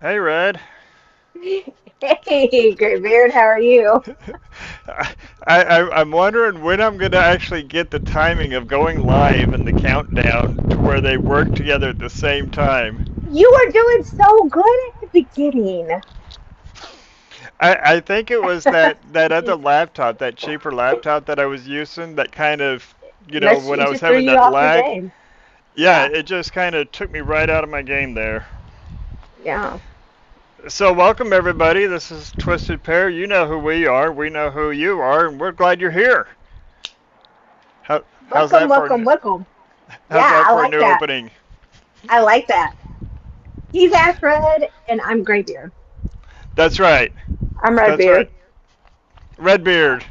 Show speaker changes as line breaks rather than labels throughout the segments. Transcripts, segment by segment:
Hey, Red.
Hey, Great Beard, how are you?
I'm wondering when I'm going to actually get the timing of going live and the countdown to where they work together at the same time.
You were doing so good at the beginning.
I think it was that other laptop, that cheaper laptop that I was using, that kind of, when
It
I was
just threw
having
you
that
off your
lag,
game.
yeah,
Yeah,
it just kind of took me right out of my game there.
yeah.
So, welcome everybody. This is Twisted Pair. You know who we are, we know who you are, and we're glad you're here. How's
Welcome,
that for
welcome, welcome.
how's
Yeah,
that
I
for a
like
new
that.
opening?
I like that. He's Ash Red, and I'm Grey Beard.
That's right.
I'm Red
That's right.
Beard.
Redbeard.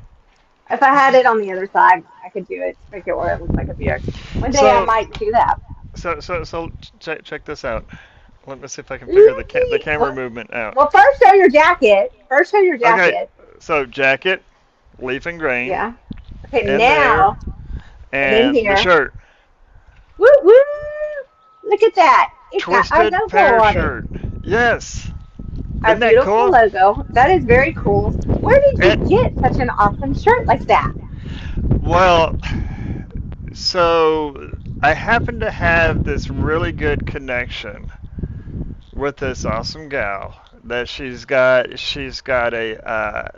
If I had it on the other side, I could do it to make it where it looks like a beard. One day I
So,
might do that.
check this out. Let me see if I can figure the
Ooh-wee.
camera
Well,
movement out.
well, first show your jacket. First show your
Okay,
jacket.
so jacket, leaf and grain,
Yeah. Okay,
and there,
now, and in
and the
here.
shirt,
Woo woo! Look at that. It's got our
twisted
logo
pair
on it.
shirt. Yes,
Our
isn't that
beautiful
cool?
logo. That is very cool. Where did you
And
get such an awesome shirt like that?
well, so I happen to have this really good connection with this awesome gal that she's got a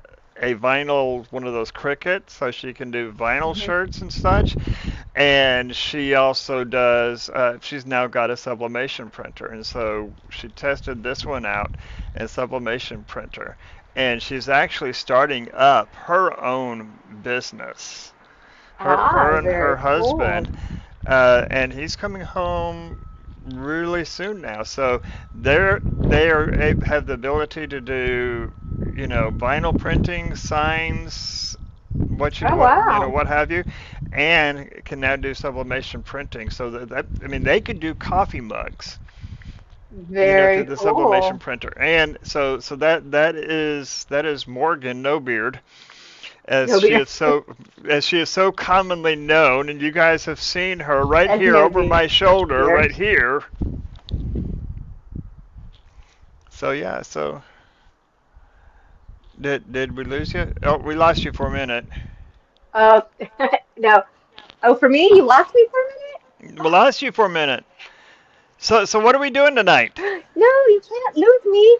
vinyl, one of those crickets, so she can do vinyl
Hmm.
shirts and such. And she also does, she's now got a sublimation printer, and so she tested this one out, a sublimation printer, and she's actually starting up her own business. Her
Ah,
and her
very cool.
husband, and he's coming home really soon now. So have the ability to do, vinyl printing, signs,
Oh wow.
what have you, and can now do sublimation printing. So that I mean, they could do coffee mugs, through
Very
the sublimation
cool.
printer. And so that is Morgan No Beard,
No
as she
beer.
is so as she is so commonly known, and you guys have seen her right
As
here
no
over my shoulder,
beer.
right here. So yeah, so did we lose you? Oh, we lost you for a minute.
Oh no. Oh, for me, you lost me for a
We lost you for a minute. So what are we doing tonight?
minute. No, you can't lose me.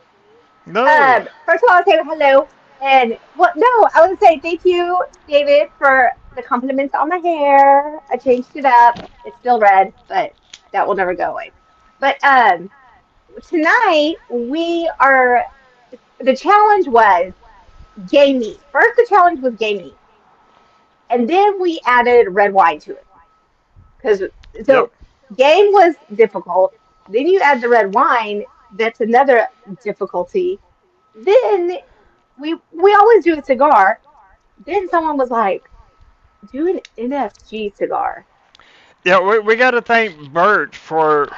No.
First of all, I'll say hello. And well, no, I would say thank you, David, for the compliments on my hair. I changed it up. It's still red, but that will never go away. But tonight we are. The challenge was gay meat. First, the challenge was gay meat, and then we added red wine to it because
Yep.
so game was difficult. Then you add the red wine. That's another difficulty. Then we always do a cigar. Then someone was like, do an NFG cigar.
Yeah, we got to thank Bert for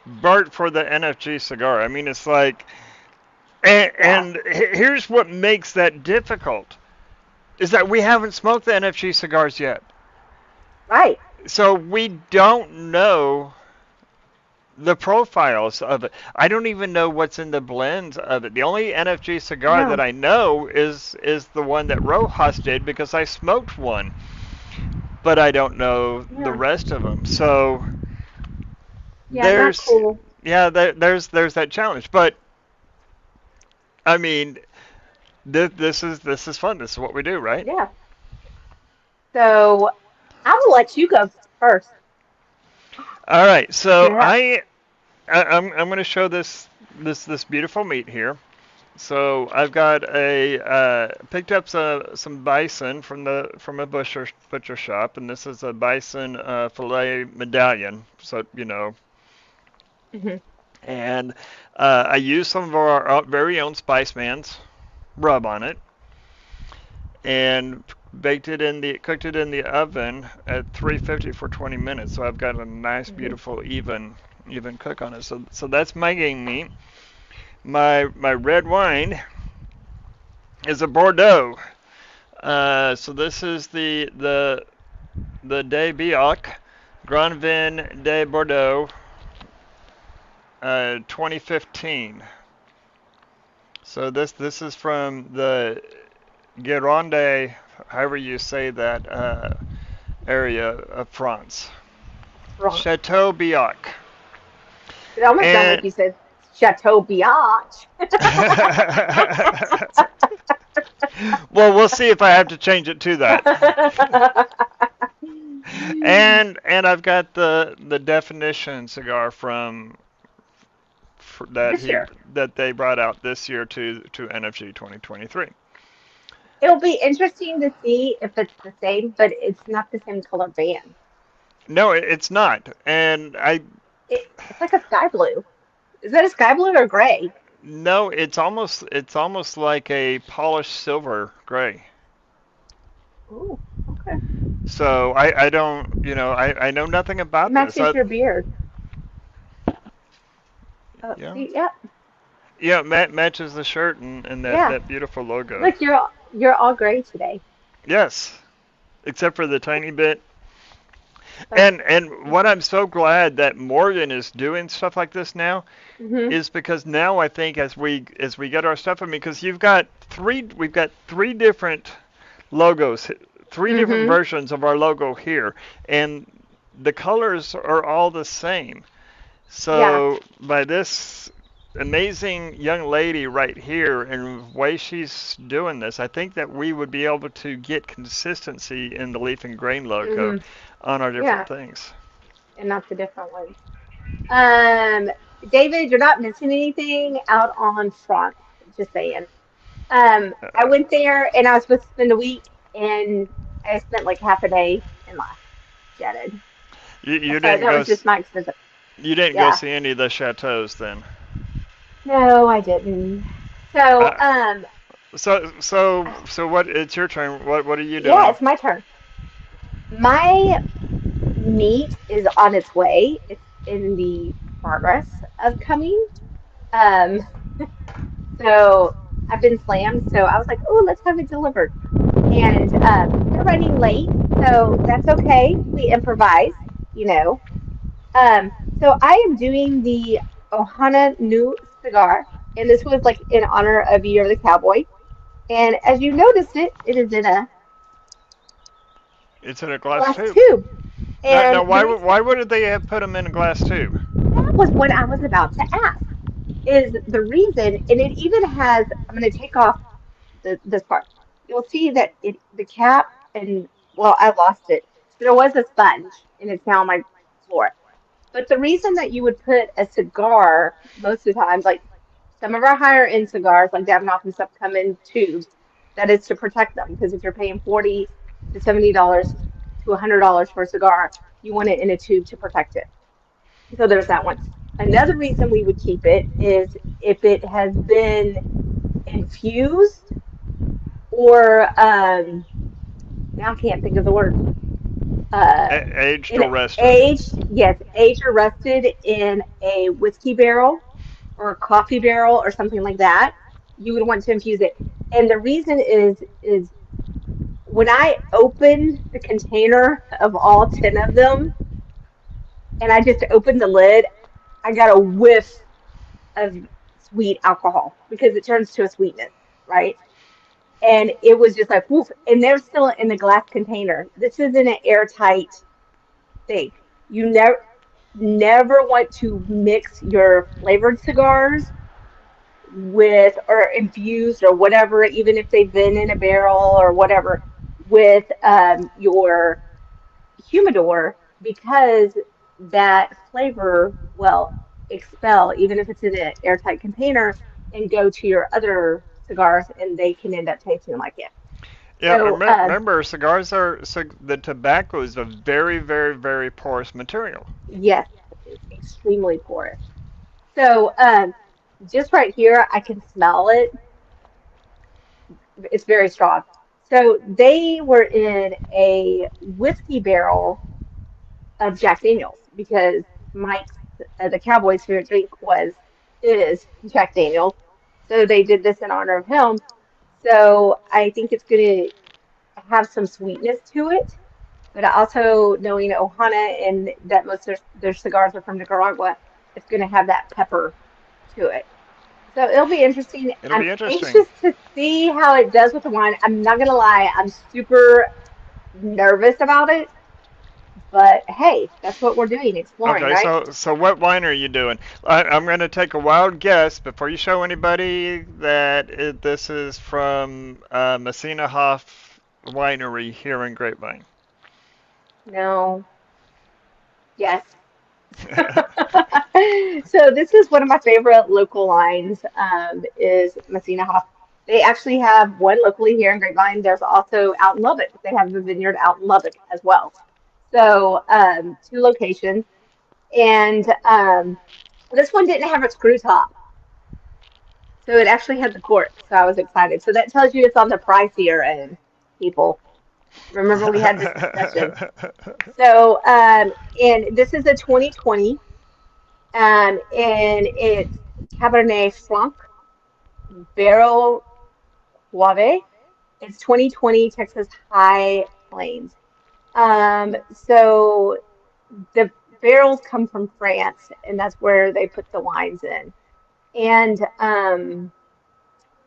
the NFG cigar. I mean, it's like,
Yeah,
and here's what makes that difficult is that we haven't smoked the NFG cigars yet.
right.
So we don't know the profiles of it. I don't even know what's in the blends of it. The only NFG cigar that
No,
I know is the one that Rojas did because I smoked one, but I don't know the
yeah,
rest of them. So
yeah, not
there's
cool.
yeah, there's that challenge. But I mean, this is fun. This is what we do, right?
Yeah. So I will let you go first.
All right. So
Yeah.
I'm going to show this beautiful meat here. So I've got a picked up some bison from a butcher shop, and this is a bison fillet medallion. So
Hmm.
and I used some of our very own Spice Man's rub on it, and cooked it in the oven at 350 for 20 minutes. So I've got a nice,
Hmm.
beautiful, even cook on it. So that's my game meat. My red wine is a Bordeaux. So this is the De Bioc Grand Vin de Bordeaux 2015. So this is from the Gironde, however you say that area of France.
Wrong.
Chateau Biac.
It almost sounded like
And
you said Chateau Biatch.
well, we'll see if I have to change it to that. And I've got the definition cigar from that
This
he
year.
that they brought out this year to NFG 2023.
It'll be interesting to see if it's the same, but it's not the same color band.
No, it's not. And I
It's like a sky blue. Is that a sky blue or gray?
no, it's almost like a polished silver gray.
Ooh, okay.
So I don't I know nothing
It
about this.
matches your beard. Oh,
Yeah,
see, yeah,
yeah, matches the shirt and
yeah.
that beautiful logo.
Look, you're all gray today.
Yes, except for the tiny bit.
Oh,
And what I'm so glad that Morgan is doing stuff like this now
mhm,
is because now I think as we get our stuff in, because we've got three different logos, three different
mhm.
versions of our logo here, and the colors are all the same.
Yeah,
So by this amazing young lady right here and the way she's doing this, I think that we would be able to get consistency in the leaf and grain logo
mhm.
on our
Yeah,
different things.
and not the different ones. Um, David, you're not missing anything out on front. Just saying. I
Uh,
went there and I was supposed to spend a week, and I spent like half a day and left. Jetted.
you, you
So
didn't
that
go
was just my expensive.
you didn't go
Yeah.
see any of the chateaus then.
No, I didn't. So,
Uh, so what? It's your turn. What are you
yeah,
doing?
it's my turn. My meat is on its way. It's in the progress of coming. Um, so I've been slammed. So I was like, oh, let's have it delivered. And they're running late, so that's okay. We improvise, you know. So I am doing the Ohana New cigar, and this was like in honor of Year of the Cowboy. And as you noticed it is in a
It's in a glass
glass
tube.
tube.
Now
And the reason
why would they have put them in a glass tube?
that was what I was about to ask is the reason, and it even has, I'm going to take off this part. You'll see that the cap, and well, I lost it. There was a sponge, and it's now on my floor. But the reason that you would put a cigar most of the time, like some of our higher end cigars, like Davidoff and stuff, come in tubes. That is to protect them because if you're paying $40 to $70 to $100 for a cigar, you want it in a tube to protect it. So there's that one. Another reason we would keep it is if it has been infused or now I can't think of the word. Uh,
Aged
in
or rested?
aged, yes, aged or rusted in a whiskey barrel or a coffee barrel or something like that, you would want to infuse it. And the reason is when I opened the container of all 10 of them and I just opened the lid, I got a whiff of sweet alcohol because it turns to a sweetness, right? And it was just like woof. And they're still in the glass container. This isn't an airtight thing. You never want to mix your flavored cigars with or infused or whatever, even if they've been in a barrel or whatever, with your humidor because that flavor will expel, even if it's in an airtight container, and go to your other cigars, and they can end up tasting like it.
Yeah,
So,
remember, cigars the tobacco is a very, very, very porous material.
yes, extremely porous. So, just right here, I can smell it. It's very strong. So, they were in a whiskey barrel of Jack Daniels because Mike's, the Cowboys' favorite drink is Jack Daniels. So, they did this in honor of him. So, I think it's going to have some sweetness to it, but also knowing Ohana and that most of their cigars are from Nicaragua, it's going to have that pepper to it. So it'll be interesting.
It'll
I'm
be interesting.
anxious to see how it does with the wine. I'm not going to lie, I'm super nervous about it, but hey, that's what we're doing, exploring,
Okay,
right?
so what wine are you doing? I'm going to take a wild guess before you show anybody that this is from Messina Hoff Winery here in Grapevine.
No, yes. So this is one of my favorite local lines, is Messina Hoff. They actually have one locally here in Grapevine. There's also out in Lubbock. They have a vineyard out in Lubbock as well. So two locations. And this one didn't have a screw top. So it actually had the cork. So I was excited. So that tells you it's on the pricier end, people. Remember we had this discussion. So and this is a 2020, and it's Cabernet Franc Barrel Guave. It's 2020 Texas High Plains. So the barrels come from France, and that's where they put the wines in. And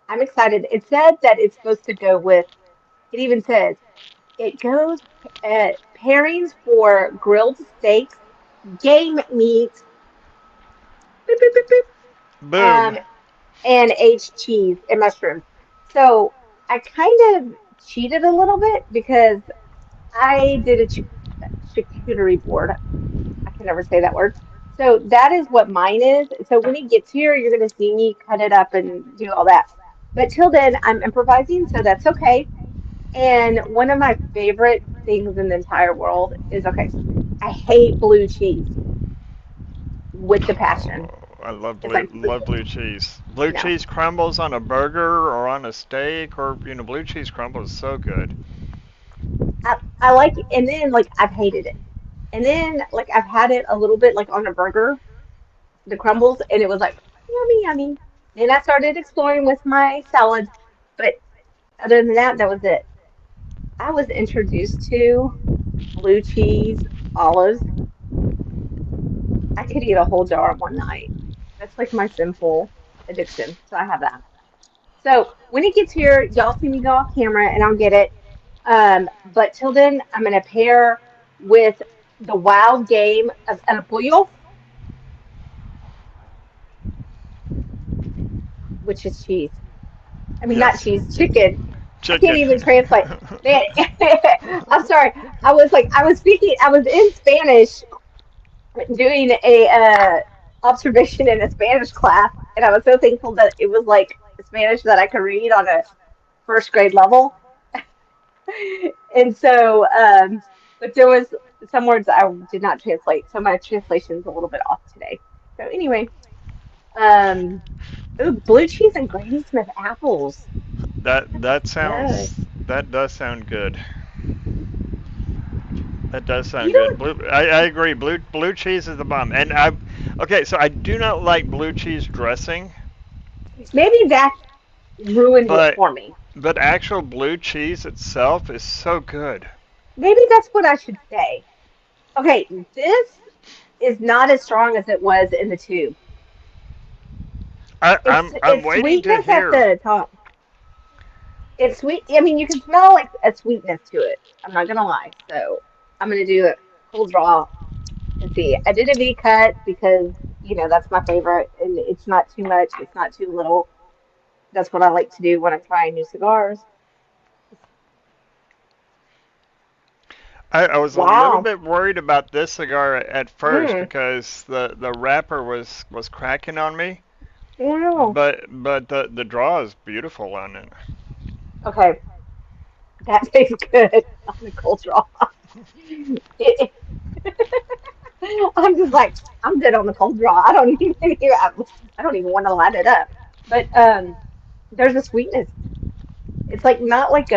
I'm excited. It said that it's supposed to go with, it even says it goes pairings for grilled steaks, game meat, beep, beep, beep, beep,
Boom.
and aged cheese and mushrooms. So I kind of cheated a little bit because I did a charcuterie board. I can never say that word. So that is what mine is. So when it gets here, you're going to see me cut it up and do all that. But till then, I'm improvising, so that's okay. And one of my favorite things in the entire world is, okay, I hate blue cheese with the passion.
I love
It's like,
blue cheese. Blue
no.
cheese crumbles on a burger or on a steak, or blue cheese crumble is so good.
I like it. And then, like, I've hated it. And then, like, I've had it a little bit, like, on a burger, the crumbles, and it was like, yummy, yummy. Then I started exploring with my salads. But other than that, that was it. I was introduced to blue cheese, olives. I could eat a whole jar in one night. That's like my simple addiction. So I have that. So when it gets here, y'all see me go off camera and I'll get it. But till then, I'm going to pair with the wild game of El Pollo, which is cheese. I mean, not
Yes.
cheese, chicken. I can't
Chicken.
even translate. Man, I'm sorry. I was speaking, I was in Spanish doing a observation in a Spanish class, and I was so thankful that it was like Spanish that I could read on a first grade level. And so, but there was some words I did not translate, so my translation's a little bit off today. So anyway, um, ooh, blue cheese and Granny Smith apples.
That
Good.
sounds that does sound good. That does
You
sound good.
know,
I agree. Blue cheese is the bomb. And I okay, so I do not like blue cheese dressing,
maybe that ruined it
but
for me.
actual blue cheese itself is so good.
Maybe that's what I should say. Okay, this is not as strong as it was in the tube.
I'm
It's
waiting to
sweetness at
hear.
the top. It's sweet. I mean, you can smell like a sweetness to it. I'm not gonna lie. So I'm gonna do a cold draw and see. I did a V cut because that's my favorite, and it's not too much. It's not too little. That's what I like to do when I'm trying new cigars.
I was a little
Wow.
bit worried about this cigar at first
Mm.
because the wrapper was cracking on me,
Wow.
but the draw is beautiful on it.
Okay, that tastes good on the cold draw. It, I'm just like, I'm good on the cold draw. I don't even I don't even want to light it up. But there's a sweetness. It's like not like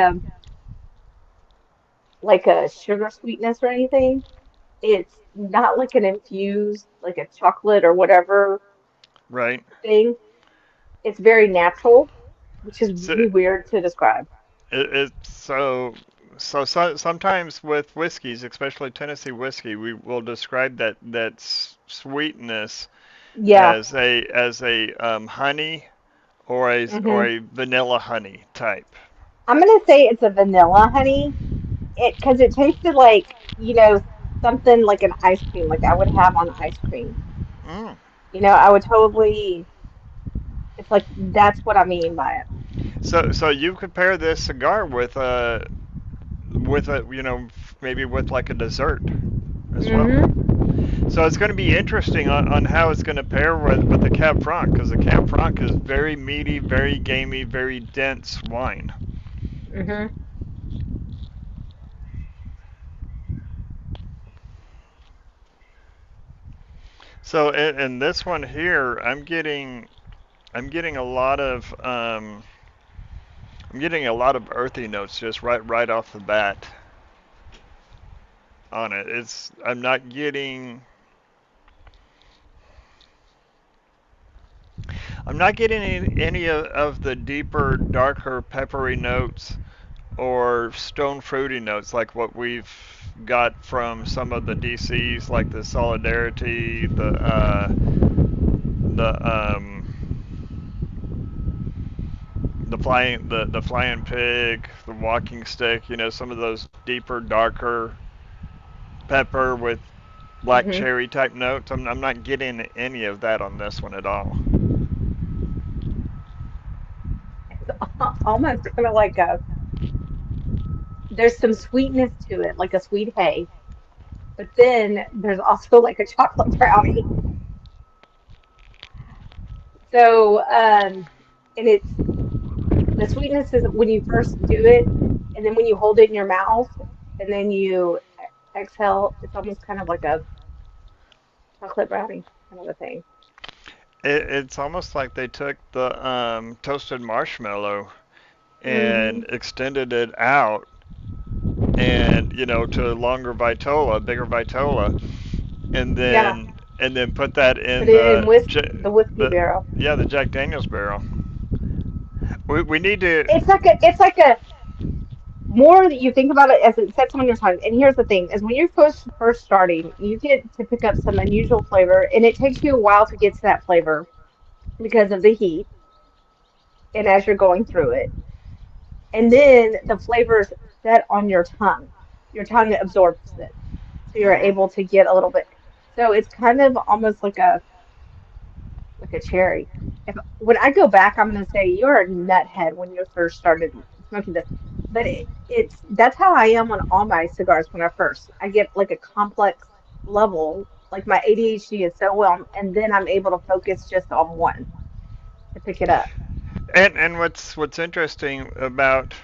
a sugar sweetness or anything. It's not like an infused like a chocolate or whatever
Right.
thing. It's very natural, which is
So
really weird to describe.
it's sometimes with whiskeys, especially Tennessee whiskey, we will describe that sweetness
Yeah.
as a honey or
Mhm.
a vanilla honey type.
I'm gonna say it's a vanilla honey. It because it tasted like something like an ice cream, like I would have on ice cream.
Mm.
I would totally. It's like that's what I mean by it.
So you compare this cigar with a maybe with like a dessert as well.
Hmm.
So it's going to be interesting on how it's going to pair with the Cab Franc because the Cab Franc is very meaty, very gamey, very dense wine.
Hmm.
So in this one here, I'm getting a lot of I'm getting a lot of earthy notes just right off the bat on it. It's I'm not getting any of the deeper, darker, peppery notes or stone fruity notes like what we've got from some of the DCs, like the Solidarity, the flying pig, the walking stick. Some of those deeper, darker pepper with black
Hmm.
cherry type notes. I'm not getting any of that on this one at all.
It's almost kind of like a. There's some sweetness to it, like a sweet hay, but then there's also like a chocolate brownie. So, and it's the sweetness is when you first do it, and then when you hold it in your mouth, and then you exhale, it's almost kind of like a chocolate brownie kind of a thing.
It's almost like they took the toasted marshmallow
Hmm.
and extended it out and to a longer vitola, bigger vitola, and
Yeah,
then put that
put
in
it in the whiskey
the
barrel.
yeah, the Jack Daniel's barrel. We need to.
It's like a more that you think about it as it sets on your tongue. And here's the thing: is when you're first starting, you get to pick up some unusual flavor, and it takes you a while to get to that flavor because of the heat, and as you're going through it, and then the flavors set on your tongue. Your tongue absorbs it, so you're
Mhm.
able to get a little bit. So it's kind of almost like a cherry. If when I go back, I'm gonna say you're a nuthead when you first started smoking this, but it's that's how I am on all my cigars. When I get like a complex level, like my ADHD is so well, and then I'm able to focus just on one to pick it up.
And what's interesting about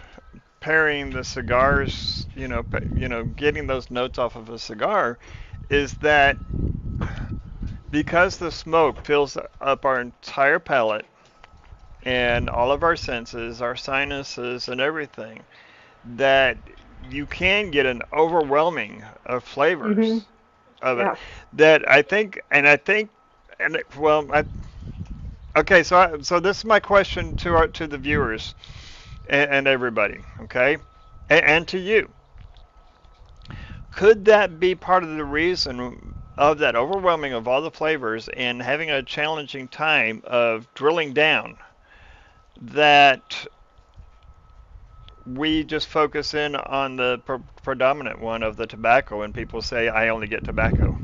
pairing the cigars, getting those notes off of a cigar, is that because the smoke fills up our entire palate and all of our senses, our sinuses, and everything, that you can get an overwhelming of
Hmm.
flavors of it.
Yeah.
That I think, well, okay. So this is my question to the viewers and everybody, okay, and to you. Could that be part of the reason of that overwhelming of all the flavors and having a challenging time of drilling down that we just focus in on the predominant one of the tobacco and people say I only get tobacco?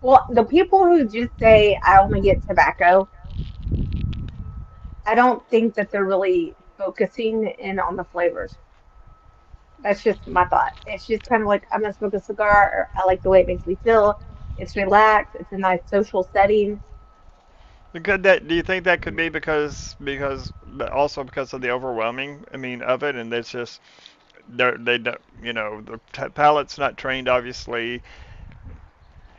Well, the people who just say I only get tobacco, I don't think that they're really focusing in on the flavors. That's just my thought. It's just kind of like I'm gonna smoke a cigar. I like the way it makes me feel. It's relaxed. It's a nice social setting.
Do you think that could be because also because of the overwhelming of it, and it's just they don't, the palate's not trained obviously,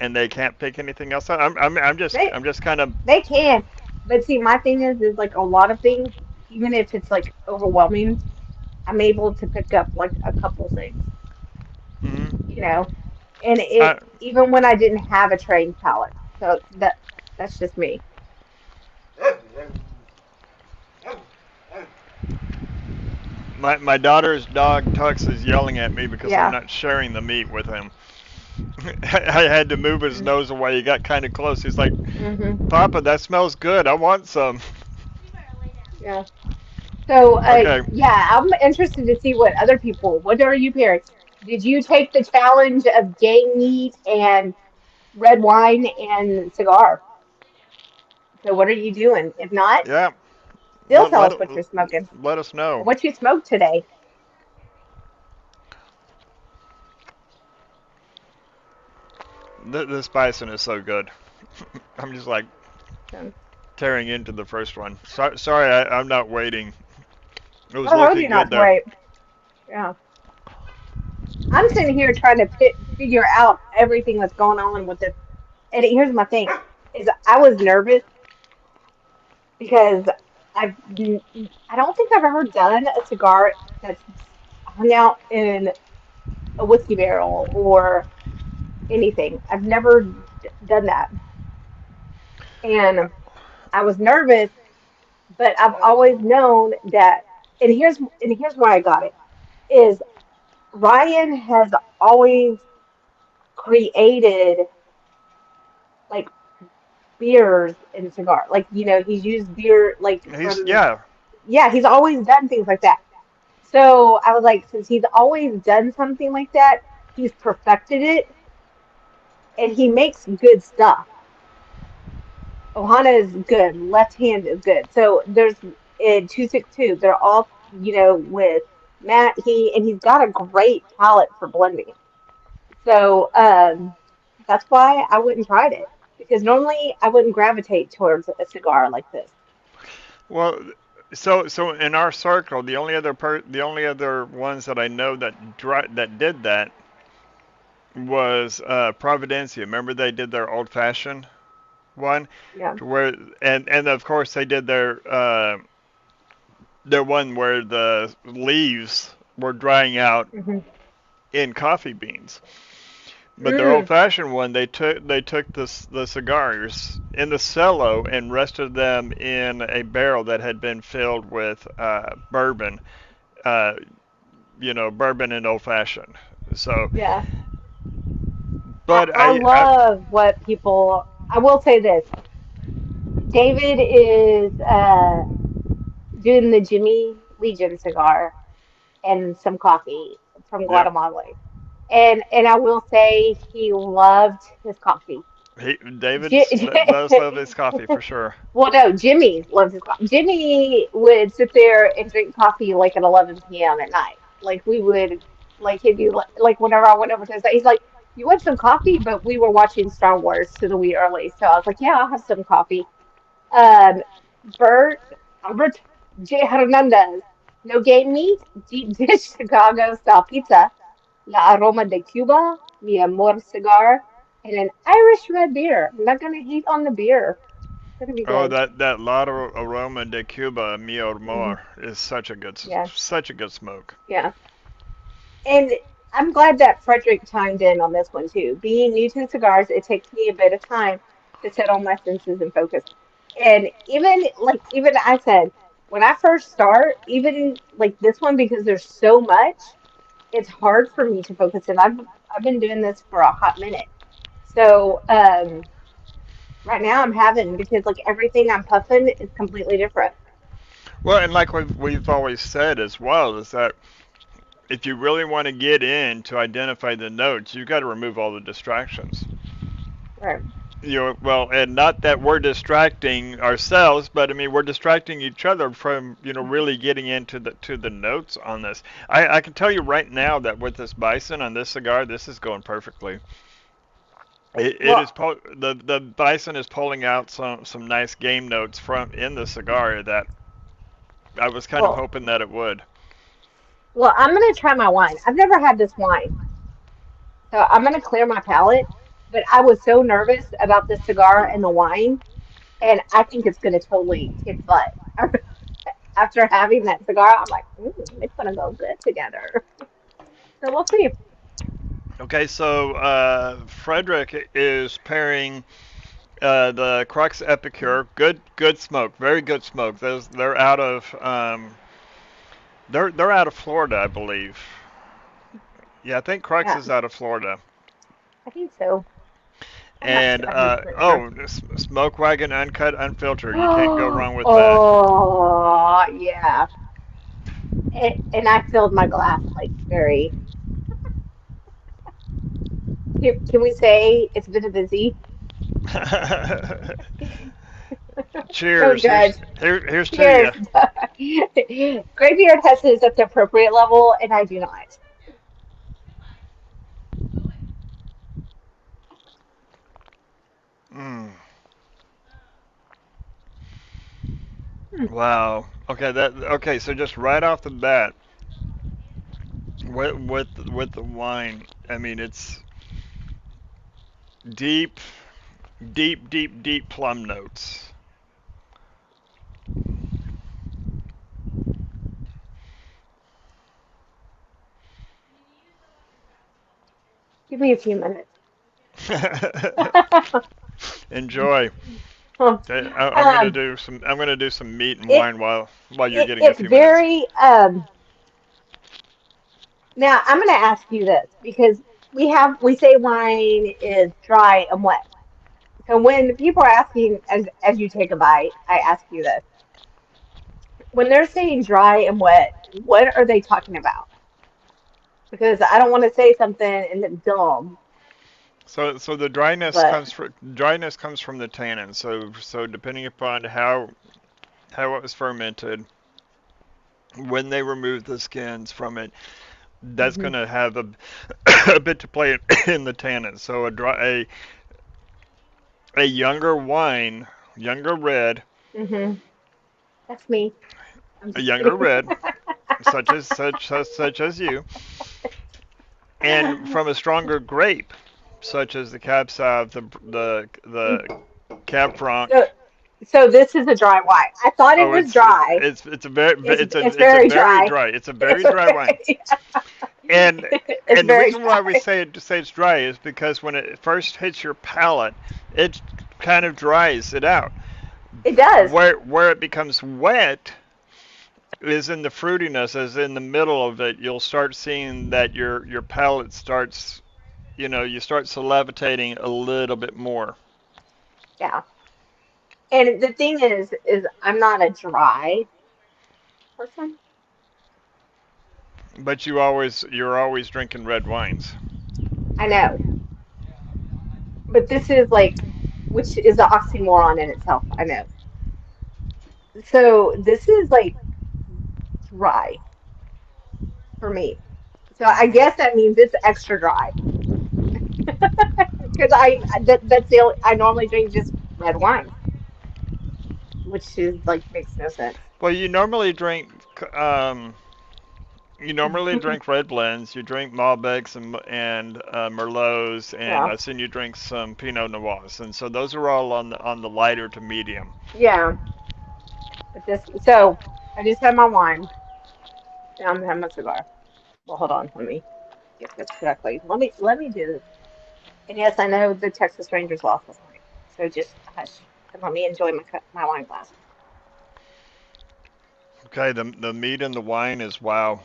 and they can't pick anything else.
They
I'm just kind of.
they can, but see, my thing is like a lot of things. Even if it's like overwhelming, I'm able to pick up like a couple things,
Mm-hmm.
you know. And
I,
it even when I didn't have a trained palate. So that's just me.
my daughter's dog Tux is yelling at me because I'm
Yeah.
not sharing the meat with him. I had to move his nose away. He got kind of close. He's like,
Mm-hmm.
Papa, that smells good. I want some.
Yeah. So,
Okay.
yeah, I'm interested to see what other people. What are you pairing? Did you take the challenge of game meat and red wine and cigar? So, what are you doing? If not,
Yeah.
still tell us what you're smoking
Let us
or
know.
what you smoked today.
This bison is so good. I'm just like
So,
tearing into the first one. Sorry, I'm not waiting. It was
I told you
looking good
not to
there.
wait. Yeah. I'm sitting here trying to figure out everything that's going on with this. And here's my thing: is I was nervous because I've I don't think I've ever done a cigar that's hung out in a whiskey barrel or anything. I've never done that, and I was nervous, but I've always known that. And here's why I got it is Ryan has always created like beers in cigar. Like, he's used beer like
He's
from
yeah.
yeah, he's always done things like that. So I was like, since he's always done something like that, he's perfected it and he makes good stuff. Ohana is good, left hand is good. So there's in 262, they're all, with Matt, and he's got a great palate for blending. So that's why I wouldn't try it because normally I wouldn't gravitate towards a cigar like this.
Well, so in our circle, the only other ones that I know that did that was Providencia. Remember they did their old fashioned one,
Yeah.
to where and of course they did their one where the leaves were drying out
Hmm.
in coffee beans. But their
Mm,
old-fashioned one, they took the cigars in the cello and rested them in a barrel that had been filled with bourbon, uh, bourbon and old-fashioned. So,
yeah. I,
but
I
I
love what people, I will say this. David is doing the Jimmy Legion cigar and some coffee from
yeah,
Guatemala. And I will say he loved his coffee.
David
J-
does love his coffee for sure.
well, no, Jimmy loves his coffee. Jimmy would sit there and drink coffee like at 11 p.m. at night. Like we would, like he'd be like whenever I went over to his, he's like, "You want some coffee?" But we were watching Star Wars to the wee early, so I was like, "Yeah, I'll have some coffee." Um, Bert Albert J. Hernandez, no game meat, deep dish Chicago style pizza, La Aroma de Cuba, Mi Amor cigar, and an Irish red beer. I'm not gonna hate on the beer. It's gonna be
Oh,
good.
that Lotto Aroma de Cuba Mi
Hmm.
Amor is
Yeah,
such a good smoke.
yeah. And I'm glad that Frederick chimed in on this one too. Being new to cigars, it takes me a bit of time to settle my senses and focus. And even I said, when I first start, even like this one, because there's so much, it's hard for me to focus. And I've been doing this for a hot minute. So right now I'm having because like everything I'm puffing is completely different.
Well, and like we've always said as well, is that if you really want to get in to identify the notes, you've got to remove all the distractions.
Right.
Well, and not that we're distracting ourselves, but I mean we're distracting each other from really getting into the notes on this. I can tell you right now that with this bison on this cigar, this is going perfectly. It
Well,
is the bison is pulling out some nice game notes from in the cigar that I was kind of
well,
hoping that it would.
well. I'm gonna try my wine. I've never had this wine. So I'm gonna clear my palate, but I was so nervous about the cigar and the wine, and I think it's gonna totally kick butt. After having that cigar, I'm like, it's gonna go good together. So we'll see.
Okay, so Frederick is pairing the Crux Epicure. Good smoke, very good smoke. They're out of Florida, I believe. Yeah, I think Crux
Yeah.
is out of Florida.
I think so. I'm not
And
100% sure.
Smoke Wagon Uncut Unfiltered. You can't go wrong with that.
Oh, yeah. And I filled my glass like very. Can we say it's been a busy? Don't
Cheers.
judge.
Here's to
Cheers.
you.
Graybeard has his at the appropriate level, and I do not.
Mm,
Hmm.
wow. Okay. So just right off the bat, with the wine, I mean it's deep, deep plum notes.
Give me a few minutes.
Enjoy.
um,
Okay, I'm gonna do some. I'm gonna do some meat and
it,
wine while you're getting a
it's
few minutes.
very now I'm going to ask you this because we say wine is dry and wet. So when people are asking as you take a bite, I ask you this. When they're saying dry and wet, what are they talking about? Because I don't want to say something and it's dumb,
So the
but
dryness comes from the tannin. So depending upon how it was fermented, when they remove the skins from it, that's
hmm
gonna have a bit to play in the tannin. So a younger wine, younger red,
hmm that's me. I'm
a
just
younger
kidding.
red, such as you, and from a stronger grape, such as the Cab Sauv, the Cab Franc.
so so this is a dry wine. I thought it
Oh,
was dry.
it's a very
It's
it's a
very
very
dry.
dry. It's a
It's
very dry wine.
very,
And
it's
and the
very
reason why
dry.
we say it's dry is because when it first hits your palate, it kind of dries it out.
It does.
Where it becomes wet is in the fruitiness, as in the middle of it. You'll start seeing that your palate starts, you start salivating a little bit more.
Yeah. And the thing is I'm not a dry person.
But you're always drinking red wines.
I know. But this is like, which is an oxymoron in itself. I know. So this is like dry for me. So I guess that means it's extra dry because that's I normally drink just red wines, which is like makes no sense.
Well, um, you normally drink red blends. You drink Malbecs and Merlots, and
Yeah.
I've seen you drink some Pinot Noirs, and so those are all on the lighter to medium.
Yeah. But this, so I just had my wine. Now I'm having my cigar. Well, hold on. Let me get this correctly. Let me do this. And yes, I know the Texas Rangers lost last night. So just hush and let me enjoy my wine glass.
Okay, the meat and the wine is wow.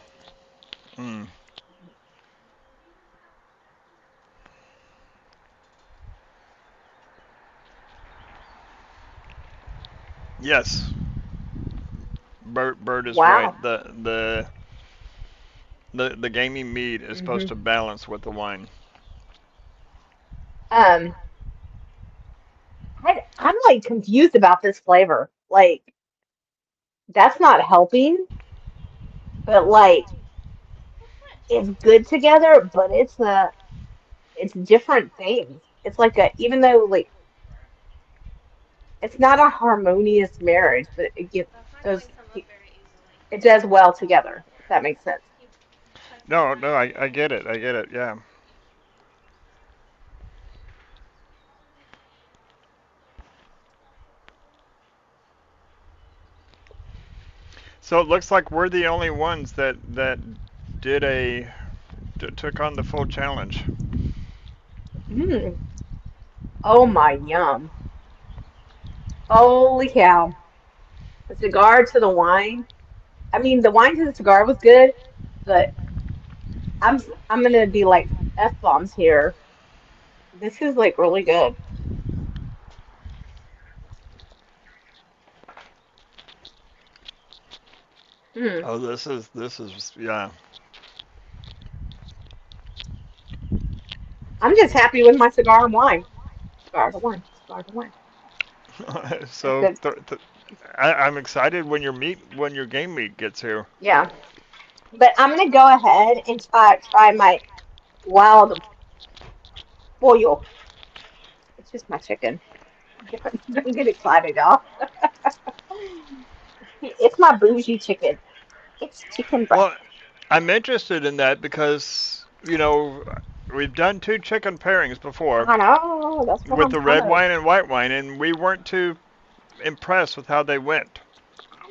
Mm. Yes, Bird is right.
Wow.
The gamey meat is supposed
hmm
to balance with the wine.
Um, I'm like confused about this flavor. Like that's not helping, but like it's good together, but it's different things. It's like a even though like it's not a harmonious marriage, but it gets those it does well together, if that makes sense.
No, no, I get it. I get it. Yeah. So it looks like we're the only ones that did took on the full challenge.
Mm. Oh my yum. Holy cow. The cigar to the wine. I mean, the wine to the cigar was good, but I'm gonna be like F bombs here. This is like really good. Mm.
Oh, this is yeah.
I'm just happy with my cigar and wine. Cigar to wine. Cigar to wine. That's
So
good.
I'm excited when your game meat gets here.
Yeah. But I'm gonna go ahead and try my wild pollo. It's just my chicken. Don't get excited, y'all. It's my bougie chicken. It's chicken breast.
Well, I'm interested in that because we've done two chicken pairings before
I know. That's what
with
I'm
the
trying
red
to.
wine and white wine, and we weren't too impressed with how they went.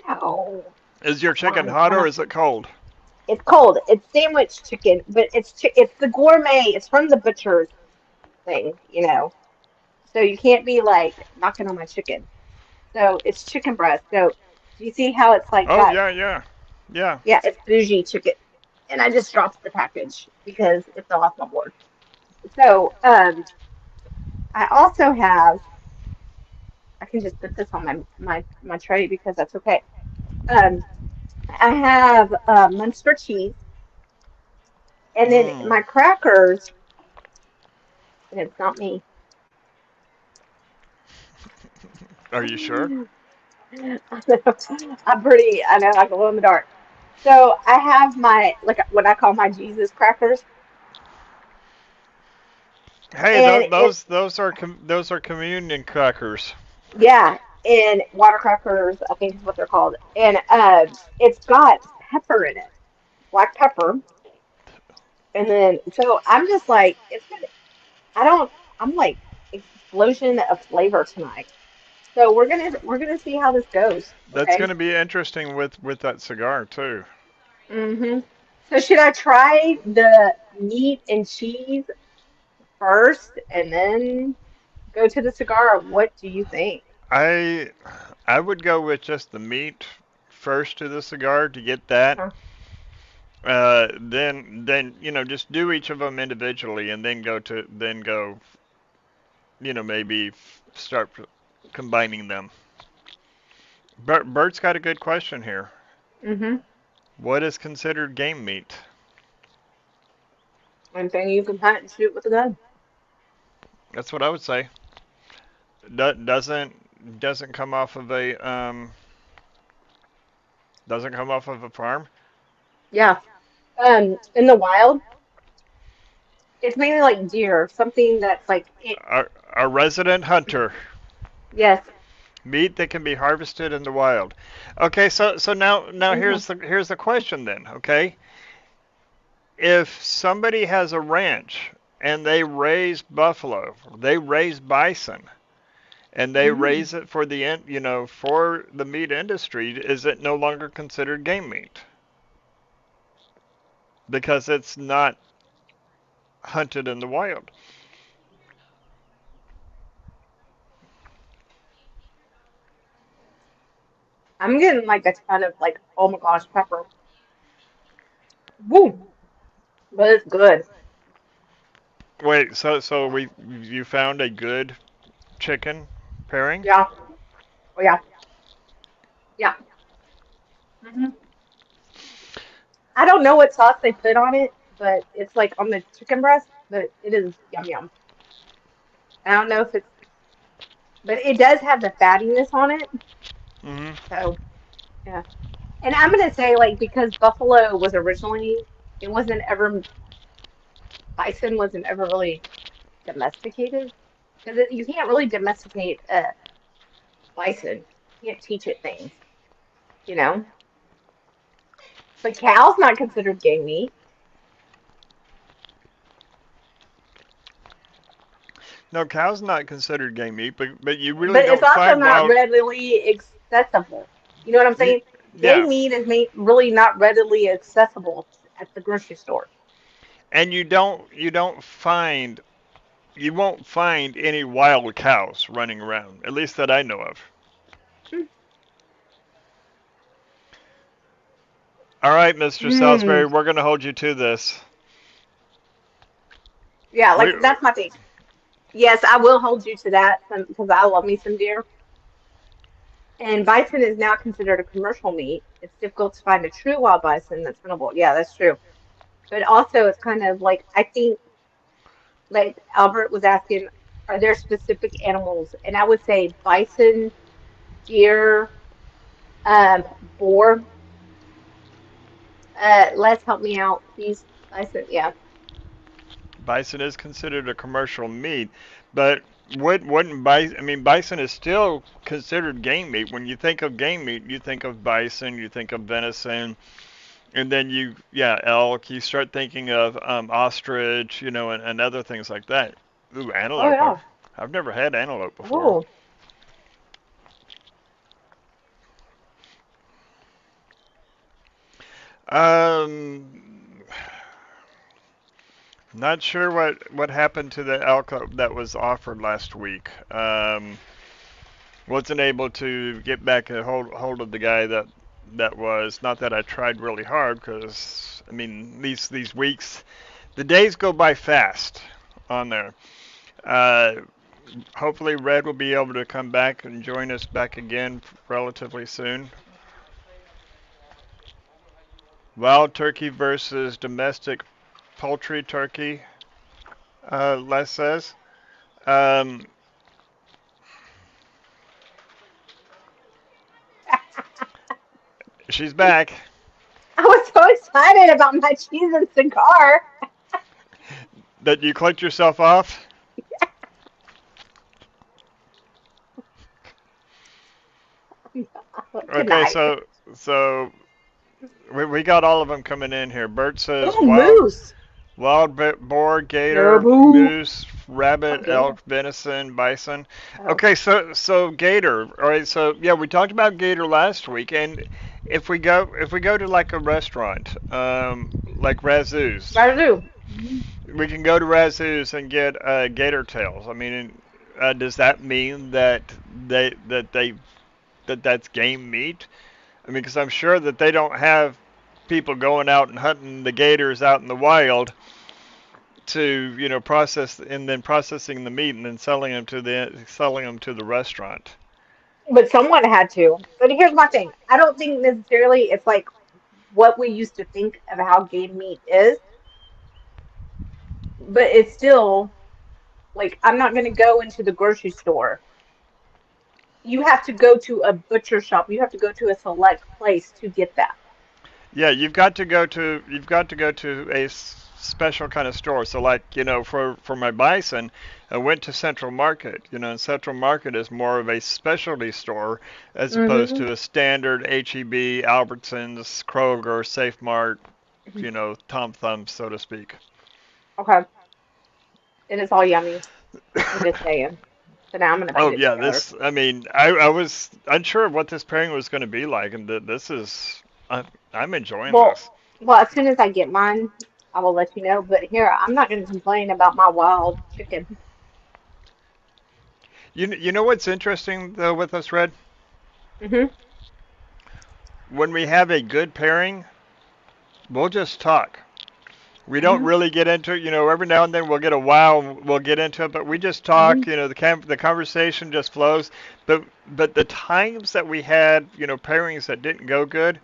I know.
Is your
That's why
chicken
I'm
hot
trying
or
to.
is it cold?
It's cold. It's sandwich chicken, but it's the gourmet. It's from the butcher's thing. So you can't be like knocking on my chicken. So it's chicken breast. So do you see how it's like
Oh
got?
yeah, yeah, yeah.
Yeah, it's bougie chicken. And I just dropped the package because it fell off my board. So I also have. I can just put this on my tray because that's okay. Um, I have Munster cheese, and then
Mm.
my crackers. And it's not me.
Are you sure?
I'm pretty. I know I glow in the dark. So I have my like what I call my Jesus crackers,
Hey,
and it
those are communion crackers.
yeah, and water crackers I think is what they're called, and it's got pepper in it, black pepper, and then so I'm just like it's gonna. I don't. I'm like explosion of flavor tonight. So we're gonna see how this goes.
That's
Okay.
going to be interesting with that cigar too.
hmm So should I try the meat and cheese first and then go to the cigar? What do you think?
I I would go with just the meat first to the cigar to get that.
Uh-huh.
Then just do each of them individually, and then go maybe start combining them. Bert's got a good question here.
Mm-hmm.
What is considered game meat?
And then you can hunt and shoot with a gun.
That's what I would say. Doesn't come off of a doesn't come off of a farm.
Yeah. In the wild, it's mainly like deer, something that's like it.
A resident hunter.
Yes.
Meat that can be harvested in the wild. Okay, so now
hmm
here's the question then. Okay, if somebody has a ranch and they raise buffalo, they raise bison, and they
mm
raise it for for the meat industry, is it no longer considered game meat because it's not hunted in the wild?
I'm getting like a ton of like, oh my gosh, pepper. Woo! But it's good.
Wait, so you found a good chicken pairing?
Yeah. Oh yeah. Yeah. hmm I don't know what sauce they put on it, but it's like on the chicken breast, but it is yum yum. I don't know if it's, but it does have the fattiness on it.
Hmm.
So yeah. And I'm gonna say like because buffalo was originally, it wasn't ever bison wasn't ever really domesticated because you can't really domesticate a bison. You can't teach it things, you know. But cow's not considered game meat,
No, cow's not considered game meat, but you really
but it's
don't
also
find
not
wild.
readily accessible. You know what I'm
You,
saying?
yeah,
Game meat is really not readily accessible at the grocery store.
and you won't find any wild cows running around, at least that I know of. All right, Mr.
Mm.
Salisbury, we're going to hold you to this.
Yeah,
We
like that's my thing. Yes, I will hold you to that because I love me some deer. And bison is now considered a commercial meat. It's difficult to find a true wild bison that's huntable. Yeah, that's true. But also, it's kind of like I think, like Albert was asking, are there specific animals? And I would say bison, deer, boar. Les, help me out, please. Bison, yeah.
Bison is considered a commercial meat, but wouldn't bison? I mean, bison is still considered game meat. When you think of game meat, you think of bison, you think of venison, and then yeah, elk. You start thinking of ostrich, and other things like that. Ooh,
Oh
antelope.
yeah.
I've never had antelope before.
Oh,
Um, Not sure what happened to the elk that was offered last week. Wasn't able to get back a hold of the guy that was. Not that I tried really hard, because I mean these weeks, the days go by fast on there. Uh, Hopefully Red will be able to come back and join us back again relatively soon. Wild turkey versus domestic poultry turkey. Les says. Um, she's back.
I was so excited about my cheese and cigar.
That you clicked yourself off.
Good
Okay,
night.
so we got all of them coming in here. Bert says
Oh, moose.
boar, gator,
Caribou.
moose, rabbit,
Oh, gator.
elk, venison, bison.
Oh.
Okay, so gator. All right, so yeah, we talked about gator last week, and if we go to like a restaurant, like Razoo's,
Ratatouille.
we can go to Razoo's and get gator tails. I mean, does that mean that's game meat? I mean, because I'm sure that they don't have people going out and hunting the gators out in the wild to process and then processing the meat and then selling them to the restaurant.
But someone had to. But here's my thing. I don't think necessarily it's like what we used to think of how game meat is, but it's still like I'm not going to go into the grocery store. You have to go to a butcher shop. You have to go to a select place to get that.
Yeah, you've got to go to a special kind of store. So like for my bison, I went to Central Market. And Central Market is more of a specialty store as opposed
Hmm.
to a standard HEB, Albertsons, Kroger, Safe Mart, Tom Thumb, so to speak.
Okay. And it's all yummy. I'm just saying. So now I'm going to put
Oh
it
yeah,
together.
this. I mean, I was unsure of what this pairing was going to be like, and this is. I'm enjoying
Well,
this.
well, as soon as I get mine, I will let you know. But here, I'm not going to complain about my wild chicken.
You know what's interesting though with us, Red?
Hmm.
When we have a good pairing, we'll just talk. We don't
Hmm.
really get into it. Every now and then we'll get a wow, and we'll get into it, but we just
Hmm.
talk. The conversation just flows. But the times that we had pairings that didn't go good,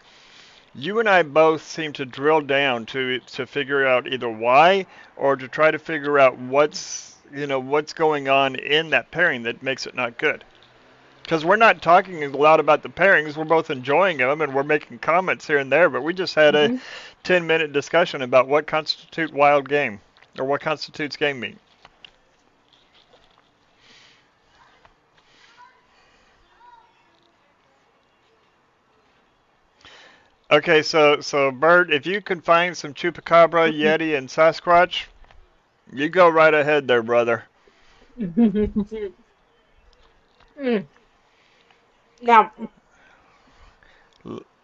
you and I both seem to drill down to figure out either why or to try to figure out what's going on in that pairing that makes it not good. Because we're not talking a lot about the pairings, we're both enjoying them and we're making comments here and there. But we just had a
Hmm.
10-minute discussion about what constitutes wild game or what constitutes game meat. Okay, so Bert, if you can find some chupacabra, yeti, and Sasquatch, you go right ahead there, brother.
Now,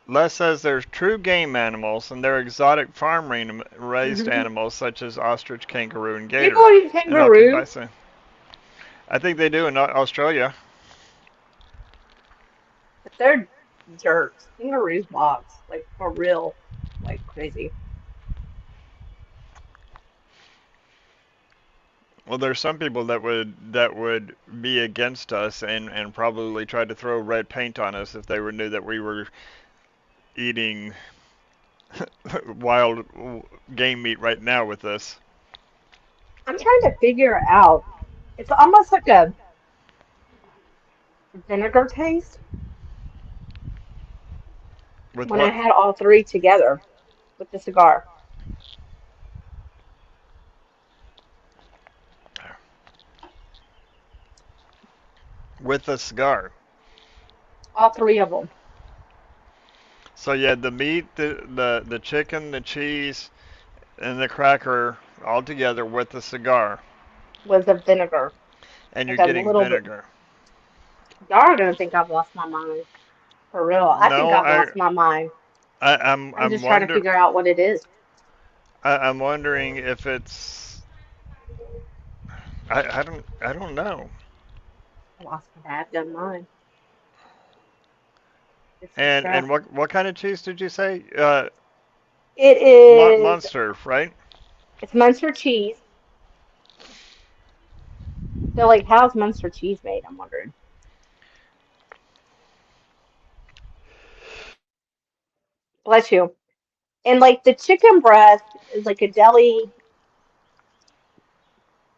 Les says there's true game animals and there are exotic farm raised
mhm.
animals such as ostrich, kangaroo, and
People
gator,
eat
and elk and
kangaroo.
bison. I think they do in Australia.
But they're jerks. Kangaroos box, like for real, like crazy.
Well, there's some people that would be against us and probably try to throw red paint on us if they were knew that we were eating wild game meat right now with this.
I'm trying to figure out. It's almost like a vinegar taste
With
when I
what?
had all three together with the cigar.
With a cigar.
All three of them
So you had the meat, the chicken, the cheese, and the cracker all together with the cigar,
was a vinegar,
and you're
like a
getting
little bit.
vinegar.
Y'all are gonna think I've lost my mind for real. I think
No,
I've lost my mind. I'm
I'm
just trying to figure out what it is.
I'm wondering if it's I don't know.
I lost my dadgum mind. It's the
And
stress.
what kind of cheese did you say?
It is.
Monster, right?
It's Munster cheese. So like, how's Munster cheese made? I'm wondering. Bless you. And like the chicken breast is like a deli,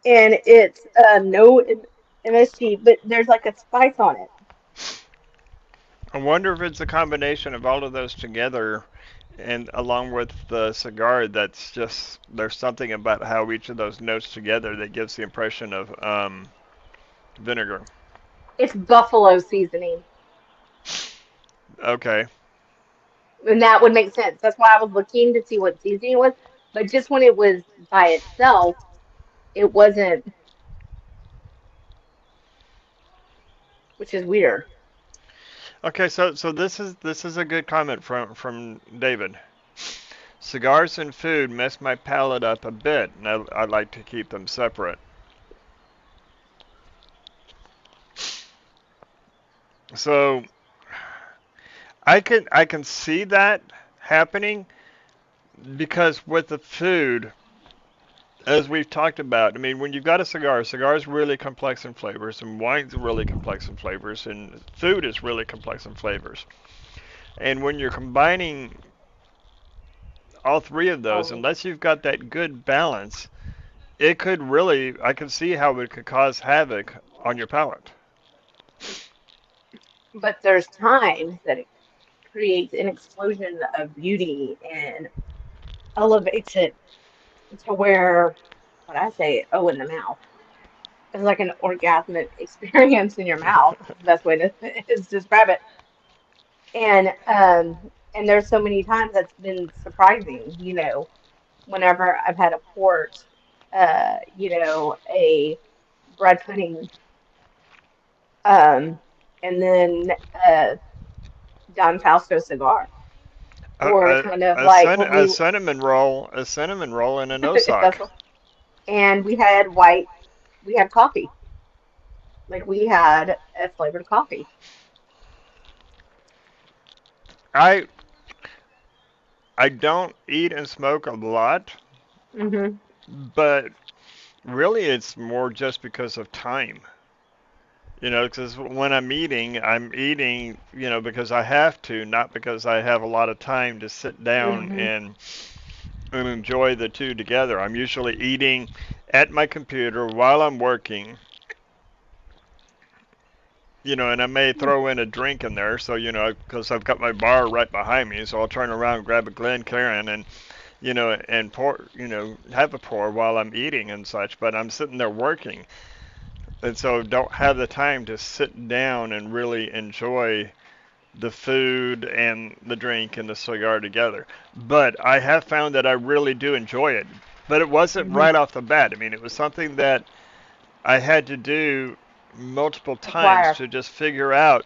and it's no MSG, but there's like a spice on it.
I wonder if it's a combination of all of those together, and along with the cigar, that's just there's something about how each of those notes together that gives the impression of vinegar.
It's buffalo seasoning,
Okay.
and that would make sense. That's why I was looking to see what seasoning it was. But just when it was by itself, it wasn't, which is weird.
Okay, so this is a good comment from David. Cigars and food mess my palate up a bit, and I like to keep them separate. So I can see that happening because with the food, as we've talked about, I mean, when you've got a cigar is really complex in flavors, and wine's really complex in flavors, and food is really complex in flavors. And when you're combining all three of those,
Oh,
unless you've got that good balance, it could really, I can see how it could cause havoc on your palate.
but there's times that it creates an explosion of beauty and elevates it to where what I say, oh, in the mouth. It's like an orgasmic experience in your mouth. Is the best way to is describe it. And there's so many times that's been surprising. Whenever I've had a port, a bread pudding, um, and then Don Fausto cigar,
A,
or
a,
kind of like when we
a cinnamon roll, and a no
if
sock.
that's what, and we had white, we had coffee, like we had a flavored coffee.
I I don't eat and smoke a lot,
Hmm.
but really it's more just because of time. Because when I'm eating, because I have to, not because I have a lot of time to sit down
Hmm.
and enjoy the two together. I'm usually eating at my computer while I'm working, and I may throw in a drink in there, so, because I've got my bar right behind me, so I'll turn around, grab a Glencairn, and, and pour, have a pour while I'm eating and such, but I'm sitting there working. And so don't have the time to sit down and really enjoy the food and the drink and the cigar together. But I have found that I really do enjoy it. But it wasn't
Hmm.
right off the bat. I mean, it was something that I had to do multiple times
Acquire.
to just figure out.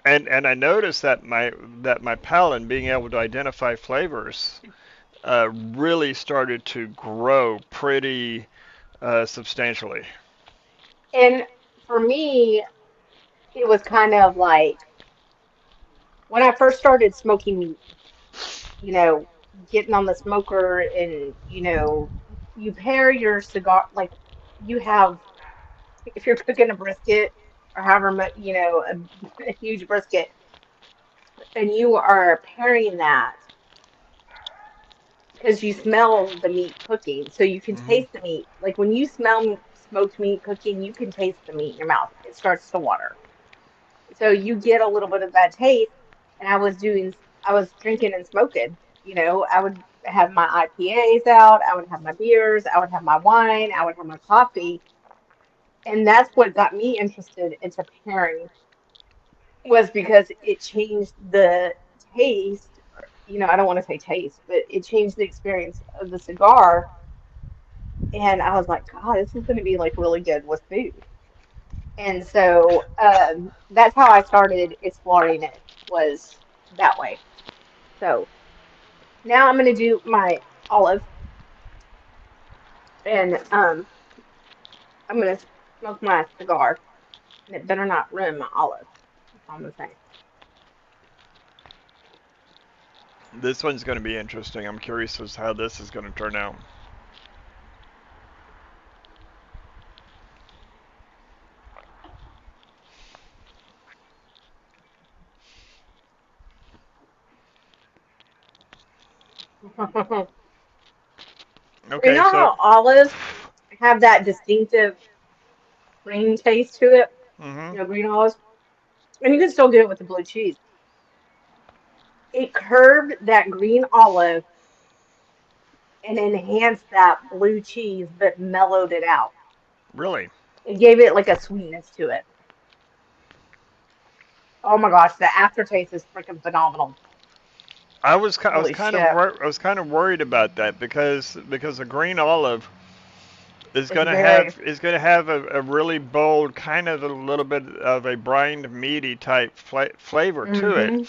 And I noticed that my palate and being able to identify flavors really started to grow pretty substantially.
And for me, it was kind of like when I first started smoking meat, you know, getting on the smoker and, you pair your cigar. Like, you have, if you're cooking a brisket or however much, a huge brisket, and you are pairing that because you smell the meat cooking, so you can
Hmm.
taste the meat. Like when you smell smoked meat cooking, you can taste the meat in your mouth. It starts to water. So you get a little bit of that taste. And I was drinking and smoking. I would have my IPAs out, I would have my beers, I would have my wine, I would have my coffee. And that's what got me interested into pairing was because it changed the taste. I don't want to say taste, but it changed the experience of the cigar. And I was like, God, this is going to be like really good with food. And so that's how I started exploring it was that way. So now I'm going to do my olive and I'm going to smoke my cigar and it better not ruin my olive. That's all I'm going to say.
This one's going to be interesting. I'm curious as how this is going to turn out.
You
Okay,
know
so.
how olives have that distinctive green taste to it?
Hmm.
Green olives? And you can still get it with the blue cheese. It curved that green olive and enhanced that blue cheese, but mellowed it out.
Really?
It gave it like a sweetness to it. Oh my gosh, the aftertaste is freaking phenomenal. Holy shit.
I was kind of worried about that because the green olive
It's very,
is going to have a really bold kind of a little bit of a brined meaty type flavor to it.
hmm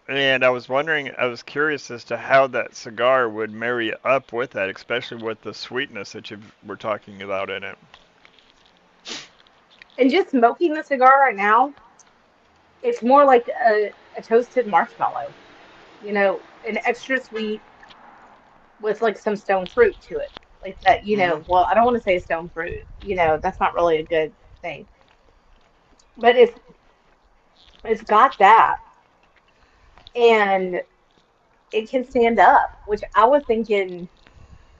And I was curious as to how that cigar would marry up with that, especially with the sweetness that you were talking about in it.
And just smoking the cigar right now, it's more like a toasted marshmallow, an extra sweet with like some stone fruit to it. Like that,
Hmm.
well, I don't want to say stone fruit, that's not really a good thing. But it's got that and it can stand up, which I was thinking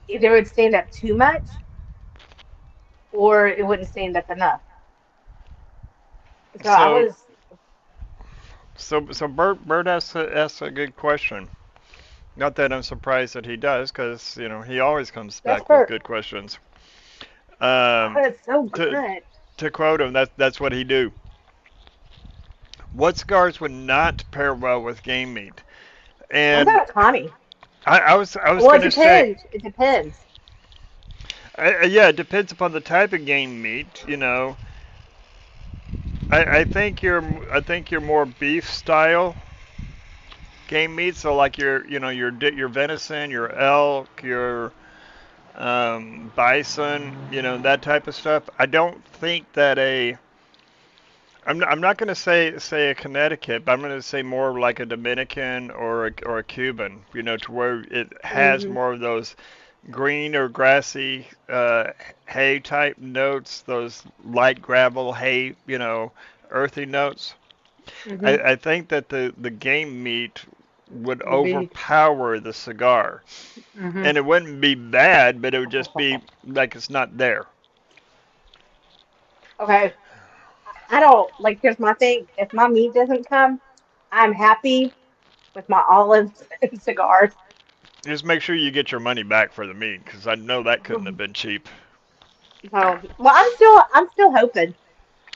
either it would stand up too much or it wouldn't stand up enough. So I
So
was
so Bert asks a good question. Not that I'm surprised that he does, because he always comes
that's
back with
for
good questions.
oh,
Um,
it's so
to
good.
to quote him, that's what he do. What cigars would not pair well with game meat?
What
And
about Connie?
I was
Well, it
gonna say,
depends. It depends.
yeah, it depends upon the type of game meat. I think you're more beef style game meat. So like your venison, your elk, your bison, that type of stuff. I don't think that I'm not going to say a Connecticut, but I'm going to say more like a Dominican or a Cuban, to where it has
hmm
more of those green or grassy hay type notes, those light gravel hay, earthy notes.
hmm
I think that the game meat would
Would be.
overpower the cigar,
hmm
and it wouldn't be bad, but it would just be like it's not there.
Okay. I don't like. Here's my thing. If my meat doesn't come, I'm happy with my olives and cigars.
Just make sure you get your money back for the meat, because I know that couldn't have been cheap.
So, well, I'm still hoping.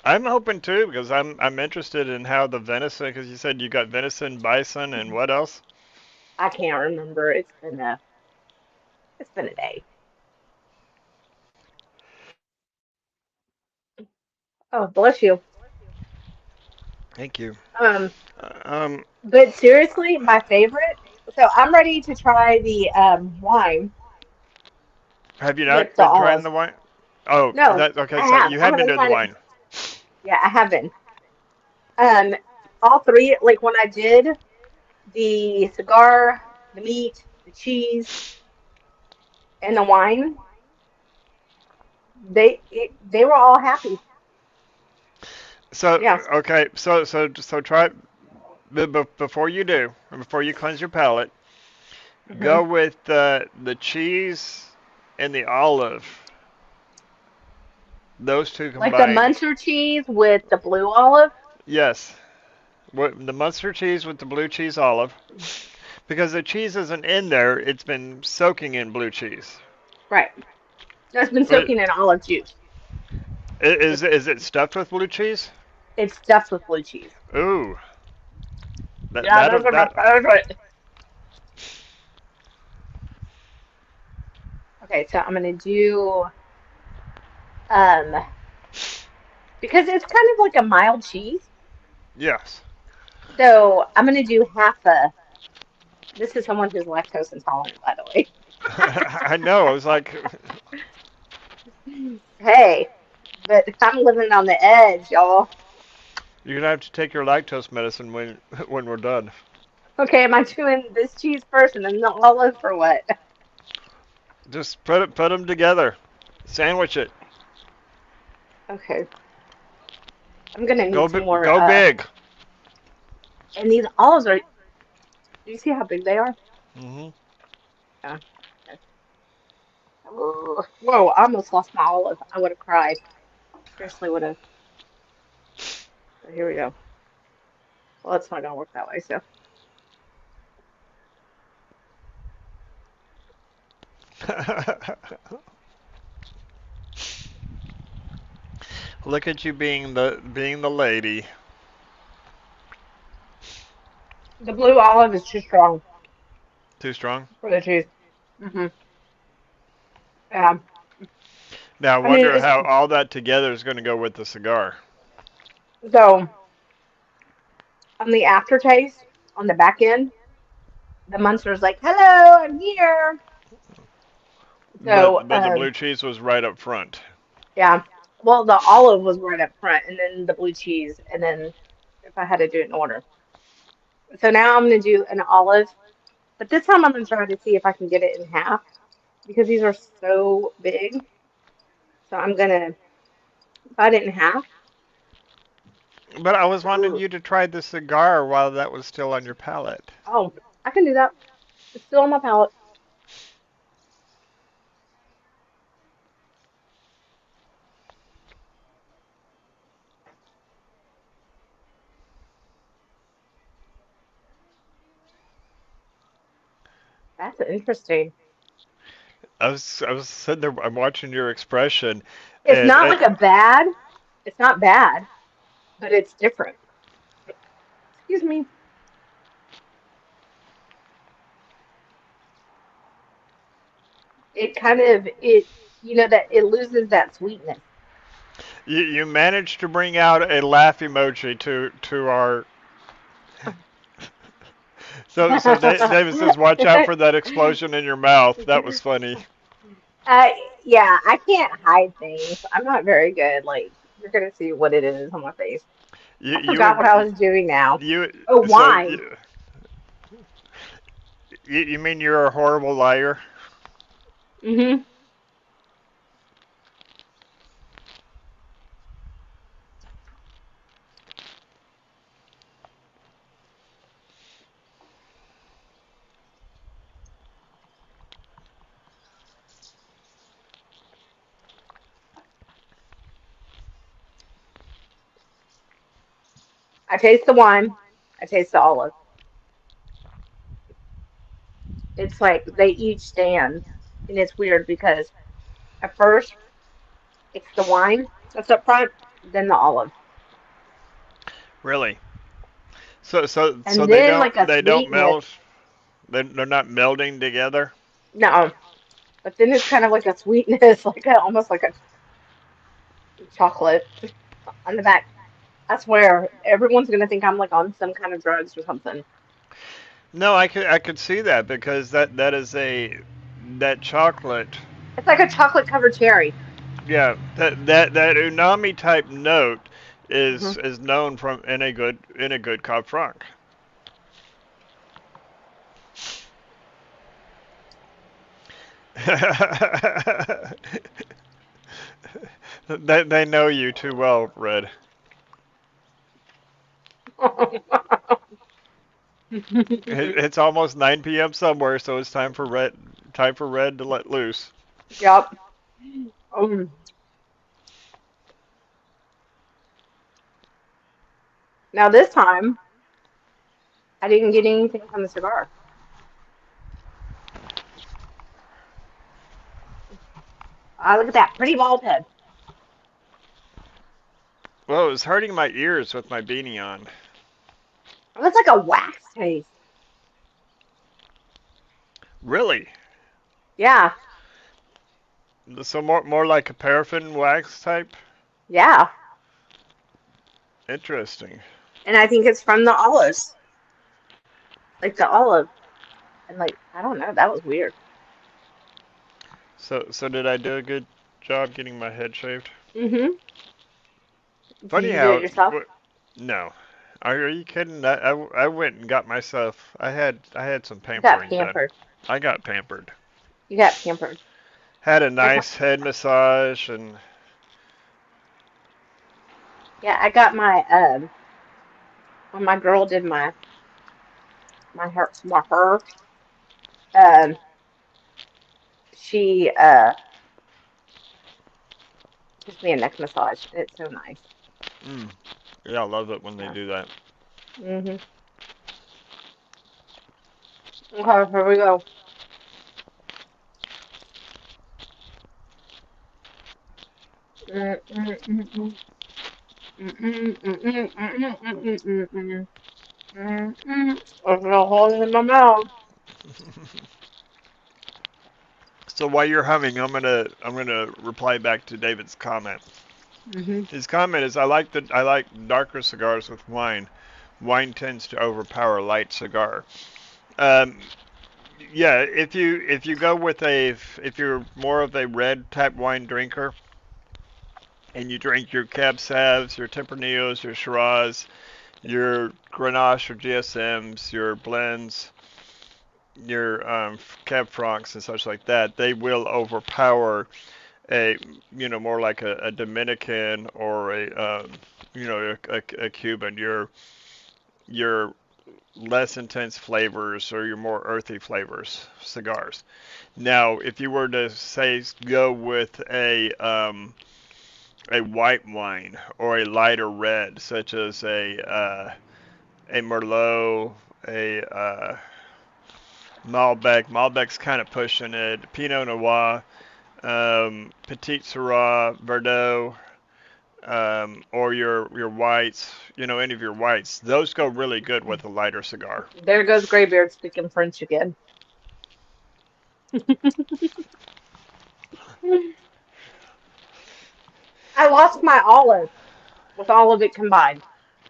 I'm hoping too, because I'm interested in how the venison, because you said you got venison, bison, and what else?
I can't remember. It's been a day. Oh, bless you.
Thank you.
Um,
Um,
but seriously, my favorite. So I'm ready to try the wine
have you
with
not
the
been trying
olives.
the wine? Oh,
No,
that okay.
I
So
have.
you
I
have been
haven't
doing the
tried it.
wine.
Yeah, I have been. Um, all three. Like when I did the cigar, the meat, the cheese, and the wine. they were all happy.
So
Yeah.
okay, so try before you do, before you cleanse your palate,
Hmm.
go with the cheese and the olive. Those two
Like the
combined.
Munster cheese with the blue olive.
Yes, the Munster cheese with the blue cheese olive, because the cheese isn't in there. It's been soaking in blue cheese.
Right. That's been
But
soaking in olive juice.
is it stuffed with blue cheese?
It's stuffed with blue cheese.
Ooh, that
Yeah, those
that
are my
that.
favorite. Okay, so I'm gonna do um because it's kind of like a mild cheese.
Yes,
So I'm gonna do half a. This is someone who's lactose intolerant, by the way.
I know. I was like,
Hey, but I'm living on the edge, y'all.
you're gonna have to take your lactose medicine when we're done.
Okay, am I doing this cheese first and then the olive or what?
Just put them together, sandwich it.
Okay, I'm gonna
Go
need some more.
go big.
And these olives are. Do you see how big they are?
Hmm.
Yeah. Okay. Whoa! I almost lost my olive. I would have cried. Seriously, would have. So here we go. Well, it's not gonna work that way. So
Look at you being the lady.
the blue olive is too strong
Too strong.
for the cheese. Hmm. Yeah.
Now I
I mean,
wonder
it's
how all that together is going to go with the cigar.
so on the aftertaste on the back end, the Munster's like, "Hello, I'm here." So,
But the blue cheese was right up front.
yeah. Well, the olive was right up front, and then the blue cheese, and then if I had to do it in order. So now I'm gonna do an olive, but this time I'm gonna try to see if I can get it in half because these are so big. So I'm gonna cut it in half.
But I was wanting
Ooh.
you to try the cigar while that was still on your palate.
Oh, I can do that. It's still on my palate. That's interesting.
I was sitting there. I'm watching your expression,
It's
and
not like a bad. It's not bad, but it's different. Excuse me. It kind of it that it loses that sweetness.
you managed to bring out a laugh emoji to our. So David says, "Watch out for that explosion in your mouth." That was funny.
uh, yeah, I can't hide things. I'm not very good. Like you're gonna see what it is on my face.
You
I
you
forgot what
were
I was doing now.
you
Oh,
so
wine.
you mean you're a horrible liar?
Hmm. I taste the wine. I taste the olive. It's like they each stand, and it's weird because at first it's the wine that's up front, then the olive,
Really? So
and then like a
they don't
sweetness.
melt. They're not melding together.
No, but then it's kind of like a sweetness, almost like a chocolate on the back. I swear, everyone's gonna think I'm like on some kind of drugs or something.
No, I could see that because that is a that chocolate.
It's like a chocolate covered cherry.
Yeah, that umami type note
Hmm.
is known from in a good Cab Franc. They know you too well, Red. It's almost 9 p.m. somewhere, so it's time for Red to let loose.
Yep. Um, Now this time, I didn't get anything from the cigar. Look at that pretty bald head.
Well, it was hurting my ears with my beanie on.
It looks like a wax taste.
Really?
Yeah,
So more like a paraffin wax type?
yeah.
Interesting.
And I think it's from the olives, like the olive. And like, I don't know, that was weird.
So did I do a good job getting my head shaved?
Mm-hmm. Did
Funny
you do it
how
yourself?
no. Are you kidding? I went and got myself. I had some
You got
pampering done.
pampered.
I got pampered.
You got pampered.
Had a
That's how,
nice head massage and
yeah, I got my when my girl did my hair, um she gives me a neck massage. It's so nice.
mm, yeah, I love it when they
Yeah.
do that.
Mhm. Okay, here we go. Mm, mm, mm, mm. Mm, mm, mm, mm, mm, mm, mm, mm, mm, mm, mm. There's no holes in my mouth.
So while you're humming, I'm gonna reply back to David's comment.
Mhm.
His comment is I like darker cigars with wine. Wine tends to overpower a light cigar. Um, yeah, if you go with if you're more of a red type wine drinker and you drink your Cab Savs, your Tempranos, your Shiraz, your Grenache or GSMs, your blends, your Cab Francs and such like that, they will overpower a more like a Dominican or a Cuban. Your less intense flavors or your more earthy flavors cigars. Now, if you were to say go with a white wine or a lighter red, such as a Merlot, a Malbec. Malbec's kind of pushing it. Pinot Noir, Petit Syrah, Verdot, or your whites. Any of your whites. Those go really good with a lighter cigar.
There goes Graybeard speaking French again. I lost my olive with all of it combined.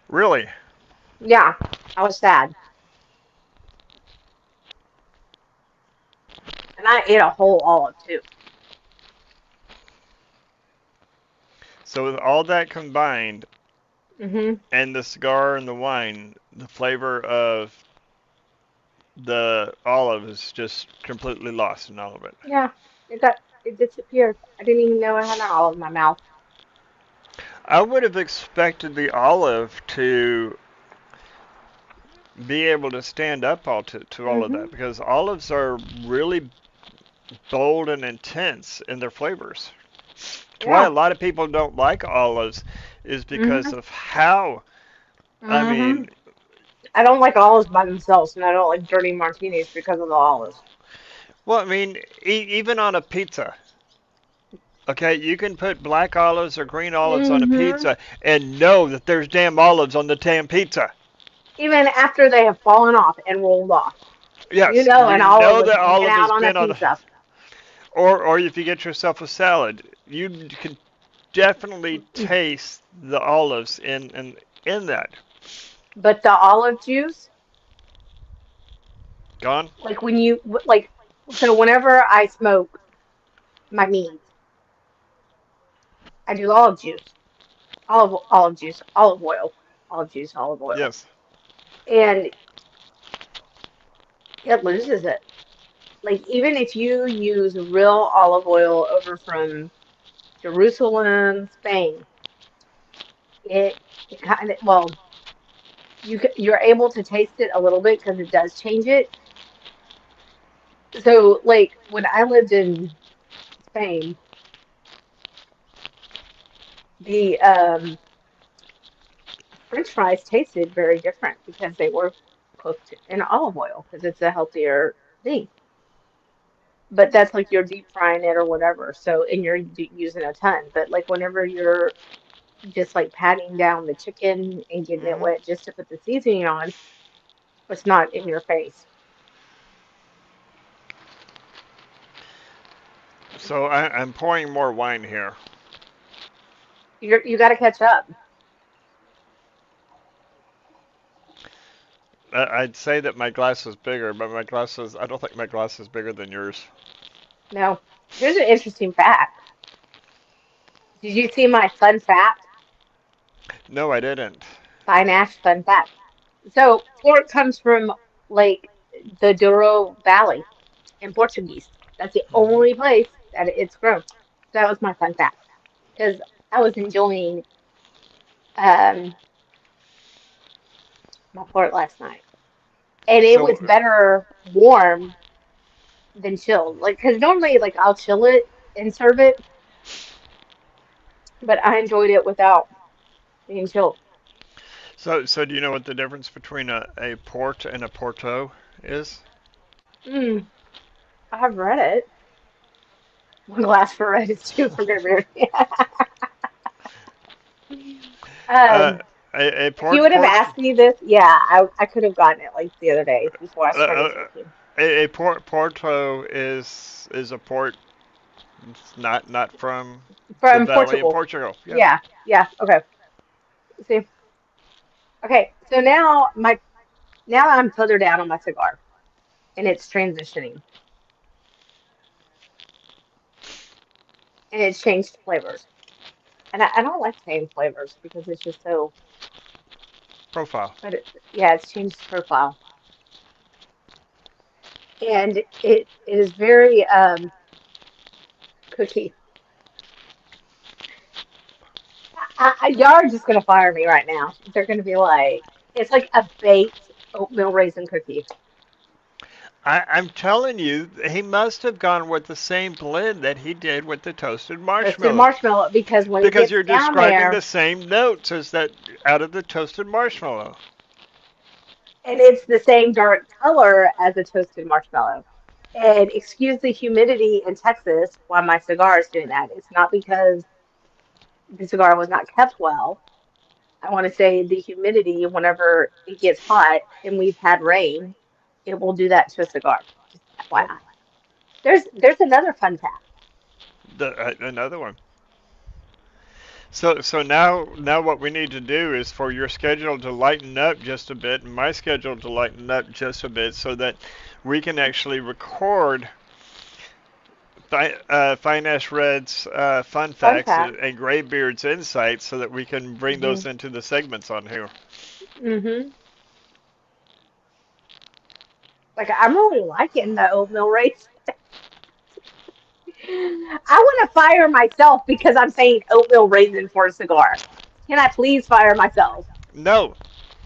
Really.
Yeah, I was sad. And I ate a whole olive too.
So with all that combined,
Mhm.
and the cigar and the wine, the flavor of the olive is just completely lost in all of it.
Yeah, it disappeared. I didn't even know I had an olive in my mouth.
I would have expected the olive to be able to stand up to all of
Mhm.
that because olives are really bold and intense in their flavors. It's why a
Yeah.
lot of people don't like olives is because
Mhm.
of how, I
Mhm.
mean,
I don't like olives by themselves, and I don't like dirty martinis because of the olives.
well, I mean, even on a pizza. Okay, you can put black olives or green olives on a
Mhm.
pizza and know that there's damn olives on the damn pizza.
Even after they have fallen off and rolled off, you
Yes,
know
you
an olive
know
was
that
hanging
olive
out
has
on a
been on,
pizza.
or if you get yourself a salad, you can definitely taste the olives in that.
But the olive juice,
Gone?
like when you like, so whenever I smoke my meat, I do olive juice, olive juice, olive oil, olive juice, olive oil,
Yes.
and it loses it. Like even if you use real olive oil over from Jerusalem, Spain. It kind of well, you're able to taste it a little bit because it does change it. So like when I lived in Spain, the French fries tasted very different because they were cooked in olive oil because it's a healthier thing. But that's like you're deep frying it or whatever. So and you're using a ton. But like whenever you're just like patting down the chicken and getting it
Hmm.
wet just to put the seasoning on, it's not in your face.
So I'm pouring more wine here.
You got to catch up.
I'd say that my glass is bigger, but I don't think my glass is bigger than yours.
Now, here's an interesting fact. Did you see my fun fact?
No, I didn't.
Fine Ash fun fact. So pork comes from like the Douro Valley in Portuguese. That's the
Hmm.
only place that it's grown. That was my fun fact because I was enjoying um, my pork last night, and it was
So,
better warm than chilled. Like because normally like I'll chill it and serve it, but I enjoyed it without being chilled.
so do you know what the difference between a port and a porto is?
Mm, I've read it. One glass for red is two for beer.
Uh,
um,
a
if you
port
would have
port
asked me this, yeah, I could have gotten it like the other day before I
uh,
started
uh,
drinking.
a porto is a port. It's not from the
From
valley in
Portugal.
Portugal. Yeah.
Yeah, yeah, okay. See, okay, so now I'm further down on my cigar and it's transitioning and it's changed flavors. And I don't like saying flavors because it's just so,
Profile.
but yeah, it's changed profile. And it is very cookie. Y'all are just gonna fire me right now. They're gonna be like, it's like a baked oatmeal raisin cookie.
I'm telling you, he must have gone with the same blend that he did with the toasted
Toasted
marshmallow.
marshmallow because when it
Because
gets
you're
down
describing the
there,
same notes as that out of the toasted marshmallow.
and it's the same dark color as a toasted marshmallow. And excuse the humidity in Texas while my cigar is doing that. It's not because the cigar was not kept well. I want to say the humidity, whenever it gets hot and we've had rain, it will do that to a cigar. Just
Oh,
FYI. There's another fun fact.
another one. So now what we need to do is for your schedule to lighten up just a bit and my schedule to lighten up just a bit so that we can actually record Fine Ash Red's fun
Fun
facts
fact.
and Graybeard's insights so that we can bring those
Mhm.
into the segments on here.
Mhm. Like I'm really liking the oatmeal race. I want to fire myself because I'm saying oatmeal raisin for a cigar. Can I please fire myself?
No,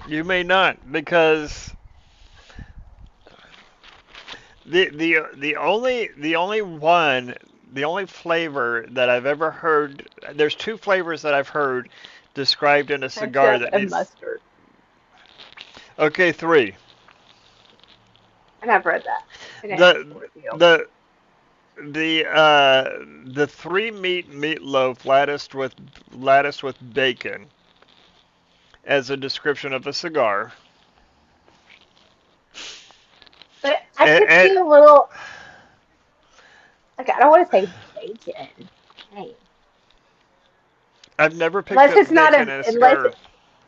you may not because the only flavor that I've ever heard, there's two flavors that I've heard described in a cigar
Ketchup
that
and
needs.
mustard.
Okay, three.
And I've read that. And it has
The
Scorpio.
the the three meatloaf latticed with bacon as a description of a cigar.
But I could
And
see a little, like, I don't want to say bacon. Dang.
I've never picked
Unless
up
it's not
bacon
a,
in a cigar.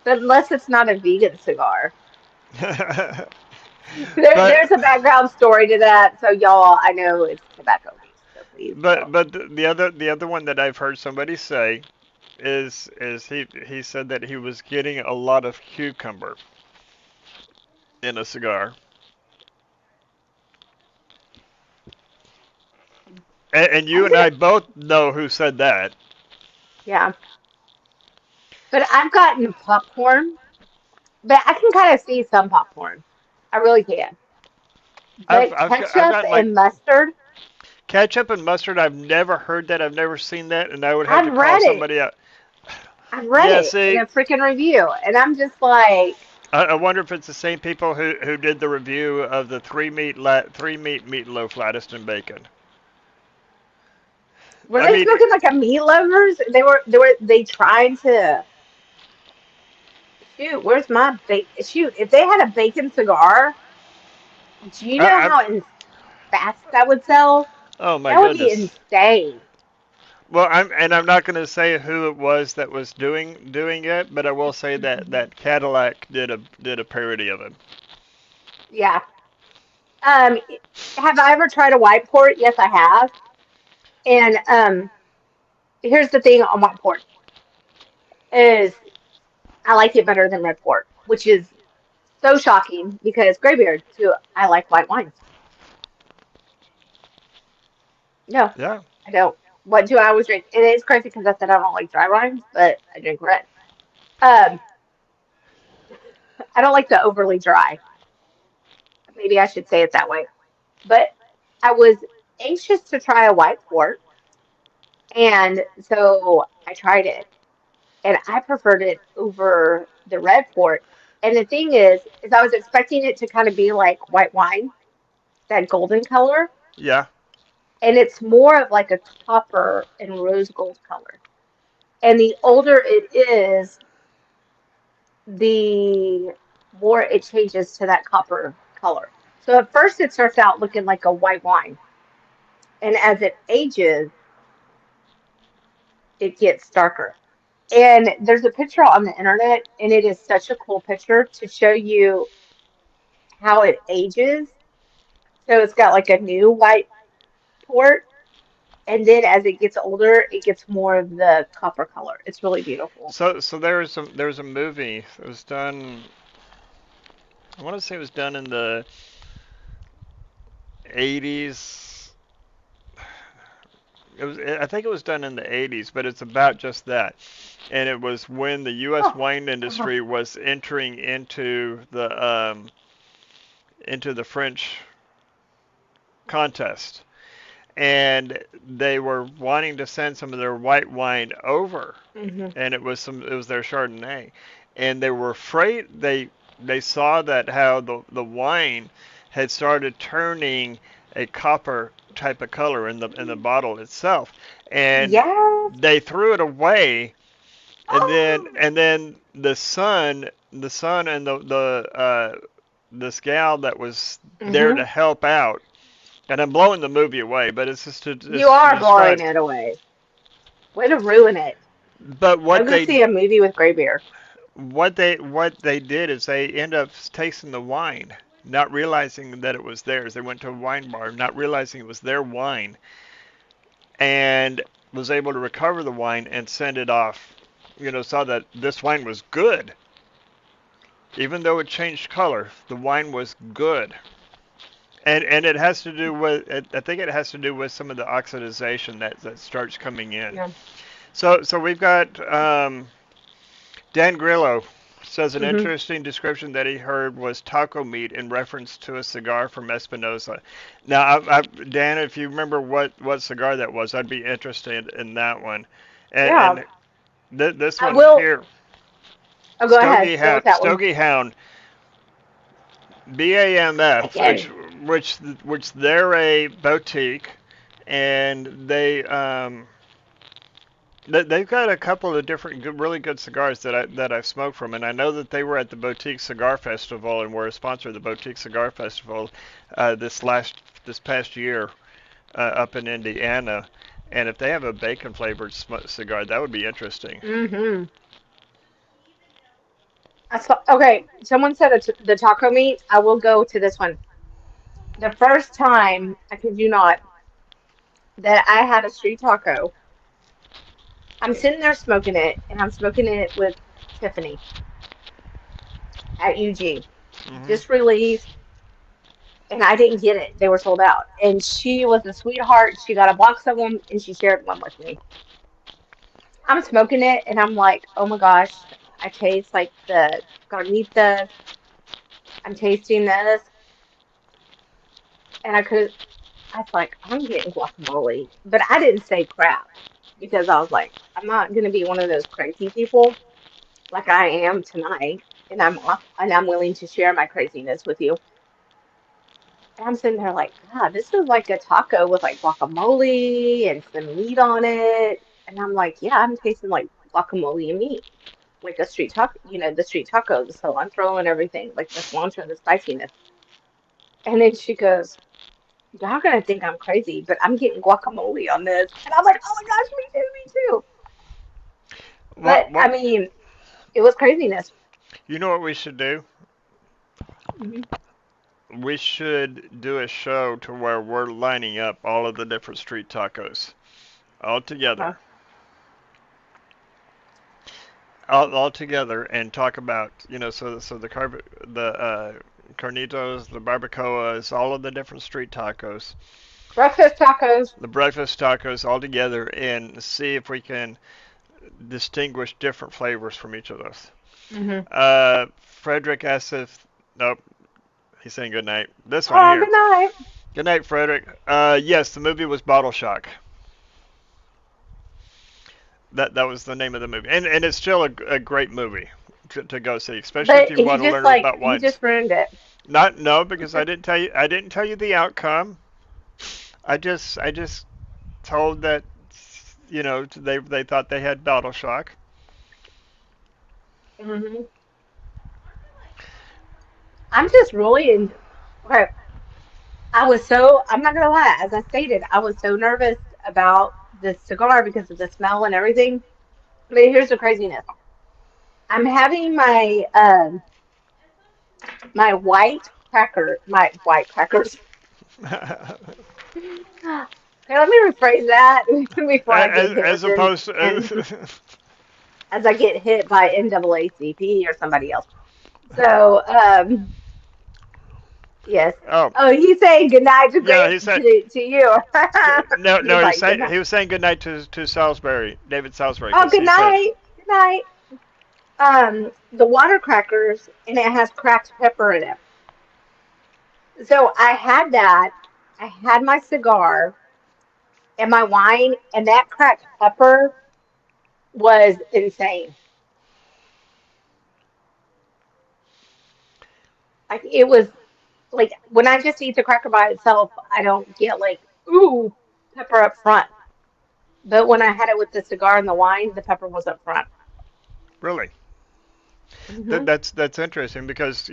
unless it's not a vegan cigar.
but
There's a background story to that. So y'all, I know it's tobacco based. So please don't.
but the other one that I've heard somebody say is he said that he was getting a lot of cucumber in a cigar. And you
I'm
and
gonna,
I both know who said that.
Yeah, but I've gotten popcorn, but I can kind of see some popcorn. I really can. But
I've
ketchup
gotten like
and mustard,
ketchup and mustard. I've never heard that. I've never seen that, and I would have
I've
to call
read it.
somebody out.
I've read
Yeah,
it in
see,
a freaking review, and I'm just like,
I wonder if it's the same people who did the review of the three meat meatloaf, lettuce, and bacon.
were
I
they
mean,
smoking like a meat lovers? They trying to shoot. Where's my shoot? If they had a bacon cigar, do you know
I
how fast that would sell?
oh my
That would be
goodness.
insane.
Well, I'm not going to say who it was that was doing it, but I will say that Cadillac did a parody of it.
Yeah. Um, have I ever tried a white port? Yes, I have. And here's the thing on white port is I like it better than red port, which is so shocking because Graybeard too. I like white wines. No,
Yeah.
I don't. What do I always drink? And it's crazy because I said I don't like dry wines, but I drink red. Um, I don't like the overly dry. Maybe I should say it that way. But I was anxious to try a white port, and so I tried it, and I preferred it over the red port. And the thing is I was expecting it to kind of be like white wine, that golden color,
Yeah.
and it's more of like a copper and rose gold color. And the older it is, the more it changes to that copper color. So at first it starts out looking like a white wine, and as it ages, it gets darker. And there's a picture on the internet, and it is such a cool picture to show you how it ages. So it's got like a new white port, and then as it gets older, it gets more of the copper color. It's really beautiful.
So there was a movie. It was done. I want to say it was done in the 80s. I think it was done in the 80s, but it's about just that. And it was when the U.S.
Oh,
wine
uh-huh.
industry was entering into the French contest, and they were wanting to send some of their white wine over,
Hmm.
and it was their Chardonnay, and they were afraid they saw that how the wine had started turning a copper type of color in the bottle itself, and
Yes.
they threw it away,
Oh.
and then the son and the this gal that was there
Hmm.
to help out, and I'm blowing the movie away, but
You
it's to
are blowing
describe.
it away. Way to ruin it.
But
I'll go see a movie with gray beer.
what they did is they end up tasting the wine, not realizing that it was theirs. They went to a wine bar, not realizing it was their wine, and was able to recover the wine and send it off. Saw that this wine was good, even though it changed color. The wine was good, and it has to do with. I think it has to do with some of the oxidization that starts coming in.
Yeah.
So we've got Dan Grillo says an
Hmm.
interesting description that he heard was taco meat in reference to a cigar from Espinosa. Now, Dan, if you remember what cigar that was, I'd be interested in that one.
Yeah.
And this
I
one
will.
here,
Oh, go ahead. Go with that one.
Stogie Hound, BAMF,
Again.
which they're a boutique, and they've got a couple of different really good cigars that I've smoked from, and I know that they were at the Boutique Cigar Festival and were a sponsor of the Boutique Cigar Festival this past year up in Indiana. And if they have a bacon flavored cigar, that would be interesting.
Hmm. I saw. Okay. Someone said the taco meat. I will go to this one. The first time, I kid you not, that I had a street taco, I'm sitting there smoking it, and I'm smoking it with Tiffany at UG,
Hmm.
just released, and I didn't get it. They were sold out. And she was a sweetheart. She got a box of them, and she shared one with me. I'm smoking it and I'm like, oh my gosh, I taste like the carnitas. I'm tasting this, and I was like, I'm getting guacamole, but I didn't say crap because I was like, I'm not gonna be one of those crazy people like I am tonight, and I'm willing to share my craziness with you. And I'm sitting there like, God, this is like a taco with like guacamole and some meat on it, and I'm like, yeah, I'm tasting like guacamole and meat. Like a street taco, the street taco, the cilantro and everything, like the cilantro and the spiciness. And then she goes, y'all gonna think I'm crazy, but I'm getting guacamole on this. And I'm like, oh my gosh, me too, me too. But
What
I
what
mean, it was craziness.
you know what we should do?
Hmm.
We should do a show to where we're lining up all of the different street tacos all
Uh-huh.
together, all together, and talk about so the carnitos, the barbacoas, all of the different street tacos,
Breakfast tacos.
the breakfast tacos all together, and see if we can distinguish different flavors from each of those.
Hmm.
Frederick asks if nope, he's saying good night. This one
Oh,
here.
good night.
Good night, Frederick. Yes, the movie was Bottle Shock. That was the name of the movie, and it's still a great movie to go see, especially if
But
you
he
want to
just
learn about
he
wines.
just ruined it.
Not no, because I didn't tell you the outcome. I just told that they thought they had Bottle Shock.
Hmm. I'm just really okay. I'm not gonna lie, as I stated, I was so nervous about this cigar because of the smell and everything. But here's the craziness. I'm having my white crackers. Okay, let me rephrase that before I get hit
as
with them
opposed
and
to
as I get hit by NAACP or somebody else. So, yes.
oh
Oh, he's saying good night to
yeah,
great
he said
to you.
no,
He's
no,
like good
he
night.
was saying good night to Salisbury, David Salisbury,
Oh,
because
good
he said
night. Good night. The water crackers and it has cracked pepper in it. So I had that. I had my cigar and my wine, and that cracked pepper was insane. Like it was like when I just eat the cracker by itself, I don't get like ooh pepper up front. But when I had it with the cigar and the wine, the pepper was up front.
really.
Hmm.
That's interesting because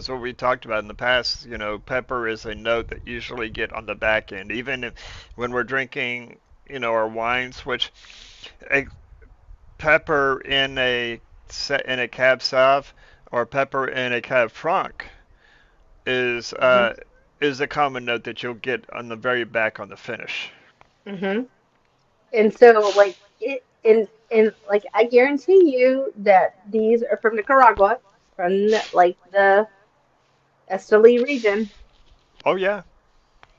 so we talked about in the past, pepper is a note that usually get on the back end, even if, when we're drinking, our wines, which a pepper in a Cab Sauv or pepper in a Cab Franc is
Hmm.
uh, is a common note that you'll get on the very back on the finish.
Hmm. And so like it and like I guarantee you that these are from Nicaragua, from like the Esteli region,
Oh yeah.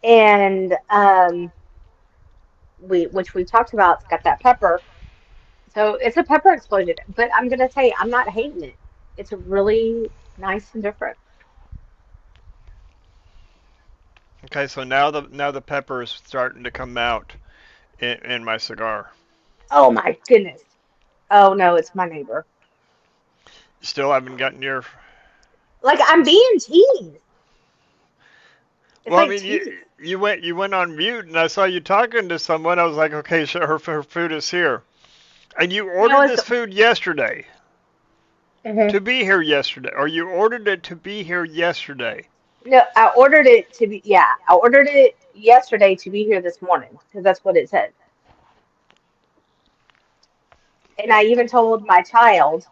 and which we talked about, it's got that pepper. So it's a pepper explosion. But I'm gonna tell you, I'm not hating it. It's really nice and different.
Okay, so now the pepper is starting to come out in my cigar.
Oh my goodness. Oh no, it's my neighbor.
Still haven't gotten your.
Like I'm being teased. It's
Well, I
like
mean, you
tease.
you went on mute, and I saw you talking to someone. I was like, okay, sure, her food is here, and you
No,
ordered
it's
this food yesterday
mhm.
to be here yesterday, or you ordered it to be here yesterday.
No, I ordered it to be yeah, I ordered it yesterday to be here this morning because that's what it said. And I even told my child,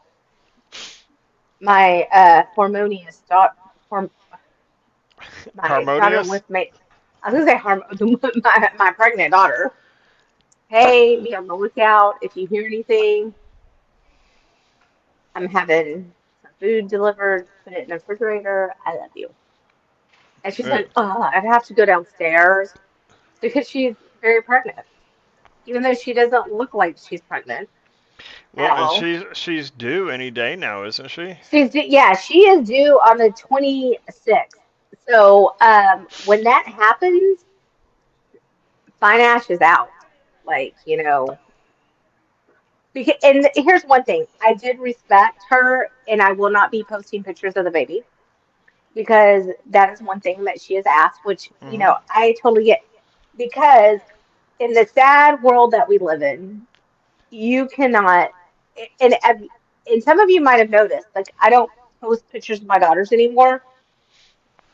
my hormonious daughter, my daughter
Harmonious.
with me. I was gonna say my pregnant daughter. Hey, be on the lookout if you hear anything. I'm having some food delivered. Put it in the refrigerator. I love you. And she
Uh,
said, "Oh, I'd have to go downstairs because she's very pregnant." even though she doesn't look like she's pregnant at
Well, and
all.
she's due any day now, isn't she?
Yeah, she is due on the 26th. So when that happens, Fine Ash is out. Like, because, and here's one thing. I did respect her, and I will not be posting pictures of the baby because that is one thing that she has asked, which,
Hmm.
I totally get. Because in the sad world that we live in, you cannot, and, and some of you might have noticed, like, I don't post pictures of my daughters anymore.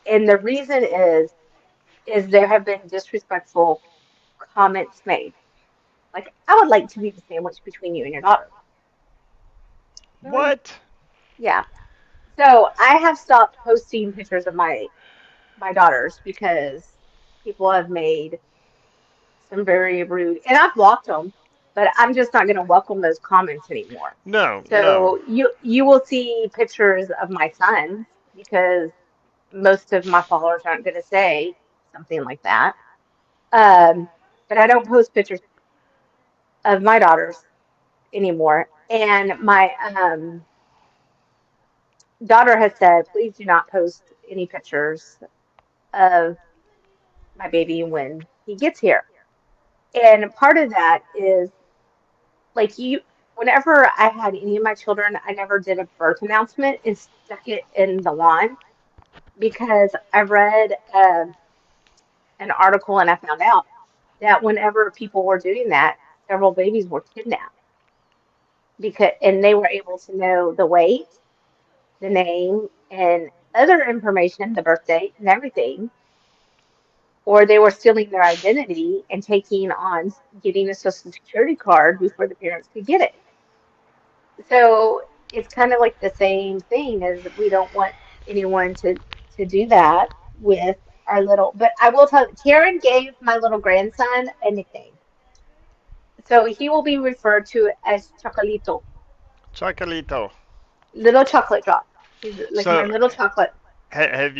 And the reason is there have been disrespectful comments made. Like, I would like to be the sandwich between you and your daughter. Really?
What?
Yeah. So I have stopped posting pictures of my daughters because people have made some very rude, and I've blocked them, but I'm just not going to welcome those comments anymore.
No, no.
So you will see pictures of my sons because most of my followers aren't going to say something like that. Um, but I don't post pictures of my daughters anymore. And my daughter has said, please do not post any pictures of my baby when he gets here. And part of that is like whenever I had any of my children, I never did a birth announcement and stuck it in the lawn because I read an article and I found out that whenever people were doing that, several babies were kidnapped because and they were able to know the weight, the name, and other information, the birth date and everything, or they were stealing their identity and taking on getting a social security card before the parents could get it. So it's kind of like the same thing as we don't want anyone to do that with our little. But I will tell you, Karen gave my little grandson a nickname, so he will be referred to as Chocolito,
Chocolito.
little chocolate drop. He's like my
So,
little chocolate.
have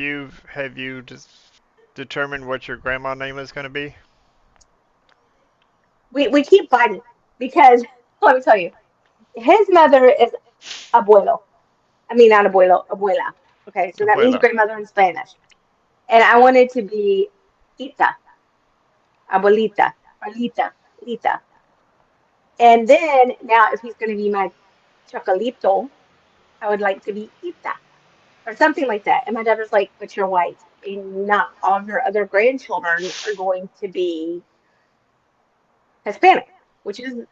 you just determined what your grandma name is going to be?
We keep fighting because let me tell you, his mother is abuelo. I mean not abuelo, abuela. Okay, so that means
Abuela.
grandmother in Spanish. And I wanted to be Ita, abuelita, abuelita, Lita. And then now, if he's going to be my chocolito, I would like to be Ita or something like that. And my daughter's like, but you're white, and not all of your other grandchildren are going to be Hispanic, which is,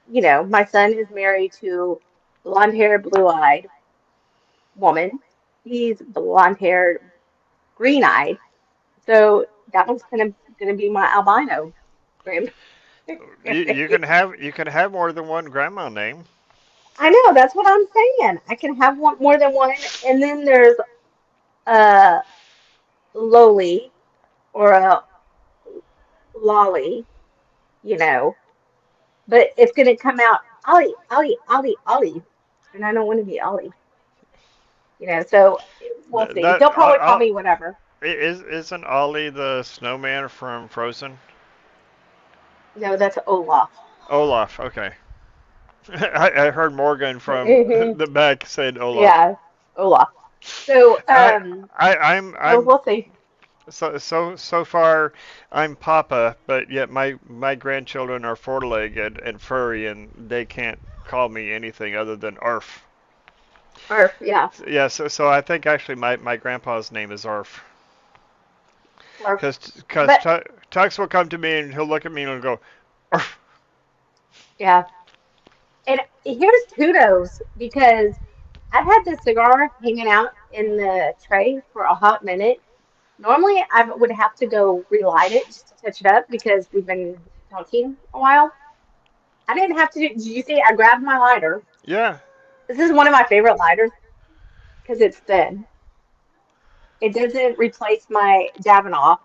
my son is married to blonde haired, blue eyed woman. He's blonde haired, green eyed. So that one's gonna be my albino grand.
You can have more than one grandma name.
I know, that's what I'm saying. I can have one more than one, and then there's a lowly or a lolly, you know, but it's gonna come out Ollie, Ollie, Ollie, Ollie, and I don't want to be Ollie, So we'll
Th-
see.
That
They'll probably call me whatever.
isn't Ollie the snowman from Frozen?
No, that's Olaf.
Olaf. Okay. I heard Morgan from the back said Olaf.
Yeah, Olaf. So
I I'm
we'll see.
so far I'm Papa, but yet my grandchildren are four-legged and furry, and they can't call me anything other than Arf.
Or yeah,
Yeah, so I think actually my grandpa's name is Arf,
or
because
but
Tux will come to me and he'll look at me and he'll go Arf.
yeah. And here's kudos because I've had this cigar hanging out in the tray for a hot minute. Normally, I would have to go relight it just to touch it up because we've been talking a while. I didn't have to do. Did you see? I grabbed my lighter.
Yeah.
This is one of my favorite lighters because it's thin. It doesn't replace my Davidoff.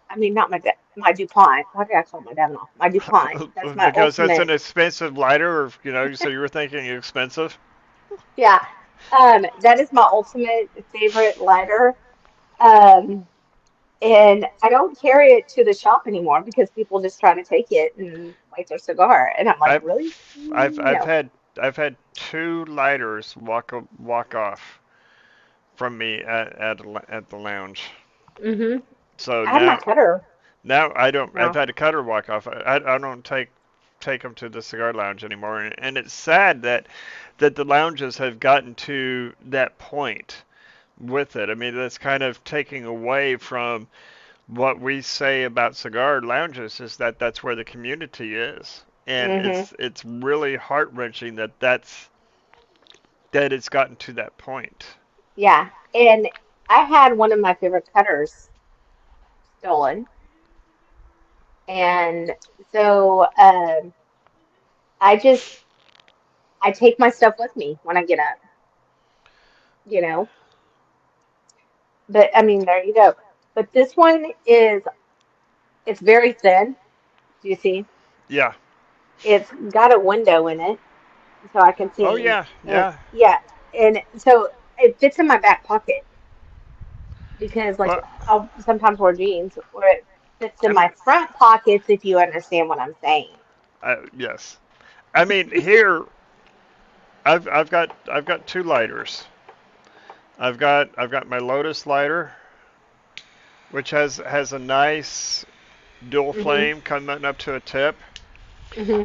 I mean, not my DuPont. Why did I call it my Davidoff? My DuPont. That's my
Because that's an
ultimate.
expensive lighter, or so you were thinking expensive.
Yeah. That is my ultimate favorite lighter. Um, And I don't carry it to the shop anymore because people just try to take it and light their cigar. And I'm like,
I've
really?
I've
No.
had two lighters walk off from me at the lounge.
Hmm.
So
I have my cutter.
now I don't. I've
No.
had a cutter walk off. I don't take them to the cigar lounge anymore, and it's sad that the lounges have gotten to that point with it. I mean, that's kind of taking away from what we say about cigar lounges is that that's where the community is, and
Hmm.
it's really heart wrenching that it's gotten to that point.
Yeah. And I had one of my favorite cutters stolen. And so I just I take my stuff with me when I get up, you know. But I mean, there you go. But this one is it's very thin. Do you see?
Yeah.
It's got a window in it so I can
Oh
see.
yeah,
And
yeah.
yeah, and so it fits in my back pocket because like
Well,
I'll sometimes wear jeans where it fits in
I'm,
my front pockets if you understand what I'm saying.
yes. I mean, here I've got two lighters. I've got my Lotus lighter, which has a nice dual
Hmm.
flame coming up to a tip,
Hmm.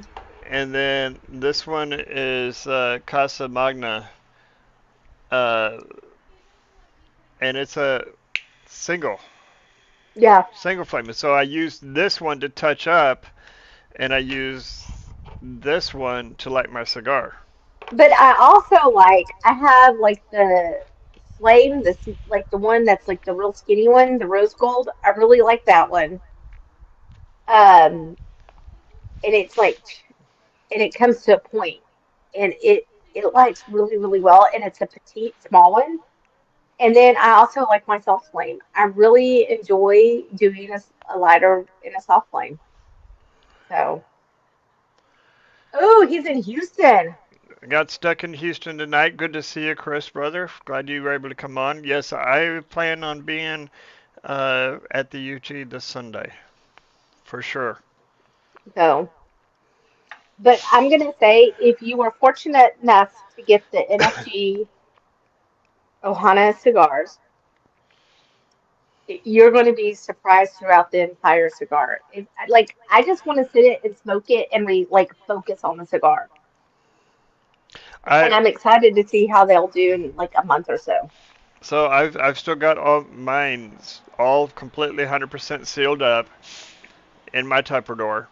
and then this one is Casa Magna, uh, and it's a single
Yeah,
single flame. And so I use this one to touch up, and I use this one to light my cigar.
but I also like I have like the flame, like the one that's like the real skinny one, the rose gold. I really like that one. And it's like and it comes to a point, and it lights really really well, and it's a petite small one. And then I also like my soft flame. I really enjoy doing a lighter in a soft flame. So, oh, he's in Houston.
I got stuck in Houston tonight. Good to see you, Chris, brother. Glad you were able to come on. Yes, I plan on being at the UG this Sunday for sure.
So, but I'm gonna say if you were fortunate enough to get the NFG Ohana cigars, you're going to be surprised throughout the entire cigar. Like I just want to sit it and smoke it and like focus on the cigar. And
I
I'm excited to see how they'll do in like a month or so.
so I've still got all mine all completely 100% sealed up in my Tupperware.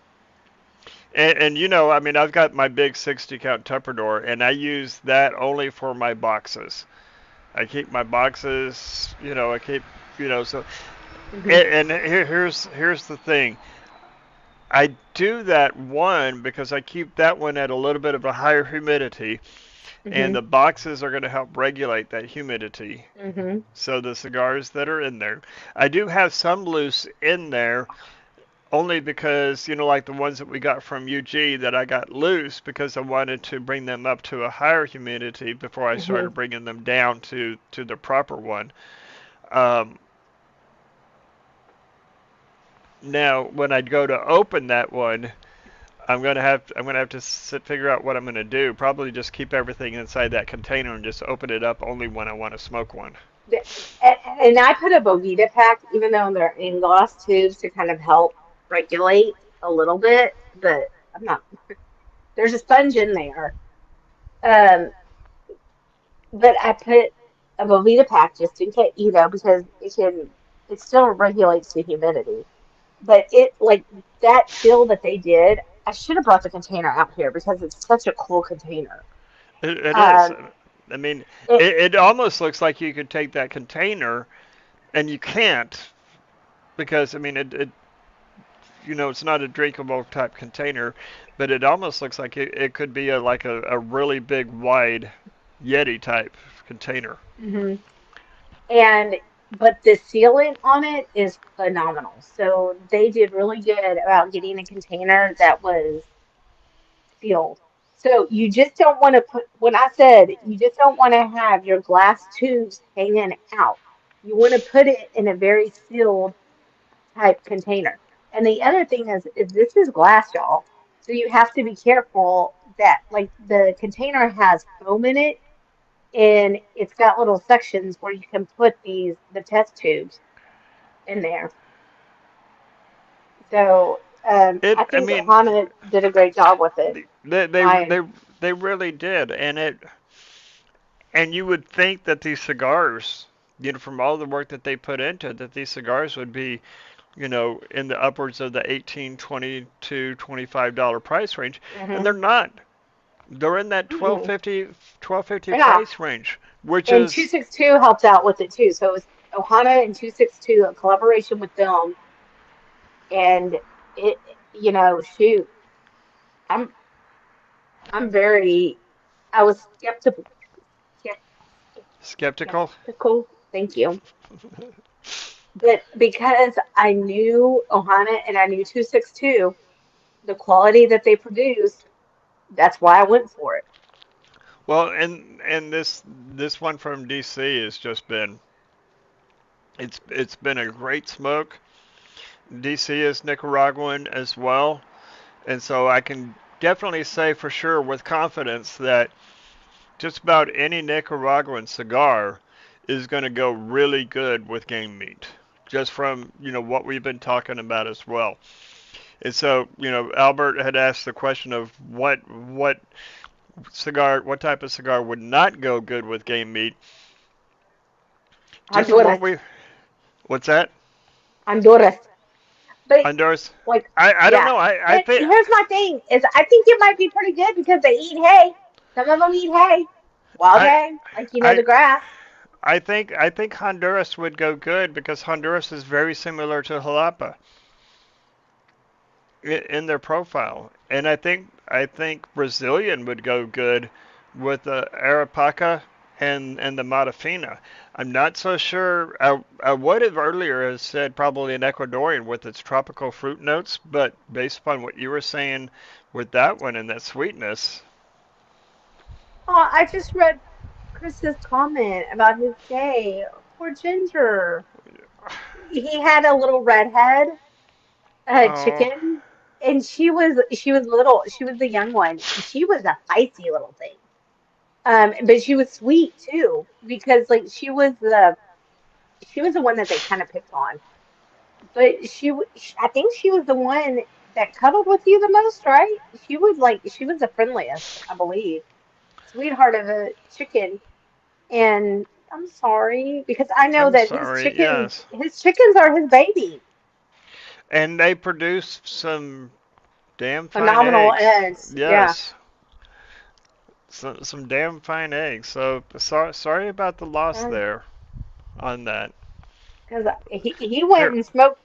And you know, I mean, I've got my big 60 count Tupperware, and I use that only for my boxes. I keep my boxes, you know, I keep, you know, so
Hmm.
here's the thing. I do that one because I keep that one at a little bit of a higher humidity, and
Hmm.
the boxes are going to help regulate that humidity.
Hmm.
So the cigars that are in there, I do have some loose in there only because, you know, like the ones that we got from UG that I got loose because I wanted to bring them up to a higher humidity before I
Hmm.
started bringing them down to the proper one. Um, Now, when I go to open that one, I'm gonna have to figure out what I'm gonna do. Probably just keep everything inside that container and just open it up only when I want to smoke one.
And I put a Bovita pack, even though they're in glass tubes, to kind of help regulate a little bit. But I'm not. There's a sponge in there. Um, but I put a Bovita pack just in case, because it still regulates the humidity. But it like that seal that they did, I should have brought the container out here because it's such a cool container.
It is.
Um,
I mean,
it,
it almost looks like you could take that container, and you can't because I mean it you know it's not a drinkable type container, but it almost looks like it could be a really big wide Yeti type container.
mhm. And but the sealant on it is phenomenal. So they did really good about getting a container that was sealed. So you just don't want to put, when I said you just don't want to have your glass tubes hanging out. You want to put it in a very sealed. type container. And the other thing is this is glass, y'all. So you have to be careful that like the container has foam in it and it's got little sections where you can put the test tubes in there. So I
I
think
mean,
Ohana did a great job with it.
they they
My
they they really did, and you would think that these cigars, from all the work that they put into it, that these cigars would be, in the upwards of the 18, 20 to $25 price range, and
hmm
they're not. They're in that
mm
1250
yeah,
price range, which
and
is
262 helped out with it too. So it was Ohana and 262 a collaboration with them, and it shoot, I'm I'm very I was
skeptical.
skeptical. Thank you. But because I knew Ohana and I knew 262, the quality that they produce, that's why I went for it.
Well, and this one from DC has just been it's been a great smoke. DC is Nicaraguan as well, and so I can definitely say for sure with confidence that just about any Nicaraguan cigar is going to go really good with game meat. Just from what we've been talking about as well. And so Albert had asked the question of what type of cigar would not go good with game meat. Just from what
Honduras.
we what's that?
Honduras. But
Honduras.
like,
I don't
yeah.
know. I
And
think
here's my thing is I think it might be pretty good because they eat hay. Some of them eat hay. Wild
I
hay, like
I
the grass.
I think Honduras would go good because Honduras is very similar to Jalapa in their profile, and I think Brazilian would go good with the Arapaca and the Matafina. I'm not so sure. I would have earlier said probably an Ecuadorian with its tropical fruit notes, but based upon what you were saying with that one and that sweetness,
Oh, I just read Chris's comment about his day. Poor Ginger. He had a little redhead
oh,
chicken, and she was little. She was the young one, and she was a feisty little thing. But she was sweet too because like she was the one that they kind of picked on. But I think she was the one that cuddled with you the most, right? She was the friendliest, I believe. Sweetheart of a chicken. And I'm sorry because I know
I'm
that
sorry. Yes,
his chickens are his baby.
and they produce some damn fine
Phenomenal
eggs.
eggs. Yeah.
Yes, some damn fine eggs. So sorry about the loss there on that.
Because he went
Here,
and smoked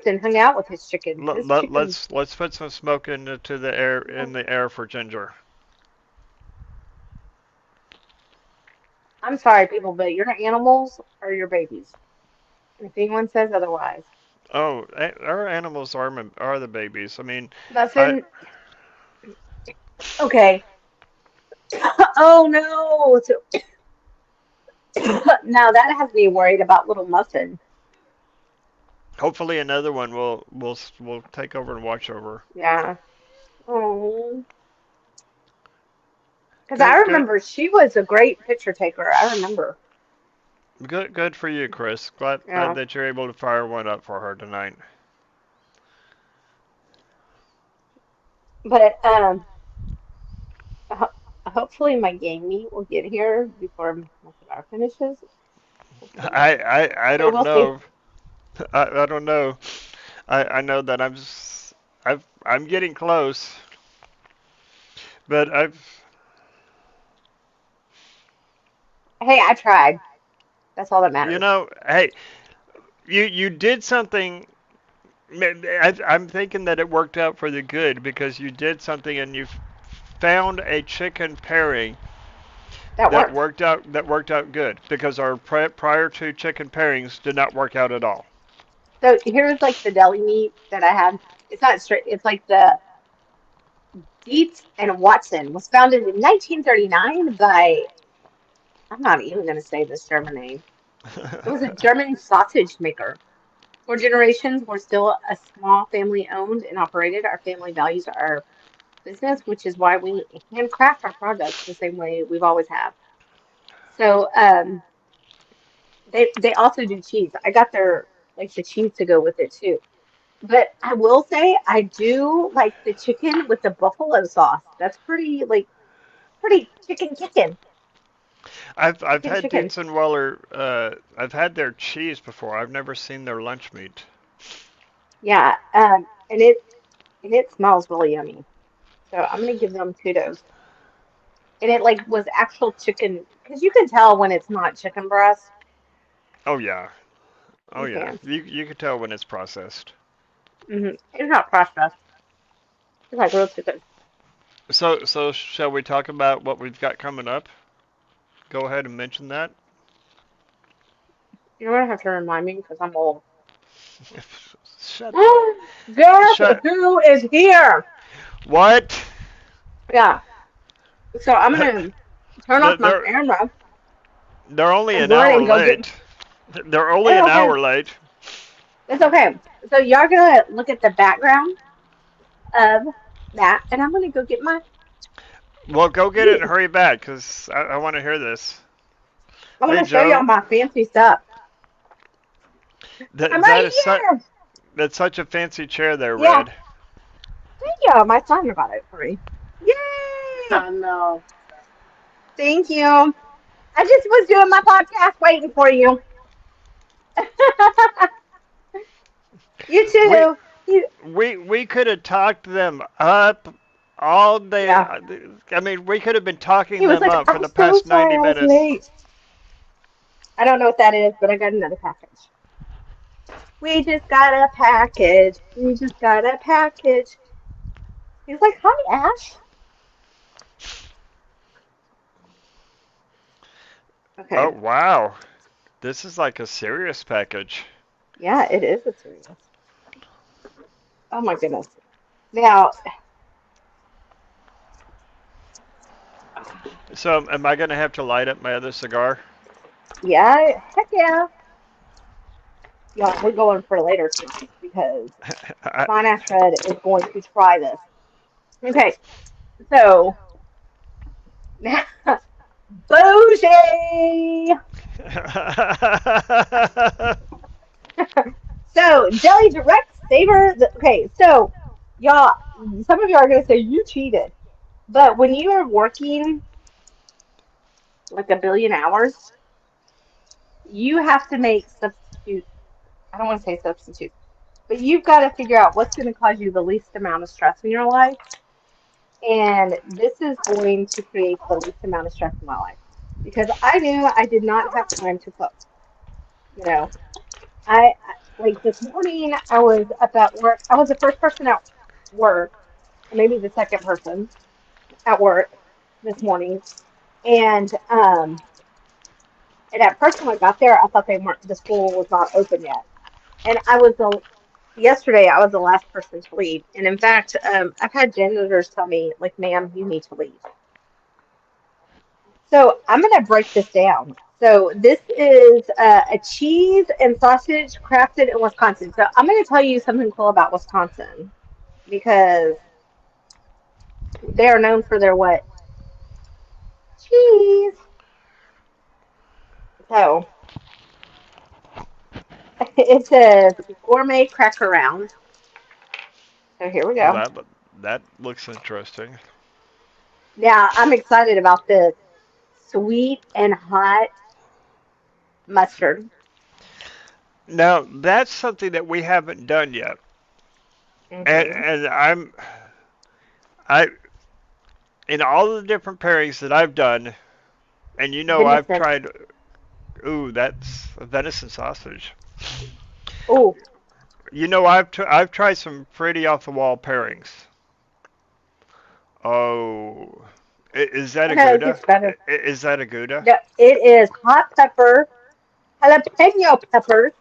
and hung out with his chickens.
let,
His
let,
chickens.
let's put some smoke into the air in the air for Ginger.
I'm sorry, people, but your animals are your babies. If anyone says otherwise,
Oh, our animals are the babies. I mean, I
Muffin. Okay. Oh no. So now that has me worried about little Muffin.
hopefully another one will take over and watch over.
Yeah. Oh. Because I
Good,
remember she was a great picture taker. I remember.
good for you, Chris. Glad
Yeah.
that you're able to fire one up for her tonight.
But ho- hopefully my game meat will get here before my cigar finishes. Hopefully.
I
But
don't
we'll see.
know. I don't know. I know that I'm getting close, but
Hey, I tried. That's all that matters.
hey, you did something. I'm thinking that it worked out for the good because you did something and you found a chicken pairing
That worked.
that worked out good because our prior two chicken pairings did not work out at all.
So here's like the deli meat that I had. It's not straight. It's like the Dietz and Watson was founded in 1939 by, I'm not even going to say this German name. It was a German sausage maker. For generations, we're still a small family owned and operated. Our family values our business, which is why we handcraft our products the same way we've always have. So they also do cheese. I got their like the cheese to go with it too. But I will say I do like the chicken with the buffalo sauce. That's pretty like pretty chicken
I've
chicken
had
chicken.
Dietz and Weller. I've had their cheese before. I've never seen their lunch meat.
Yeah, and it smells really yummy. So I'm gonna give them kudos. And it like was actual chicken because you can tell when it's not chicken breast.
Oh yeah, oh
You
yeah.
can.
You can tell when it's processed.
It's not processed. It's like real chicken.
So shall we talk about what we've got coming up? Go ahead and mention that.
You're gonna have to remind me because I'm old.
Shut.
Guess
Shut.
who is here?
What?
Yeah. So I'm gonna turn
They're
off my
they're
camera
they're only
and
an
go ahead
hour
and go get.
late. They're only
It's
an
okay.
hour late.
It's okay. So y'all gonna look at the background of that, and I'm gonna go get my
Well, go get it
meat.
and hurry back, 'cause I want to hear this.
I want
Hey,
to show y'all
Joe,
my fancy stuff. I'm
that
right
is such
here.
that's such a fancy chair there,
Yeah.
Red.
Thank you. My son got it for me. Yay! I know. Thank you. I just was doing my podcast waiting for you. You
We
too. You,
we could have talked them up all day.
yeah.
I mean, we could have been talking
He was
them
like,
up for
I'm
the
so
past
sorry
90
I was
minutes.
late. I don't know what that is, but I got another package. We just got a package. We just got a package. He's like, hi, Ash.
Oh,
Okay.
wow. This is like a serious package.
Yeah, it is a serious. Oh my goodness. Now,
So, am I going to have to light up my other cigar?
yeah, heck yeah. Yeah, we're going for later tonight because
I,
Fine Ash Red is going to try this. Okay, so bougie. So Jelly Direct Saver. Okay, so y'all, some of you are gonna say you cheated, but when you are working like a billion hours, you have to make substitute. I don't want to say substitute, but you've got to figure out what's going to cause you the least amount of stress in your life. And this is going to create the least amount of stress in my life because I knew I did not have time to cook. You know, like this morning, I was up at work. I was the first person at work, or maybe the second person at work this morning. And and at first when I got there, I thought they weren't. The school was not open yet. And I was the yesterday. I was the last person to leave. And in fact, I've had janitors tell me, like, "Ma'am, you need to leave." So I'm going to break this down. So this is a cheese and sausage crafted in Wisconsin. So I'm going to tell you something cool about Wisconsin because they are known for their what? Cheese. So it says gourmet cracker round. So here we
well,
go.
that looks interesting.
Now I'm excited about this sweet and hot mustard.
Now, that's something that we haven't done yet.
Hmm.
And I in all the different pairings that I've done, and I've
Venison.
tried. Ooh, that's a venison sausage.
Oh,
I've tried some pretty off the wall pairings. Oh, is that
I
a
know it
Gouda?
gets better.
Is that a Gouda?
No, it is hot pepper, jalapeno peppers.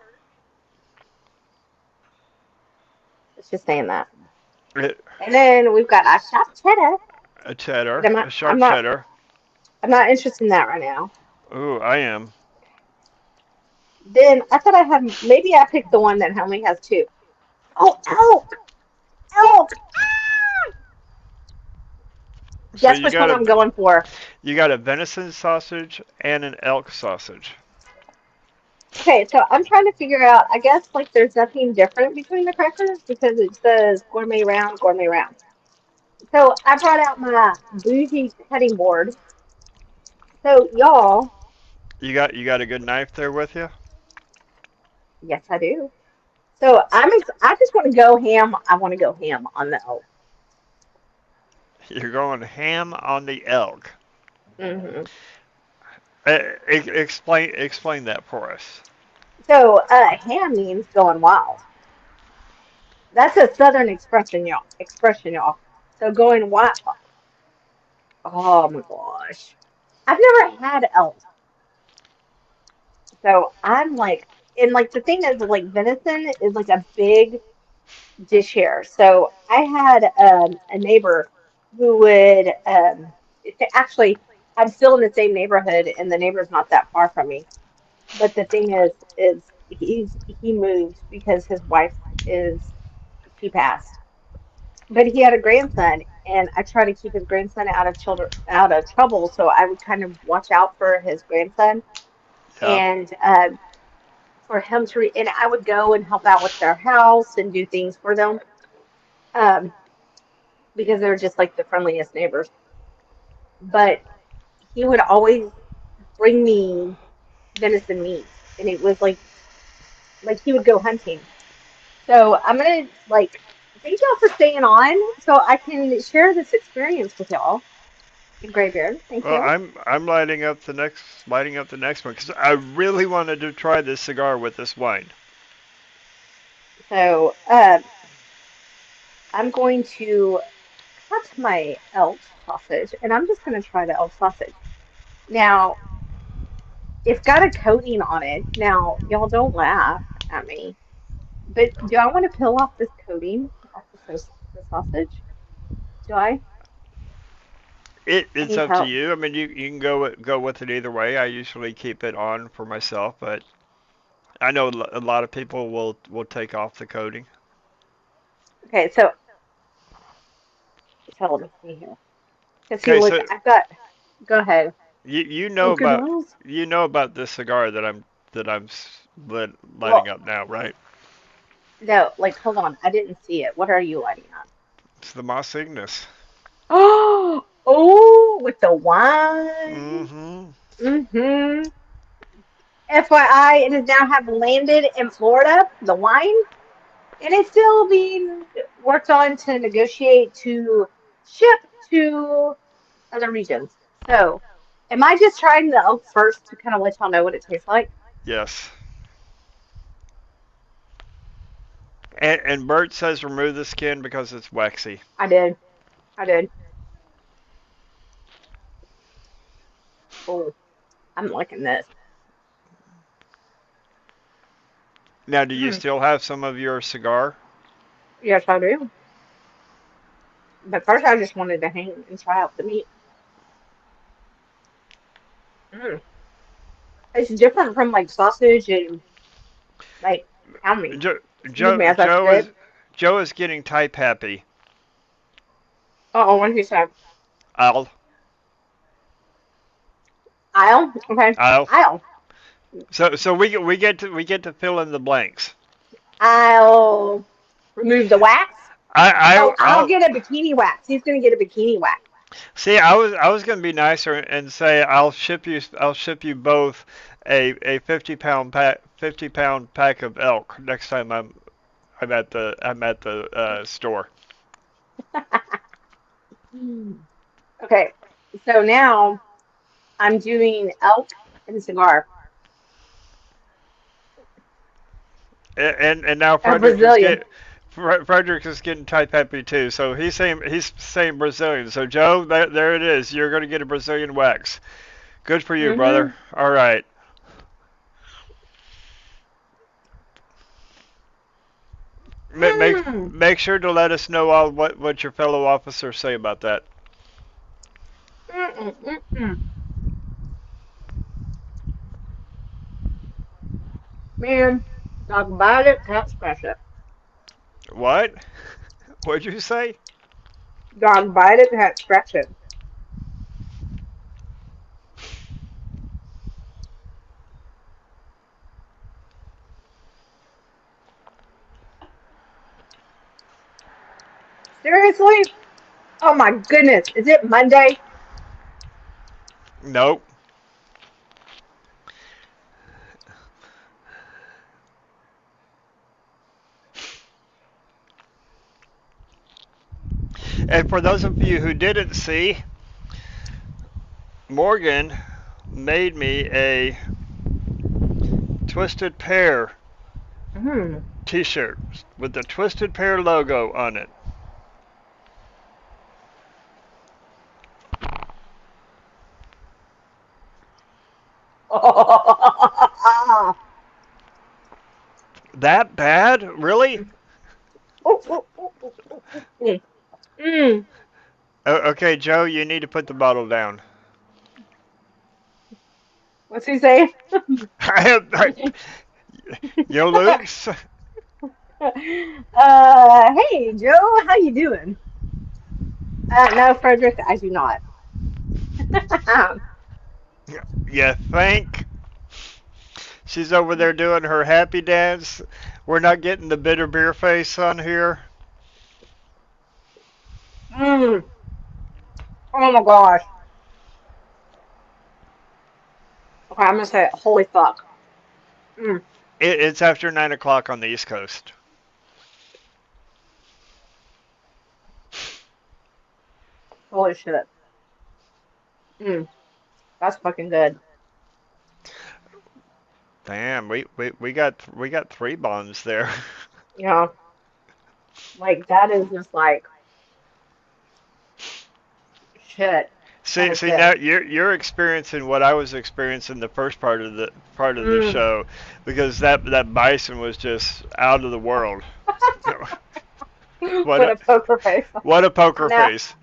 It's just saying that.
It,
And then we've got a chopped cheddar,
a
but
cheddar, a
I'm
sharp
not,
cheddar.
I'm not interested in that right now.
Ooh, I am.
Then I thought I had, maybe I picked the one that only has two. Oh, elk! Elk!
So
Guess which one I'm going for.
you got a venison sausage and an elk sausage.
Okay, so I'm trying to figure out, I guess like there's nothing different between the crackers because it says gourmet round, gourmet round. So I brought out my bougie cutting board. So y'all,
You got a good knife there with you?
yes I do. So I just want to go ham. I want to go ham on the elk.
You're going ham on the elk.
Hmm.
Explain that for us.
So ham means going wild. That's a southern expression, y'all. Expression, y'all. So going wild. Oh my gosh. I've never had elk. So I'm like, and like the thing is, like venison is like a big dish here. So I had a neighbor who would actually, I'm still in the same neighborhood, and the neighbor's not that far from me. But the thing is he moved because his wife is she passed. But he had a grandson, and I try to keep his grandson out of trouble. So I would kind of watch out for his grandson,
Yeah.
and for him to, and I would go and help out with their house and do things for them, um, because they're just like the friendliest neighbors. But he would always bring me venison meat, and it was like he would go hunting. So I'm gonna like thank y'all for staying on so I can share this experience with y'all. Graybeard, thank
Well,
you.
I'm lighting up the next one because I really wanted to try this cigar with this wine.
So I'm going to cut my elk sausage, and I'm just gonna try the elk sausage. Now, it's got a coating on it. Now, y'all don't laugh at me, but do I want to peel off this coating off the sausage? Do I? I
It's
need
up to
help.
you. I mean, you can go with it either way. I usually keep it on for myself, but I know a lot of people will take off the coating.
Okay, so let me see here. Because see,
Okay,
look,
so
I've got. Go ahead.
you know
Look at
about
those.
this cigar that I'm lighting
Well,
up now, right?
no, like, hold on. I didn't see it. What are you lighting up?
It's the Mas Ignis.
Oh, oh, with the wine.
Mm-hmm.
Mm-hmm. FYI, it has now have landed in Florida, the wine, and it's still being worked on to negotiate to ship to other regions. So, am I just trying the elk first to kind of let y'all know what it tastes like?
Yes. And Bert says remove the skin because it's waxy.
I did. I did. Oh, I'm liking this.
Now, do you
Mm,
still have some of your cigar?
yes, I do. But first, I just wanted to hang and try out the meat. Mm. It's different from like sausage and like pound meat.
Joe,
Excuse me, as I spit.
Joe is getting type happy.
Oh, what did he say?
I'll
Aisle? Okay.
I'll.
Aisle.
So we get to fill in the blanks.
I'll remove the wax. Oh, I'll
I'll
get a bikini wax. He's gonna get a bikini wax.
see. I was gonna be nicer and say I'll ship you both a 50 pound pack of elk next time I'm at the store.
Hmm. Okay. So now I'm doing elk and cigar.
And now
A Brazilian.
Frederick is getting type happy too. So he's saying Brazilian. So Joe, there it is. You're gonna get a Brazilian wax. Good for you,
Mm-hmm.
brother. All right.
Mm.
Make sure to let us know all what your fellow officers say about that.
Mm-mm-mm-mm. Man, talk about it, can't scratch it.
What? What'd you say?
Dog bite it, can't scratch it. Seriously? Oh my goodness. Is it Monday?
Nope. And for those of you who didn't see, Morgan made me a Twisted Pair
Mm.
t-shirt with the Twisted Pair logo on it. That bad? Really?
Mm.
Okay, Joe, you need to put the bottle down.
What's he saying?
Yo, Luke's.
Hey Joe, how you doing? No, Frederick, I do not.
You think? She's over there doing her happy dance. We're not getting the bitter beer face on here.
Mm. Oh my gosh. Okay, I'm gonna say, holy fuck. Mm.
It's after 9 o'clock on the East Coast.
Holy shit. Mm. That's fucking good.
Damn, we got three bombs there.
You know, like that is just like shit.
See,
Holy
see
shit.
now you're experiencing what I was experiencing the first part of the
Mm.
show, because that bison was just out of the world. What
What
a
a poker face.
what a poker
No,
face.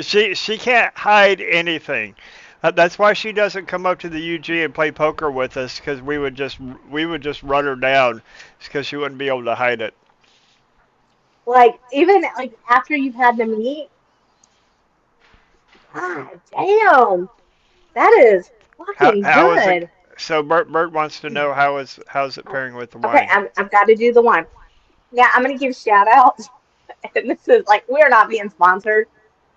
She can't hide anything. That's why she doesn't come up to the UG and play poker with us, because we would just run her down, because she wouldn't be able to hide it.
like even like after you've had them eat, god damn, that is
How
fucking
how is it?
good.
So Bert wants to know how's it pairing with the
Okay,
wine.
I've got to do the one. Now I'm gonna give shout outs, and this is like we're not being sponsored,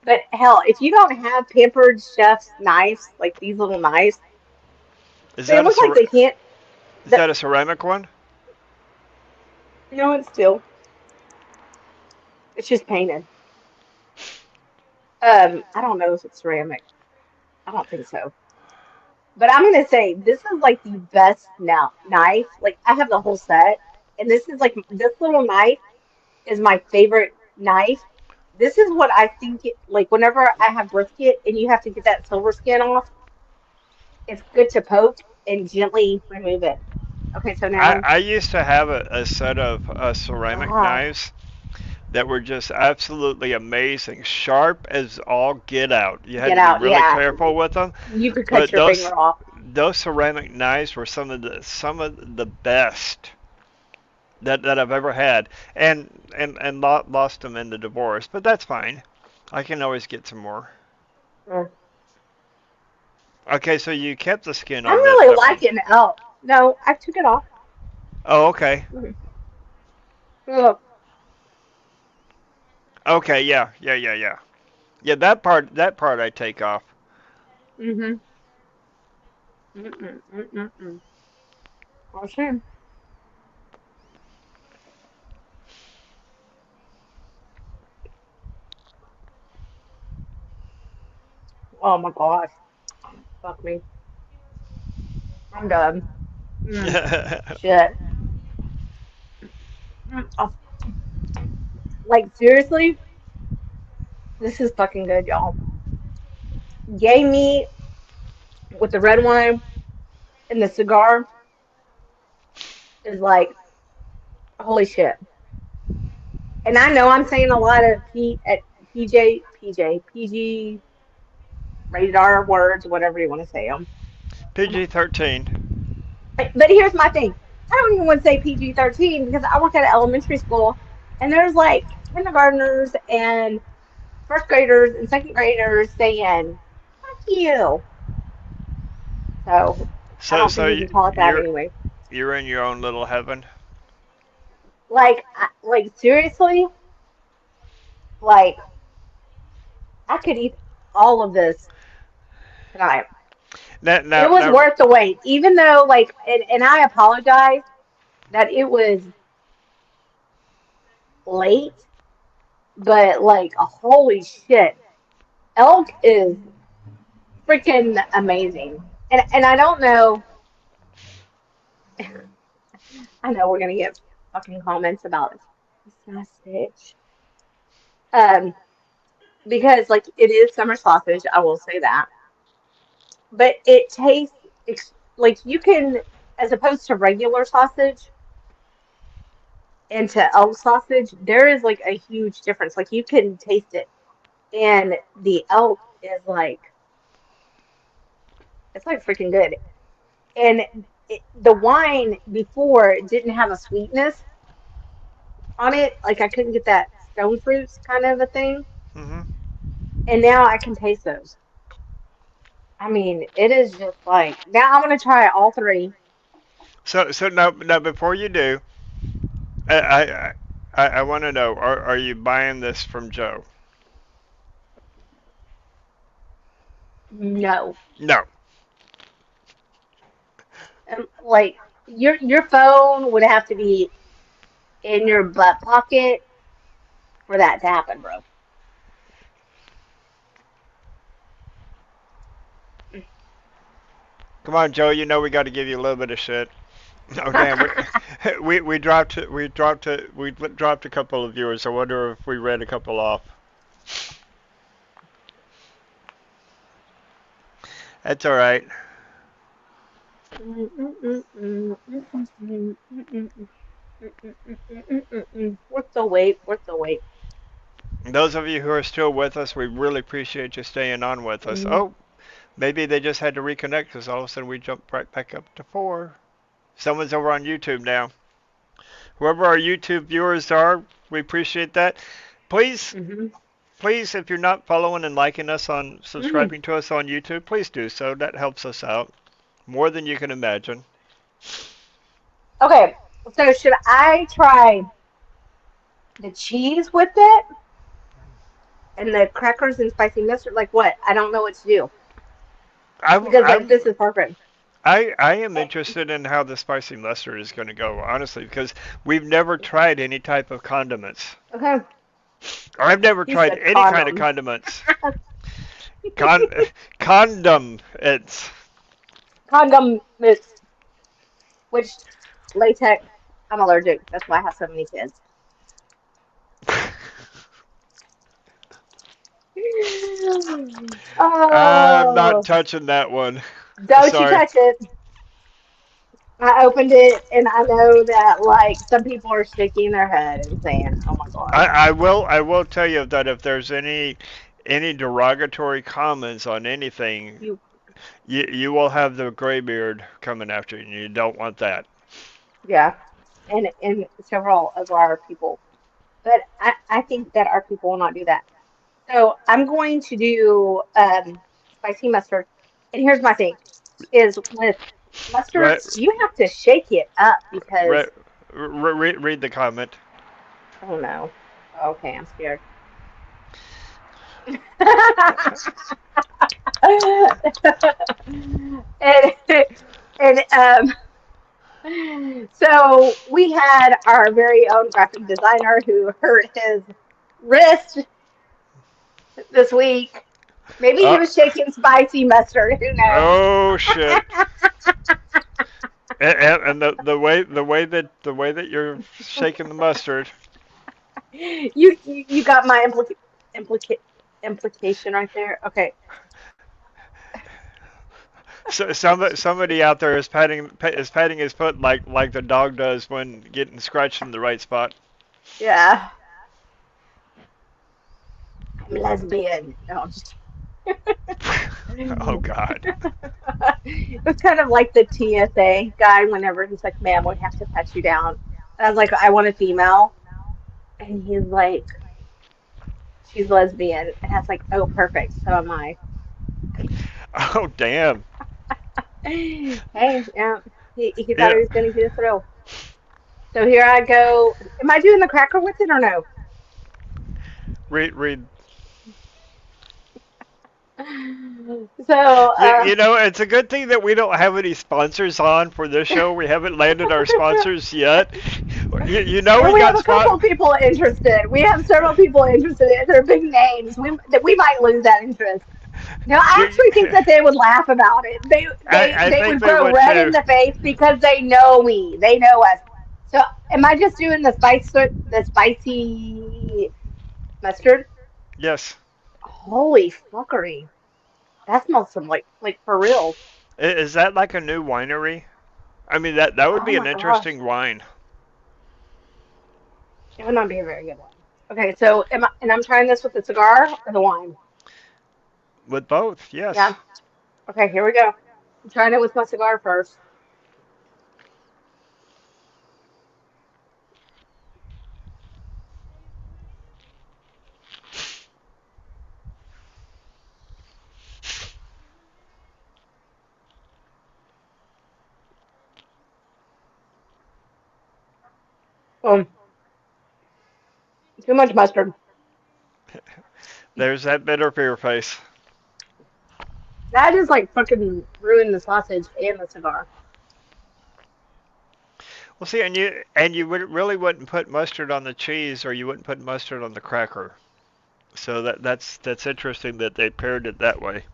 but hell, if you don't have Pampered Chef's knives, like these little knives,
Is
they
that a
look like they can't.
is
The
that a ceramic one?
no, it's still. It's just painted. I don't know if it's ceramic. I don't think so. But I'm gonna say this is like the best now knife. Like I have the whole set, and this is like this little knife is my favorite knife. This is what I think it, like whenever I have brisket and you have to get that silver skin off, it's good to poke and gently remove it. Okay, so now
I used to have a set of ceramic
ah,
knives that were just absolutely amazing, sharp as all get out. You had
get
to be
out.
really
Yeah,
careful with them,
you could cut
but
your
those
finger off.
those ceramic knives were some of the best that I've ever had, and lost them in the divorce. But that's fine. I can always get some more.
Mm.
Okay, so you kept the skin
I'm
on
really
that one.
liking it. Oh no, I took it off.
Oh, okay.
Mhm. Look.
Okay, yeah, yeah, yeah, yeah. Yeah, that part I take off.
Mhm. Mm-mm, mm-mm. Oh shit. Oh my gosh. Fuck me. I'm done. Mm, shit. Oh, like seriously, this is fucking good, y'all. Gay meat with the red wine and the cigar is like holy shit. And I know I'm saying a lot of P at PG rated R words, whatever you want to say them.
PG-13.
But here's my thing. I don't even want to say PG-13 because I work at an elementary school and there's like kindergartners and first graders and second graders saying, fuck you. So I
So
don't
so
think you can call it that anyway.
you're in your own little heaven.
Like, like seriously, like I could eat all of this tonight.
Now
It
now
was
now
worth the wait, even though like, and I apologize that it was late, but like, holy shit, elk is freaking amazing. And I don't know, I know we're gonna get fucking comments about sausage, um, because like it is summer sausage, I will say that, but it tastes like you can, as opposed to regular sausage into elk sausage, there is like a huge difference. Like you can taste it, and the elk is like it's like freaking good. And the wine before didn't have a sweetness on it. Like I couldn't get that stone fruits kind of a thing.
hmm
And now I can taste those. I mean, it is just like now I'm gonna try all three.
So now before you do, I I want to know, are you buying this from Joe?
No,
No.
like your phone would have to be in your butt pocket for that to happen, bro.
Come on, Joe. You know we got to give you a little bit of shit. Oh damn, we dropped a couple of viewers. I wonder if we read a couple off. That's all right.
Worth the wait. Worth the wait.
Those of you who are still with us, we really appreciate you staying on with us.
Mm-hmm.
Oh, maybe they just had to reconnect because all of a sudden we jumped right back up to 4. Someone's over on YouTube now. Whoever our YouTube viewers are, we appreciate that. Please, please, if you're not following and liking us on
Mm-hmm.
subscribing to us on YouTube, please do so. That helps us out more than you can imagine.
Okay, so should I try the cheese with it and the crackers and spicy mustard? Like what? I don't know what to do
I,
because like
I'm
this is perfect.
I am interested in how the spicy mustard is going to go, honestly, because we've never tried any type of condiments.
Okay,
Or I've never
he
tried
said
any kind of
condom.
condiments. Con condom. It's
Condom mix, which latex. I'm allergic. That's why I have so many kids.
I'm not
Oh,
touching that one.
don't you
Sorry.
touch it. I opened it and I know that like some people are shaking their head and saying, "Oh my God,
I will tell you that if there's any derogatory comments on anything,
you
you will have the gray beard coming after you, and you don't want that.
yeah." And several of our people, but I think that our people will not do that. So I'm going to do spicy mustard. And here's my thing: is with mustard,
Right,
you have to shake it up
right.
because
Read the comment.
oh no, okay, I'm scared. and and so we had our very own graphic designer who hurt his wrist this week. Maybe he
Uh,
was shaking spicy mustard. Who knows?
oh shit. And the way that you're shaking the mustard.
You got my implica implication right there. Okay.
So somebody out there is patting his foot like the dog does when getting scratched in the right spot.
Yeah. I'm lesbian. No, I'm just
Oh God.
It was kind of like the TSA guy whenever he's like, ma'am, we have to pat you down. And I was like, I want a female. And he's like, she's lesbian. And I was like, oh, perfect. So am I.
Oh damn.
Hey, yeah. He thought
Yeah.
he was going to get a thrill. So here I go. Am I doing the cracker with it or no?
Read.
So,
You know, it's a good thing that we don't have any sponsors on for this show. We haven't landed our sponsors yet. You know
well,
we
we have
got
a couple of people interested. We have several people interested. They're big names. We might lose that interest. No, I
you,
actually think that they would laugh about it.
I
They
think
would
they
grow
would
red in
too.
the face because they know me. They know us. So, am I just doing the spicy mustard?
Yes.
Holy fuckery! That smells some like for real.
Is that like a new winery? I mean, that would
Oh
be an
my gosh,
interesting wine.
it would not be a very good one. Okay, so I'm trying this with the cigar or the wine.
With both,
Yeah.
yes.
Okay, here we go. I'm trying it with my cigar first. Boom. Too much mustard.
There's that bitter beer face.
That is like fucking ruin the sausage and the cigar.
Well, see, and you would really wouldn't put mustard on the cheese, or you wouldn't put mustard on the cracker. So that's interesting that they paired it that way.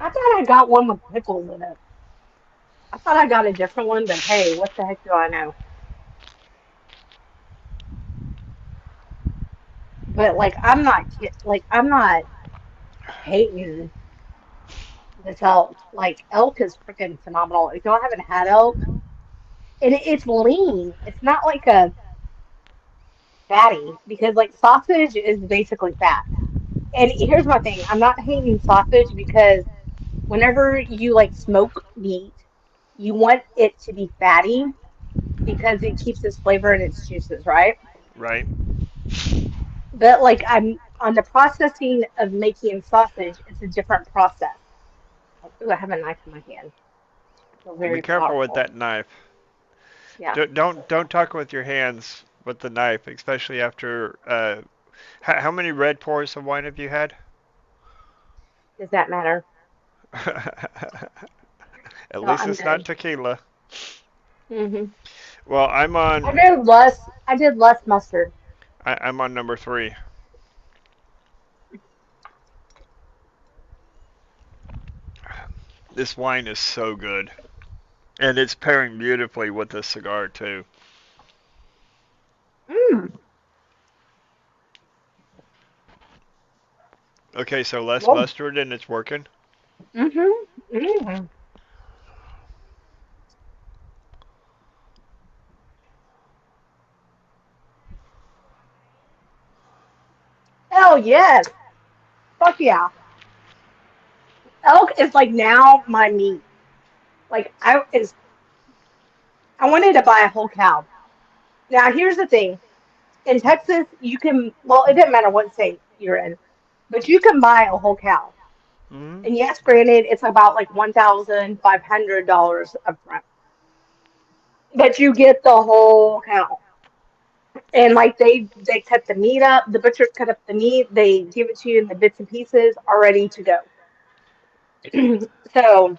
I thought I got one with pickles in it. I thought I got a different one, but hey, what the heck do I know? But like, I'm not hating this elk. Like, elk is freaking phenomenal. If y'all haven't had elk, it's lean. It's not like a fatty because like sausage is basically fat. And here's my thing: I'm not hating sausage because whenever you like smoke meat, you want it to be fatty because it keeps its flavor and its juices, right?
Right.
But like I'm on the processing of making sausage, it's a different process. Ooh, I have a knife in my hand. I feel
Be
very
careful with
powerful.
that knife.
Yeah.
Don't talk with your hands with the knife, especially after. How many red pours of wine have you had?
Does that matter?
At
No,
least
I'm
it's not
good.
tequila.
Hmm.
Well,
I did less mustard.
I'm on number three. This wine is so good, and it's pairing beautifully with this cigar too.
Mm.
Okay, so less
Whoa.
mustard and it's working.
Hmm. Hmm. Hell yes. Fuck yeah. Elk is like now my meat. Like I wanted to buy a whole cow. Now here's the thing. In Texas, you can well, it doesn't matter what state you're in, but you can buy a whole cow.
Hmm.
And yes, granted, it's about like $1,500 up front, but you get the whole cow. And like they cut the meat up, the butchers cut up the meat, they give it to you in the bits and pieces, all ready to go. So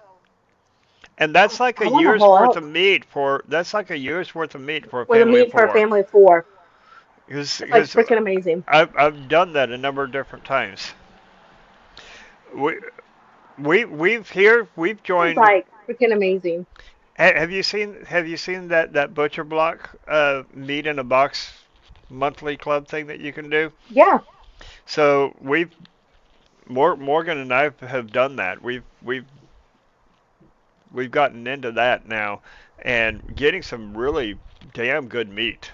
And that's like a
I want a
year's
whole
worth of
elk
meat for that's like a year's worth of meat for a
with a
family of
meat for a
four.
family of four. It's like
Because
freaking amazing.
I've done that a number of different times. We we've
It's
joined.
like freaking amazing.
Have you seen that butcher block meat in a box monthly club thing that you can do?
Yeah.
So Morgan and I have done that. We've gotten into that now, and getting some really damn good meat.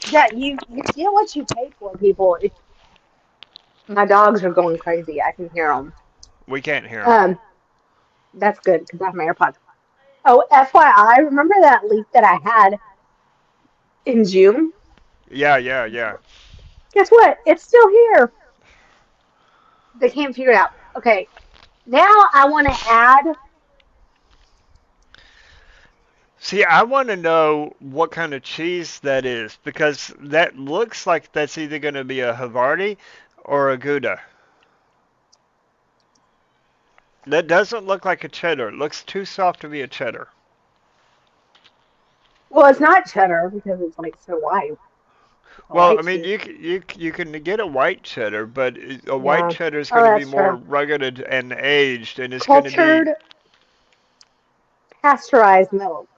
Yeah, you get what you pay for, people. My dogs are going crazy. I can hear them.
We can't hear them.
Um, that's good because I have my AirPods. Oh, FYI, remember that leak that I had in June?
Yeah, yeah, yeah.
Guess what? It's still here. They can't figure it out. Okay, now I want to add.
See, I want to know what kind of cheese that is because that looks like that's either going to be a Havarti or a Gouda. That doesn't look like a cheddar. It looks too soft to be a cheddar.
Well, it's not cheddar because it's like so white. It's a
Well, I
white
mean,
cheese.
you can get a white cheddar, but a white
Yeah.
cheddar is
Oh,
going to be
that's
more
true.
rugged and aged, and it's going to be.
Cultured pasteurized milk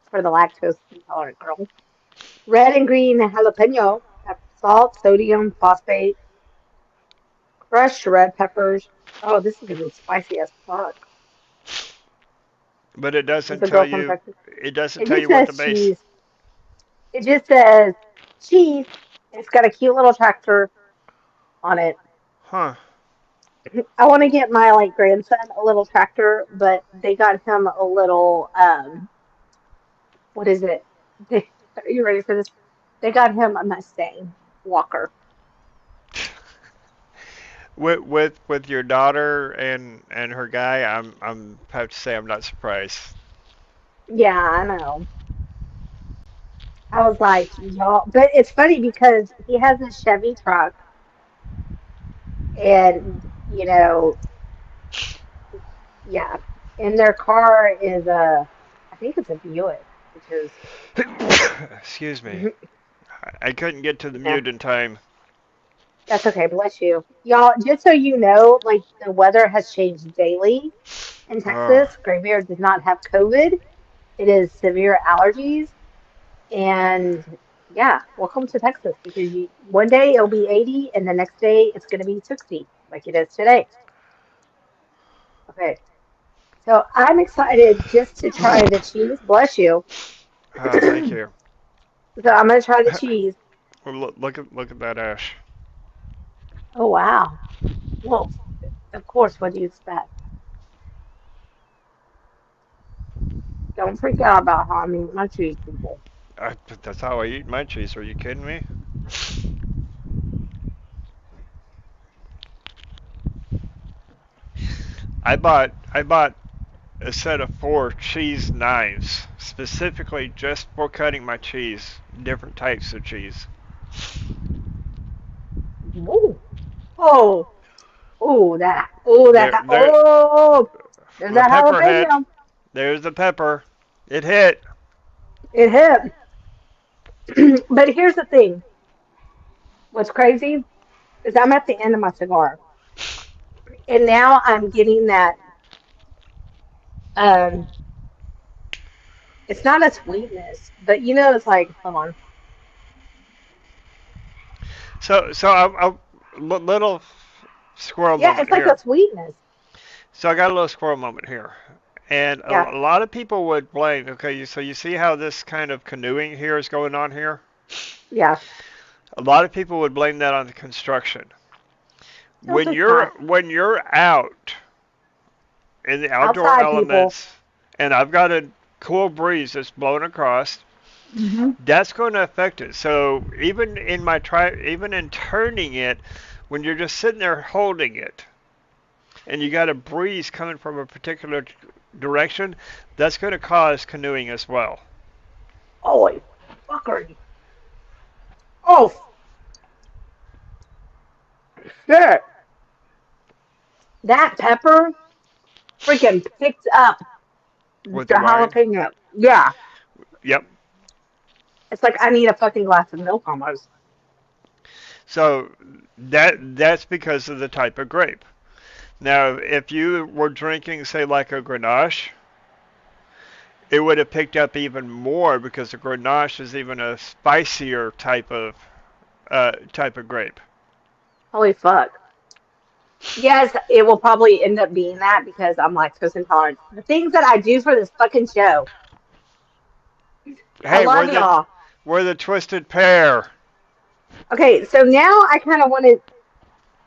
for the lactose intolerant girl. Red and green jalapeno, salt, sodium, phosphate, crushed red peppers. Oh, this is gonna be spicy as fuck.
But it
This is
doesn't
a
tell
girl from
you.
Texas.
It doesn't
It
tell
just
you what the
says
base.
cheese. It just says cheese. It's got a cute little tractor on it.
Huh.
I want to get my like grandson a little tractor, but they got him a little what is it? Are you ready for this? They got him a Mustang Walker.
With your daughter and her guy, I'm have to say I'm not surprised.
Yeah, I know. I was like, y'all, but it's funny because he has a Chevy truck, and yeah, and their car is I think it's a Buick, which is
Excuse me. I couldn't get to the
yeah,
mute in time.
that's okay. Bless you, y'all. Just so you know, like the weather has changed daily in
Oh,
Texas. Graveyard does not have COVID. It is severe allergies, and yeah, welcome to Texas because one day it'll be 80, and the next day it's going to be 60, like it is today. Okay. So I'm excited just to try the cheese. Bless you.
oh, thank
So
you.
I'm gonna try the cheese.
Well, look at that ash.
Oh wow. Well, of course, what do you expect? Don't freak out about how I mean my cheese, people.
That's how I eat my cheese. Are you kidding me? I bought a set of 4 cheese knives specifically just for cutting my cheese, different types of cheese.
Ooh. Oh. Oh that. Oh that.
There,
Oh. There's
the
that
pepper hit.
jalapeno.
There's the pepper. It hit.
It hit. But here's the thing. What's crazy is I'm at the end of my cigar, and now I'm getting that. Um, it's not a sweetness, but it's like, hold on.
So little squirrel
Yeah,
moment
it's like a
here.
sweetness.
So I got a little squirrel moment here. And
Yeah,
a lot of people would blame, okay, so you see how this kind of canoeing here is going on here?
yeah.
A lot of people would blame that on the construction.
No, it's not.
When you're out in the outdoor
Outside people.
elements and I've got a cool breeze that's blowing across,
Hmm.
that's going to affect it. So even in turning it, when you're just sitting there holding it, and you got a breeze coming from a particular direction, that's going to cause canoeing as well.
Oh, fuckery. Oh, shit. That pepper freaking picked up the
With the wine?
jalapeno. Yeah.
Yep.
It's like I need a fucking glass of milk almost.
So that's because of the type of grape. Now, if you were drinking, say, like a Grenache, it would have picked up even more because the Grenache is even a spicier type of grape.
Holy fuck. Yes, it will probably end up being that because I'm lactose intolerant. The things that I do for this fucking show. I
Hey,
love y'all.
We're the twisted pair.
Okay, so now I kind of want to.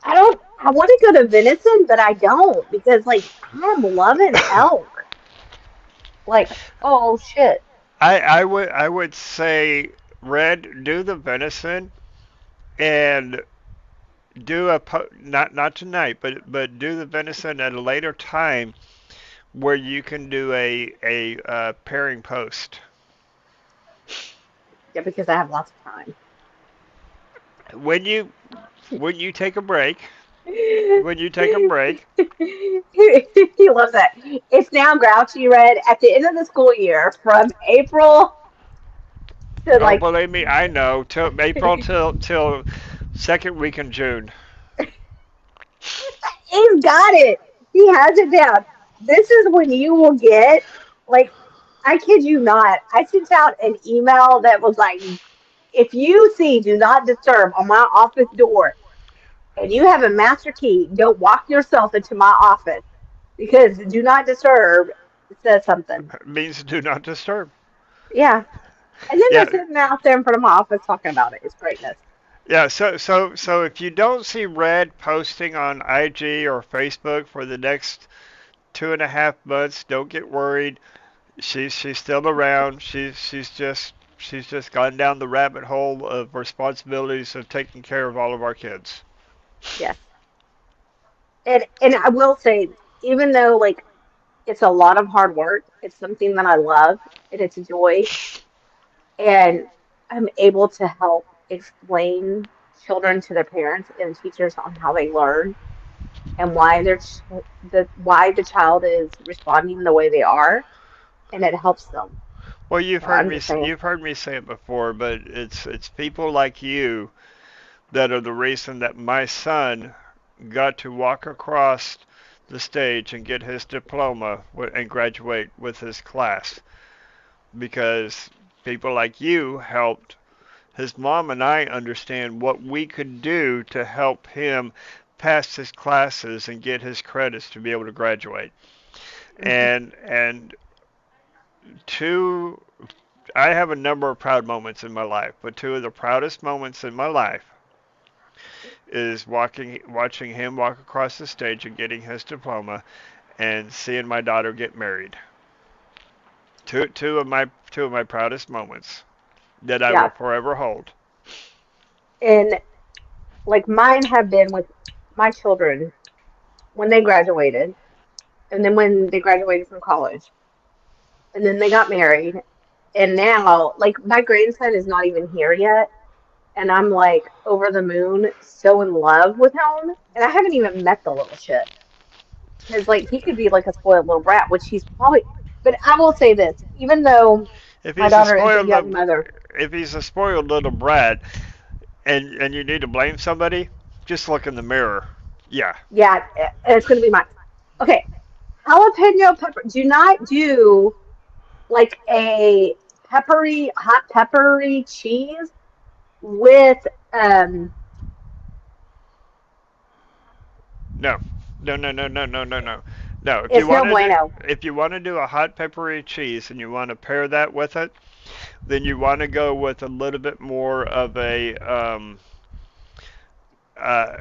I don't. I want to go to venison, but I don't because like I'm loving elk. Like, oh shit.
I would say, Red, do the venison and not tonight, but do the venison at a later time where you can do a pairing post.
Yeah, because I have lots of time.
When you when you take a break,
he
when you take a break,
loves that. It's now grouchy red at the end of the school year from April to
oh
like
believe me, I know, till April till second week in June.
he's got it. He has it down. This is when you will get like I kid you not. I sent out an email that was like, if you see do not disturb on my office door and you have a master key, don't walk yourself into my office because do not disturb says something.
Means do not disturb.
Yeah. And then they're
Yeah,
sitting out there in front of my office talking about it. It's greatness.
yeah. So if you don't see Red posting on IG or Facebook for the next 2.5 months, don't get worried. She's still around. She's just gone down the rabbit hole of responsibilities of taking care of all of our kids.
Yes. And I will say, even though like it's a lot of hard work, it's something that I love and it's a joy. And I'm able to help explain children to their parents and teachers on how they learn and why the child is responding the way they are, and it helps them.
Well,
So I'm just saying,
you've heard me say it before, but it's people like you that are the reason that my son got to walk across the stage and get his diploma and graduate with his class because people like you helped his mom and I understand what we could do to help him pass his classes and get his credits to be able to graduate.
mhm,
And two I have a number of proud moments in my life, but two of the proudest moments in my life is watching him walk across the stage and getting his diploma and seeing my daughter get married. Two of my proudest moments that I will
yeah.
forever hold.
And like mine have been with my children when they graduated, and then when they graduated from college, and then they got married, and now like my grandson is not even here yet, and I'm like over the moon, so in love with him, and I haven't even met the little shit because like he could be like a spoiled little brat, which he's probably. But I will say this, even though
If
my
he's a
daughter is a
spoiled
young
little,
mother,
if he's a spoiled little brat, and you need to blame somebody, just look in the mirror. Yeah.
yeah, it's gonna be mine. Okay, jalapeno pepper. Do not do like a hot peppery cheese with
No. No, no, no, no, no, no, no. No,
it's no bueno.
if you want to do a hot peppery cheese and you want to pair that with it, then you want to go with a little bit more of a uh,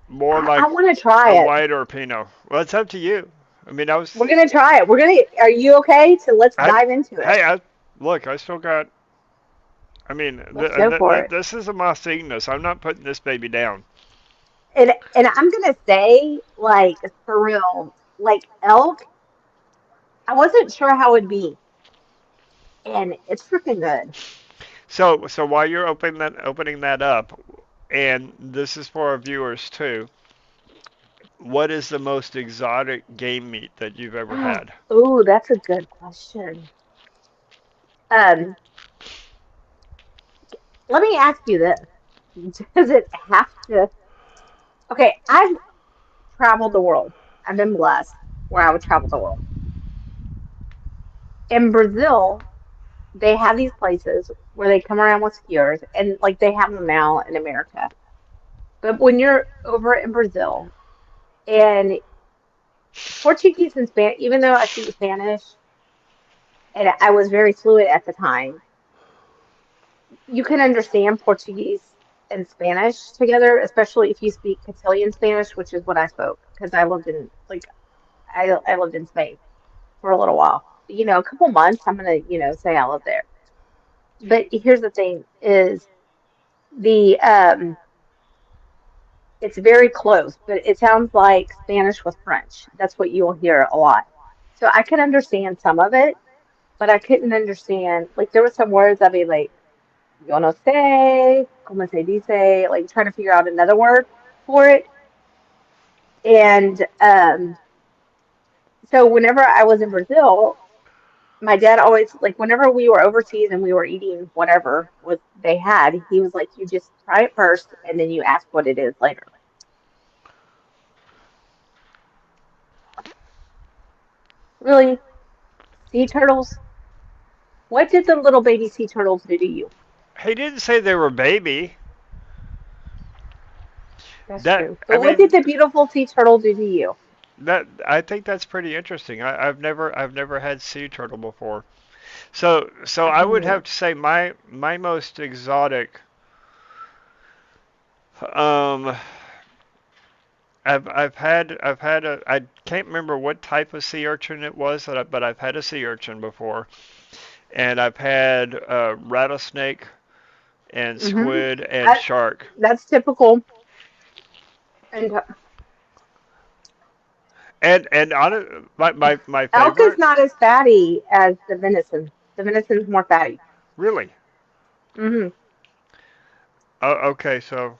more
I
like
want to try
a
it.
white or a pinot. Well, it's up to you. I mean,
We're gonna try it. We're gonna. Are you okay? So let's
I,
dive into it.
hey, look, I still got. I mean,
Let's go for it.
this is a Mas Ignis. I'm not putting this baby down.
And I'm gonna say like for real, like elk. I wasn't sure how it'd be, and it's freaking good.
So while you're opening that up, and this is for our viewers too, what is the most exotic game meat that you've ever had?
Ooh, that's a good question. Um, Let me ask you this: does it have to? Okay, I've traveled the world. I've been blessed where I would travel the world. In Brazil, they have these places where they come around with skiers, and like they have them now in America. But when you're over in Brazil, and Portuguese and Spanish, even though I speak Spanish and I was very fluent at the time, you can understand Portuguese and Spanish together, especially if you speak Castilian Spanish, which is what I spoke because I lived in I lived in Spain for a little while. A couple months. I'm gonna say I lived there. But here's the thing: is the it's very close, but it sounds like Spanish with French. That's what you'll hear a lot. So I could understand some of it, but I couldn't understand. Like there were some words I'd be like, yo no sé, como se dice, like trying to figure out another word for it. And so whenever I was in Brazil, my dad always like whenever we were overseas and we were eating whatever was they had, he was like, you just try it first and then you ask what it is later. Really? Sea turtles? What did the little baby sea turtles do to you?
He didn't say they were baby.
That's
That
true.
I
But what did
mean
the beautiful sea turtle do to you?
that I think that's pretty interesting. I've never had sea turtle before. So I would have to say my most exotic. Um, I've had a I can't remember what type of sea urchin it was, but I've had a sea urchin before, and I've had rattlesnake and
Hmm.
squid and shark.
That's typical. And
And on my
elk is
favorite,
not as fatty as the venison. The venison's more fatty.
really.
Hmm.
Oh, okay, so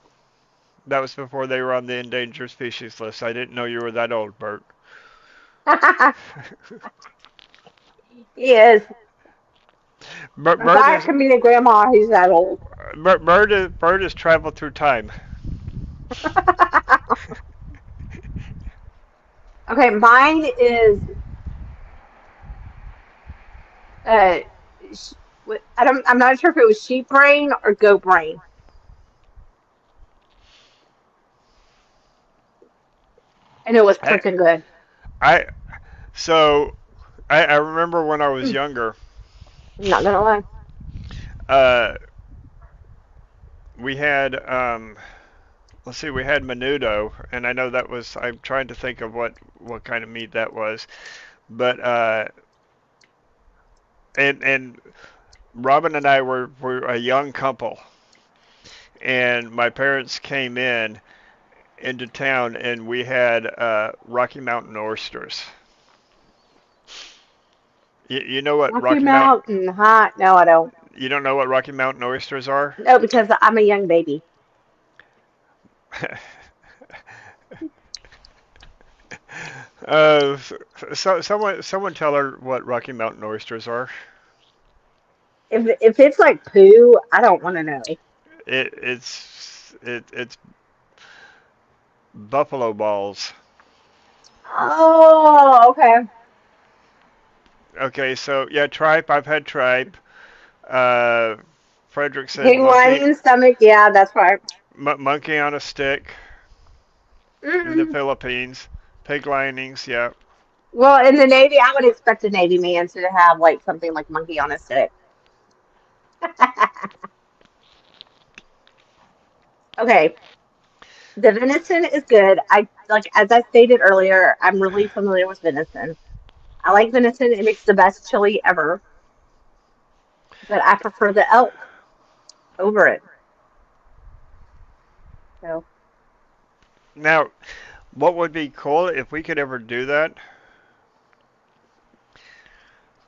that was before they were on the endangered species list. I didn't know you were that old, Bert.
He is. If
Bert
I
is
can be a grandma, he's that old.
Bert has traveled through time.
Okay, mine is uh, sh- I'm not sure if it was sheep brain or goat brain, and it was
I,
freaking good.
I so I remember when I was
Mm,
younger,
I'm not gonna lie.
uh, we had let's see, we had menudo, and I know that was I'm trying to think of what kind of meat that was, but and Robin and I were a young couple, and my parents came into town, and we had Rocky Mountain oysters. You know what
Rocky
Rocky Mountain?
Mountain hot? No, I don't.
You don't know what Rocky Mountain oysters are?
No, because I'm a young baby.
uh, someone tell her what Rocky Mountain oysters are.
If it's like poo, I don't want to know.
It's buffalo balls.
Oh, okay.
Okay, so yeah, tripe. I've had tripe. Uh, Frederick said
Pig lining stomach. Yeah, that's right.
monkey on a stick in the
Mm-mm.
Philippines. Pig linings, yeah.
Well, in the Navy, I would expect a Navy man to have like something like monkey on a stick. Okay, the venison is good. I like as I stated earlier, I'm really familiar with venison. I like venison. It makes the best chili ever, but I prefer the elk over it. So,
Now, what would be cool if we could ever do that?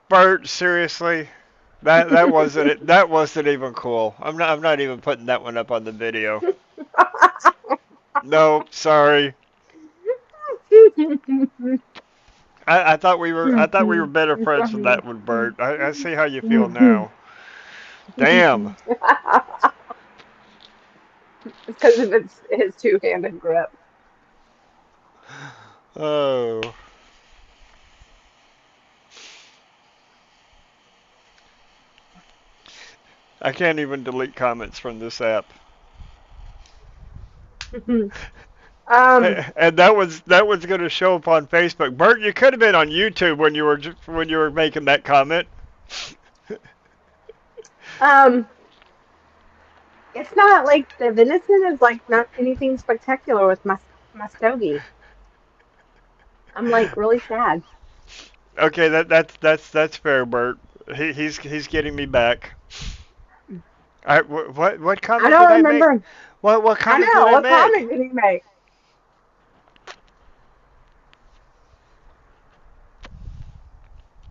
Bert, seriously, that wasn't it. That wasn't even cool. I'm not even putting that one up on the video. No, sorry. I thought we were better friends than that one, Bert. I see how you feel now. Damn.
because of his two-handed grip.
Oh, I can't even delete comments from this app.
um,
And that was going to show up on Facebook. Bert, you could have been on YouTube when you were making that comment.
um, It's not like the venison is like not anything spectacular with my stogie. I'm like really sad.
Okay, that's fair, Bert. He's getting me back. What
I
comment did
don't
I make?
remember.
What
I
comment did
know
I
what
make?
comment did he make?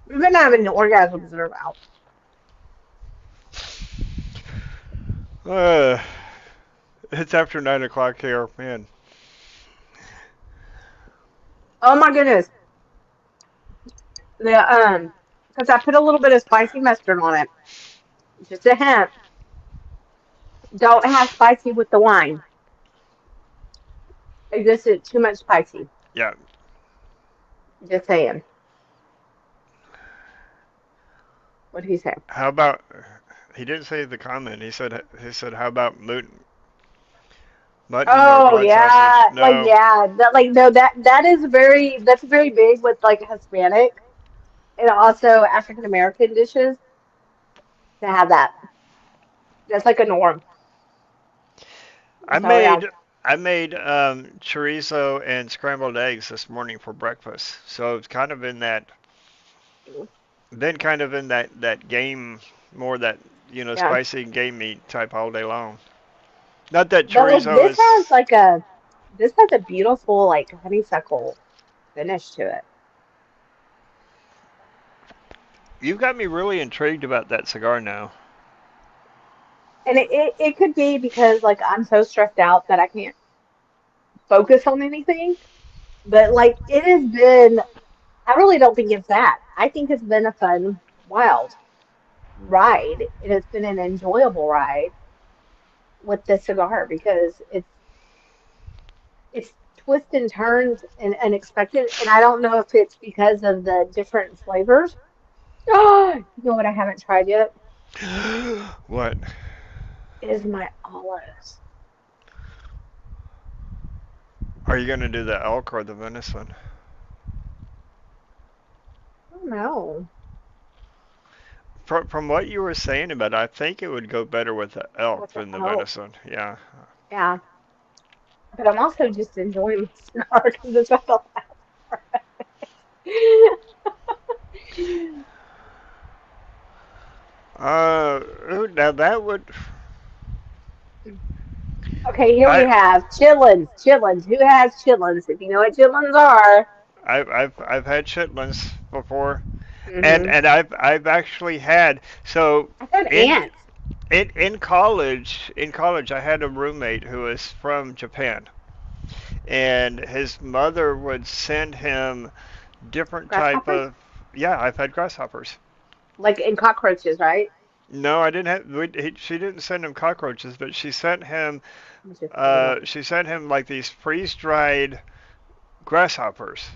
We've been having orgasms in our mouth.
Uh, it's after 9 o'clock here, man.
Oh my goodness. The because I put a little bit of spicy mustard on it. Just a hint. Don't have spicy with the wine. It just is too much spicy.
Yeah.
Just saying. What did he say?
How about? He didn't say the comment. He said how about mutton or
Oh
blood sausage?
yeah, like
No.
yeah, that like no that is that's very big with like Hispanic and also African American dishes to have that. That's like a norm.
I
So yeah,
made I made chorizo and scrambled eggs this morning for breakfast. So it's kind of in that been kind of in that game more that
yeah.
spicy game meat type all day long. Not that
But like
chorizo is.
this has a beautiful like honeysuckle finish to it.
You've got me really intrigued about that cigar now.
And it could be because like I'm so stressed out that I can't focus on anything. But like it has been I really don't think it's that. I think it's been a fun, wild ride. It has been an enjoyable ride with the cigar because it's twists and turns and unexpected. And I don't know if it's because of the different flavors. Oh, you know what I haven't tried yet
What?
is my olives.
Are you gonna do the elk or the venison?
I don't know
From what you were saying about it, I think it would go better with the elk
what the
than the
elk.
venison. Yeah.
Yeah, but I'm also just enjoying my cigar because it's about the last part.
Ooh, now that would.
Okay, here we
I
have chitlins. Chitlins. Who has chitlins? If you know what chitlins are.
I've had chitlins before, and
Hmm.
I've actually had so
I've had
in
ants.
in college I had a roommate who was from Japan, and his mother would send him different type
Grasshoppers?
of. Yeah, I've had grasshoppers.
Like in cockroaches, right?
No, I didn't have. She didn't send him cockroaches, but
Let me just put it up.
she sent him like these freeze dried grasshoppers,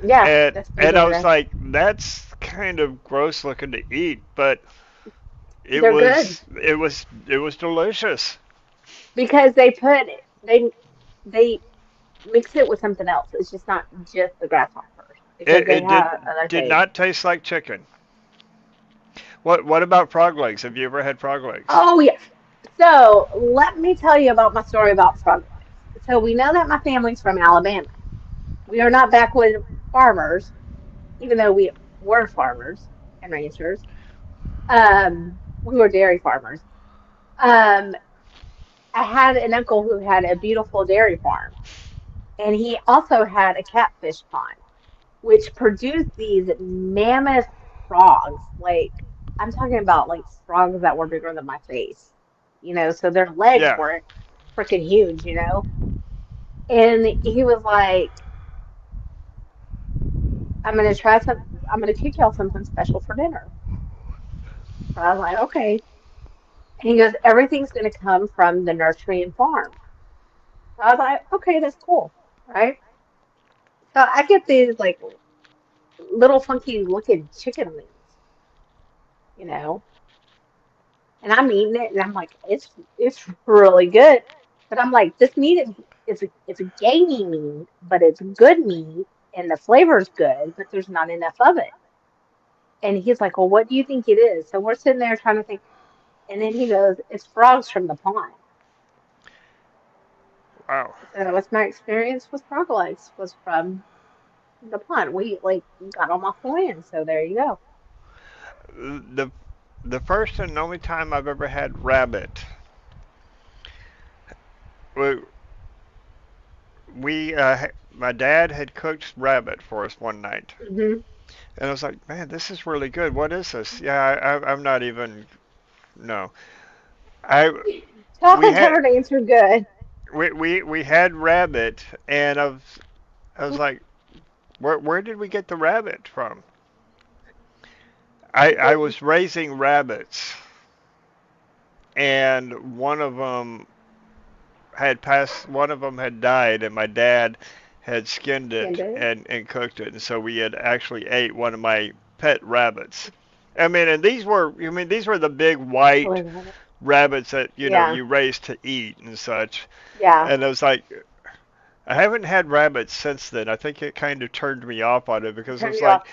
Yeah,
and
that's
and I
freezing
was
grass.
like, that's kind of gross looking to eat, but it
They're good
was it was it was delicious.
because they they mix it with something else. It's just not just the grasshoppers because
It
they
it
have other
did
things.
not taste like chicken. What about frog legs? Have you ever had frog legs?
Oh yeah. So let me tell you about my story about frog legs. So we know that my family's from Alabama. We are not backwoods farmers, even though we were farmers and ranchers. We were dairy farmers. Um, I had an uncle who had a beautiful dairy farm, and he also had a catfish pond, which produced these mammoth frogs. Like I'm talking about like frogs that were bigger than my face, so their legs
Yeah.
were freaking huge. And he was like, "I'm gonna try some. I'm gonna cook y'all something special for dinner." So I was like, "Okay." And he goes, "Everything's gonna come from the nursery and farm." So I was like, "Okay, that's cool, right?" So I get these like little funky looking chicken wings, you know, and I'm eating it, and I'm like, it's really good, but I'm like, this meat it's a gamey meat, but it's good meat, and the flavor's good, but there's not enough of it. And he's like, well, what do you think it is? So we're sitting there trying to think, and then he goes, it's frogs from the pond.
Wow.
So that was my experience with frog legs, was from the pond. We like got them off the land, so there you go.
The the first and only time I've ever had rabbit, we, my dad had cooked rabbit for us one night,
Hmm.
and I was like, man, this is really good. What is this? Yeah, I'm not even no. I we
Chocolate
had
covered ants are good.
we had rabbit, and I was like, where did we get the rabbit from? I was raising rabbits, and one of them had died, and my dad had skinned
Can't
it
do it.
and cooked it, and so we had actually ate one of my pet rabbits. I mean, and these were the big white
Totally love it.
rabbits that
Yeah,
you raise to eat and such.
yeah.
And I was like, I haven't had rabbits since then. I think it kind of turned me off on it because I
Turn
was
you off.
like,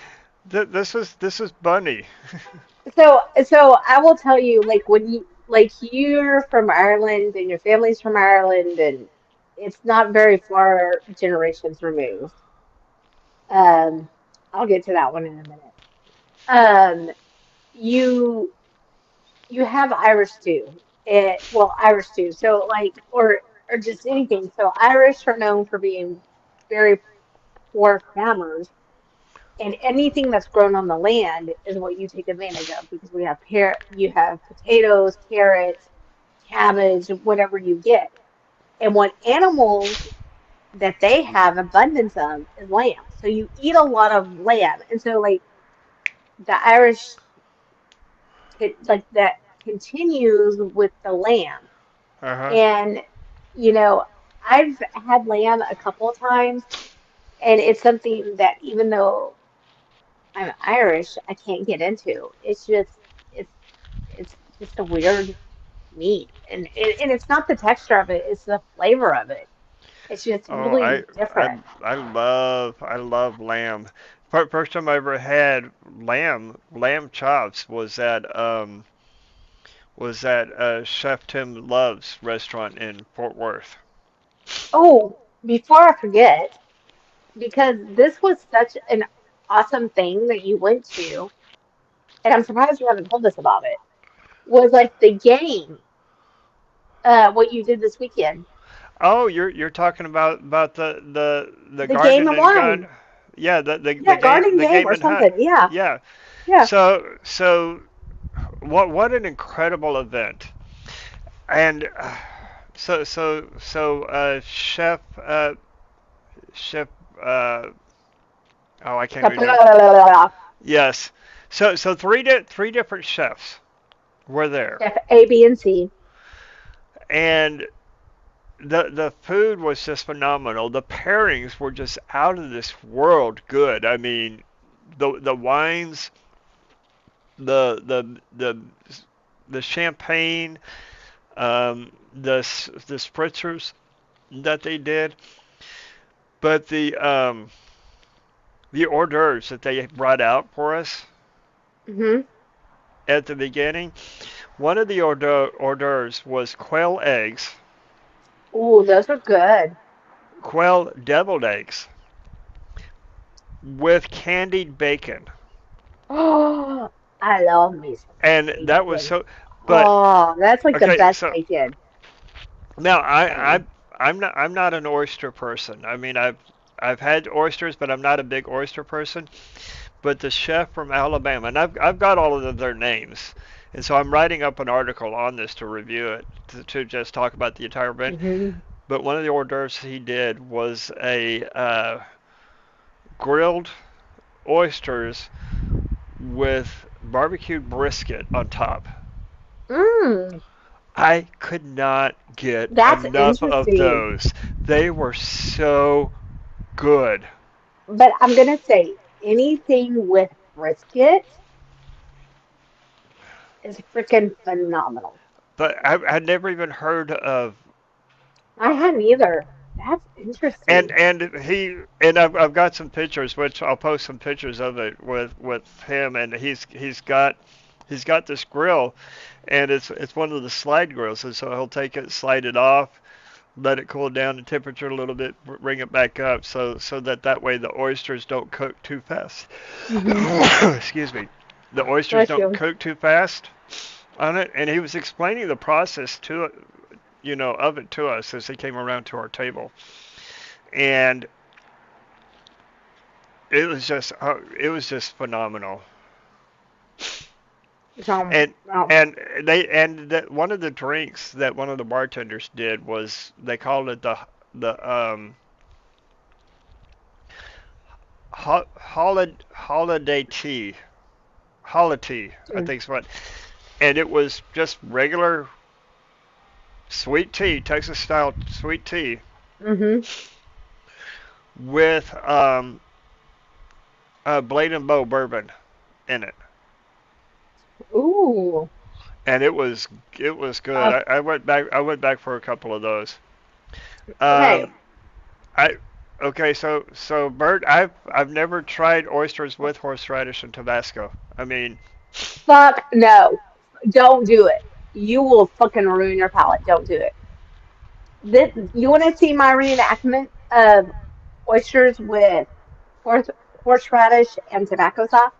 this is bunny.
So I will tell you, like when you like you're from Ireland and your family's from Ireland, and it's not very far generations removed. Um, I'll get to that one in a minute. Um, you you have Irish stew. Irish stew. So like, or just anything. So Irish are known for being very poor farmers, and anything that's grown on the land is what you take advantage of because you have potatoes, carrots, cabbage, whatever you get. And what animals that they have abundance of is lamb. So you eat a lot of lamb. And so like the Irish like that continues with the lamb.
Uh huh.
And you know, I've had lamb a couple of times, and it's something that even though I'm Irish, I can't get into. It's it's just a weird meat, and it's not the texture of it; it's the flavor of it. It's just
Oh,
really
I
different.
I love lamb. First time I ever had lamb chops was at Chef Tim Love's restaurant in Fort Worth.
Oh, before I forget, because this was such an awesome thing that you went to, and I'm surprised you haven't told us about it. Was like the game, what you did this weekend,
Oh, you're talking about the
the game
garden
of
and gun.
wine,
Yeah, the
yeah,
game
garden
the
game
game
or
and hunt.
something, yeah,
Yeah.
yeah.
So what an incredible event. And chef uh oh, I can't remember. Yes. So three different chefs were there.
Chef A, B, and C.
And the food was just phenomenal. The pairings were just out of this world good. I mean, the wines, the the the the champagne, the spritzers that they did, but the hors d'oeuvres that they brought out for us
Hmm.
at the beginning. One of the hors d'oeuvres was quail eggs,
Ooh, those are good.
quail deviled eggs with candied bacon.
Oh, I love me some
And that was
bacon.
so. But
Oh, that's like the
okay,
best
so
bacon.
now
Dang.
I'm not an oyster person. I mean, I've had oysters, but I'm not a big oyster person. But the chef from Alabama, and I've got all of their names, and so I'm writing up an article on this to review it to just talk about the entire event.
Hmm.
But one of the hors d'oeuvres he did was a grilled oysters with barbecued brisket on top.
Mm,
I could not get
that's
enough of
interesting.
those. They were so good.
But I'm gonna say anything with brisket is freaking phenomenal.
But I'd never even heard of.
I hadn't either. That's
And
interesting.
I've got some pictures, which I'll post some pictures of it with him, and he's got this grill, and it's one of the slide grills, and so he'll take it, slide it off, let it cool down the temperature a little bit, bring it back up, so that way the oysters don't cook too fast.
Hmm.
Excuse me. The oysters
Bless
don't
you.
cook too fast on it, and he was explaining the process to it, of it to us as he came around to our table, and it was just phenomenal.
So,
And
well,
one of the drinks that one of the bartenders did was they called it the holiday tea, holiday I
mm,
think is what, and it was just regular sweet tea, Texas style sweet tea
mm-hmm.
with Blade and Bow bourbon in it,
Ooh.
and it was good.
Uh,
I went back for a couple of those.
okay.
Um, I okay, so Bert, I've never tried oysters with horseradish and Tabasco. I mean,
Fuck no. Don't do it. You will fucking ruin your palate. Don't do it. You want to see my reenactment of oysters with horse, horseradish and tobacco sauce?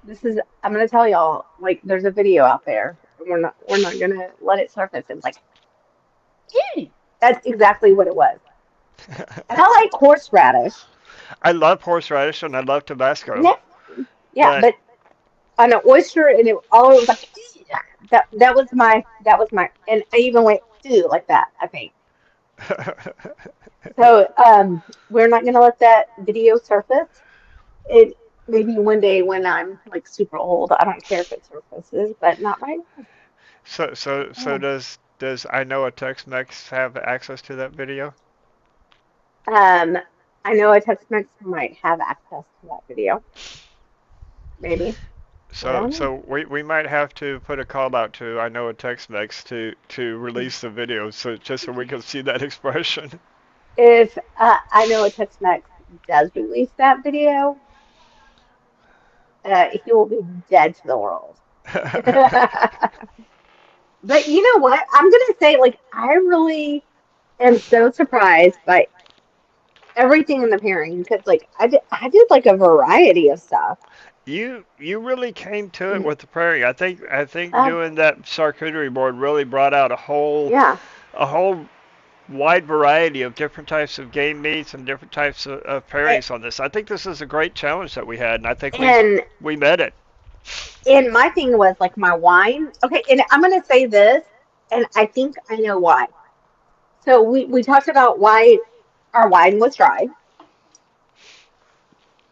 This is, I'm gonna tell y'all, like, there's a video out there. We're not gonna let it surface. It's like, "Ew." That's exactly what it was. And I like horseradish.
I love horseradish and I love Tabasco,
Yeah, yeah,
but
but on an oyster, and it was like, "Ew." That was my, and I even went, ew, like that, I think. So, we're not gonna let that video surface. It maybe one day when I'm like super old. I don't care if it surfaces, but not right
so
now.
does I know a Tex-Mex have access to that video?
Um, I know a Tex-Mex might have access to that video. Maybe. I
So
don't know.
so we might have to put a call out to I know a Tex-Mex to release the video so just so we can see that expression.
If I know a Tex-Mex does release that video, he will be dead to the world. But you know what? I'm gonna say, like, I really am so surprised by everything in the pairing because, like, I did like a variety of stuff.
You really came to it with the prairie. I think
Uh,
doing that charcuterie board really brought out
yeah,
a whole wide variety of different types of game meats and different types of
and,
pairings on this. I think this is a great challenge that we had, and I think
and
we met it.
and my thing was like my wine. Okay, and I'm gonna say this, and I think I know why. So we talked about why our wine was dry,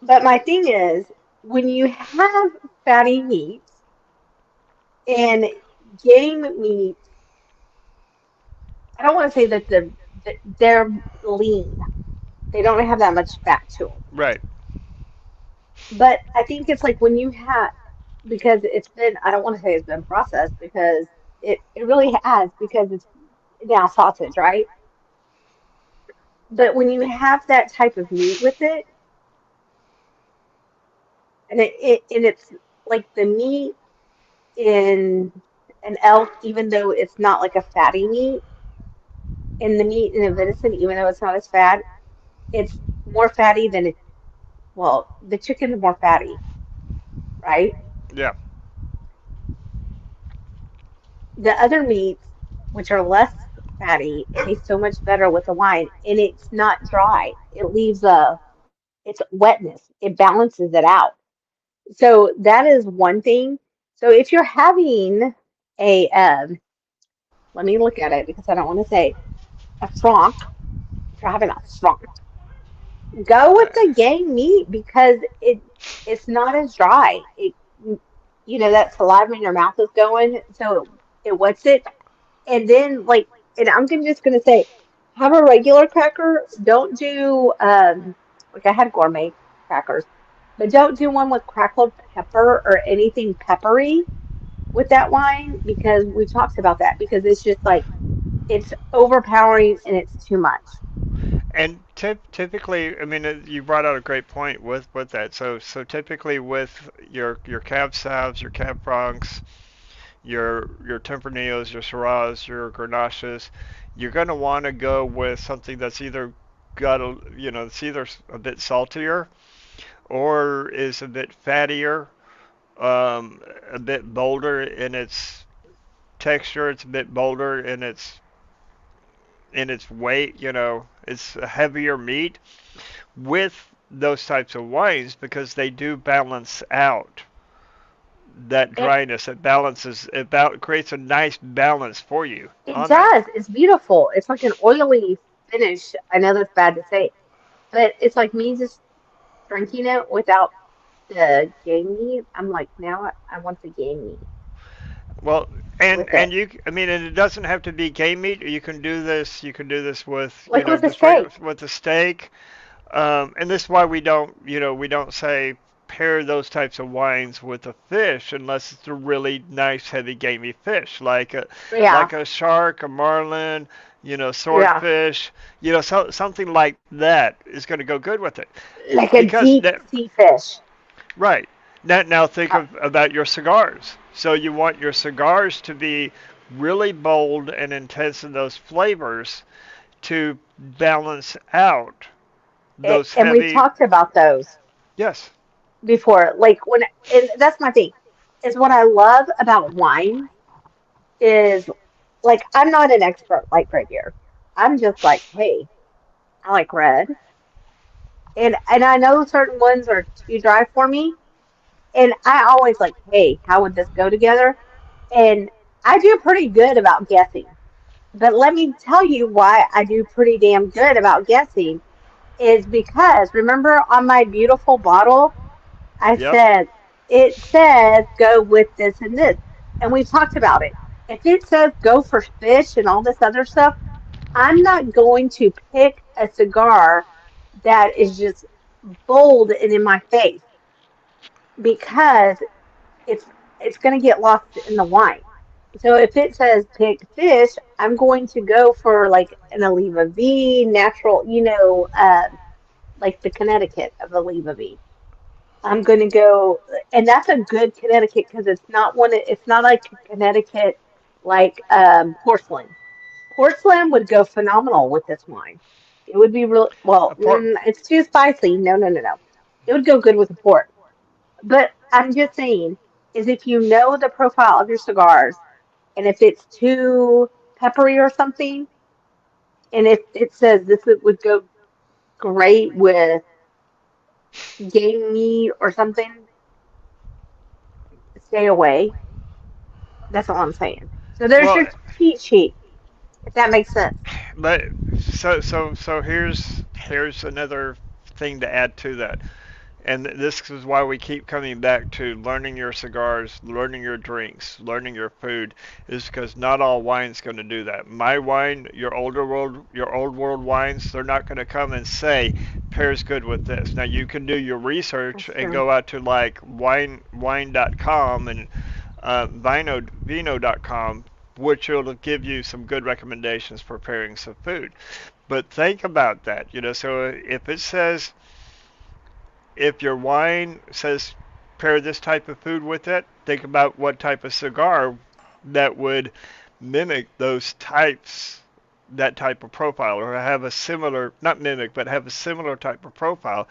but my thing is when you have fatty meats and game meat, I don't want to say that they're lean. They don't have that much fat to them.
Right.
But I think it's like when you have, because it's been, I don't want to say it's been processed because it really has, because it's now sausage, right? But when you have that type of meat with it, and it's like the meat in an elk, even though it's not like a fatty meat, and the meat in a venison, even though it's not as fat, it's more fatty than it. Well, the chicken is more fatty, right?
Yeah.
The other meats, which are less fatty, taste so much better with the wine, and it's not dry. It leaves it's wetness. It balances it out. So that is one thing. So if you're having a, let me look at it because I don't want to say a franc. If you're having a franc, go with the game meat because it's not as dry. That saliva in your mouth is going, so it wets it. And then, like, and just gonna say, have a regular cracker. Don't do like I had gourmet crackers, but don't do one with crackled pepper or anything peppery with that wine because we've talked about that because it's just like it's overpowering and it's too much.
And typically, I mean, you brought out a great point with that. So typically with your cab sauves, your cab francs, your Tempranillos, your Syrahs, your Grenaches, you're going to want to go with something that's either got a, it's either a bit saltier or is a bit fattier, a bit bolder in its texture. It's a bit bolder in its weight. It's a heavier meat with those types of wines because they do balance out that
It
dryness. Creates a nice balance for you
it
on that.
does. It's beautiful. It's like an oily finish. I know that's bad to say, but it's like me just drinking it without the gamey. I'm like, now I want the gamey
Well, and
with it,
I mean, and it doesn't have to be game meat. You can do this. You can do this with,
like with a
just regular
steak.
with the steak. And this is why we don't say pair those types of wines with a fish unless it's a really nice, heavy, gamey fish,
Yeah,
like a shark, a marlin,
yeah,
swordfish, something like that is going to go good with it,
like a
because
deep sea fish.
right. Now think
Uh,
about your cigars. So you want your cigars to be really bold and intense in those flavors to balance out those
and we've
heavy.
talked about those
Yes.
before. Like when, and that's my thing. Is what I love about wine is like I'm not an expert like right here. I'm just like, hey, I like red, and I know certain ones are too dry for me, and I always like, hey, how would this go together? And I do pretty good about guessing. But let me tell you why I do pretty damn good about guessing is because remember on my beautiful bottle, I
Yep.
said it says go with this and this, and we've talked about it. If it says go for fish and all this other stuff, I'm not going to pick a cigar that is just bold and in my face because it's it's going to get lost in the wine. So if it says pick fish, I'm going to go for like an Oliva V natural, like the Connecticut of Oliva V. I'm going to go, and that's a good Connecticut because it's not one. It's not like a Connecticut like porcelain. Porcelain would go phenomenal with this wine. It would be real. Well,
A por-
it's too spicy. No, no, no, no. It would go good with a port. But I'm just saying, is if you know the profile of your cigars, and if it's too peppery or something, and if it says would go great with game meat or something, stay away. That's all I'm saying. So there's
well,
your cheat sheet, if that makes sense.
but so here's another thing to add to that. And this is why we keep coming back to learning your cigars, learning your drinks, learning your food, is because not all wine's going to do that. My wine, your old world wines, they're not going to come and say pairs good with this. Now you can do your research
That's
and
true.
go out to like wine.com and vino.com, which will give you some good recommendations for pairings of food. But think about that, So if your wine says pair this type of food with it, think about what type of cigar that would mimic that type of profile, or have a similar, not mimic, but have a similar type of profile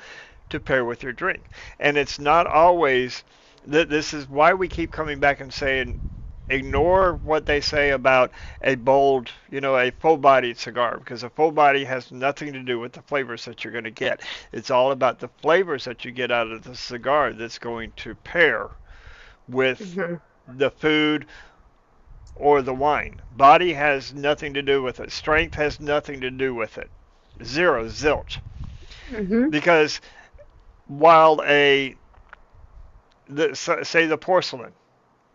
to pair with your drink. And it's not always that. This is why we keep coming back and saying ignore what they say about a bold, a full-bodied cigar, because a full body has nothing to do with the flavors that you're going to get. It's all about the flavors that you get out of the cigar that's going to pair with
Hmm.
the food or the wine. Body has nothing to do with it. Strength has nothing to do with it. Zero, zilch.
Hmm.
Because while say the porcelain,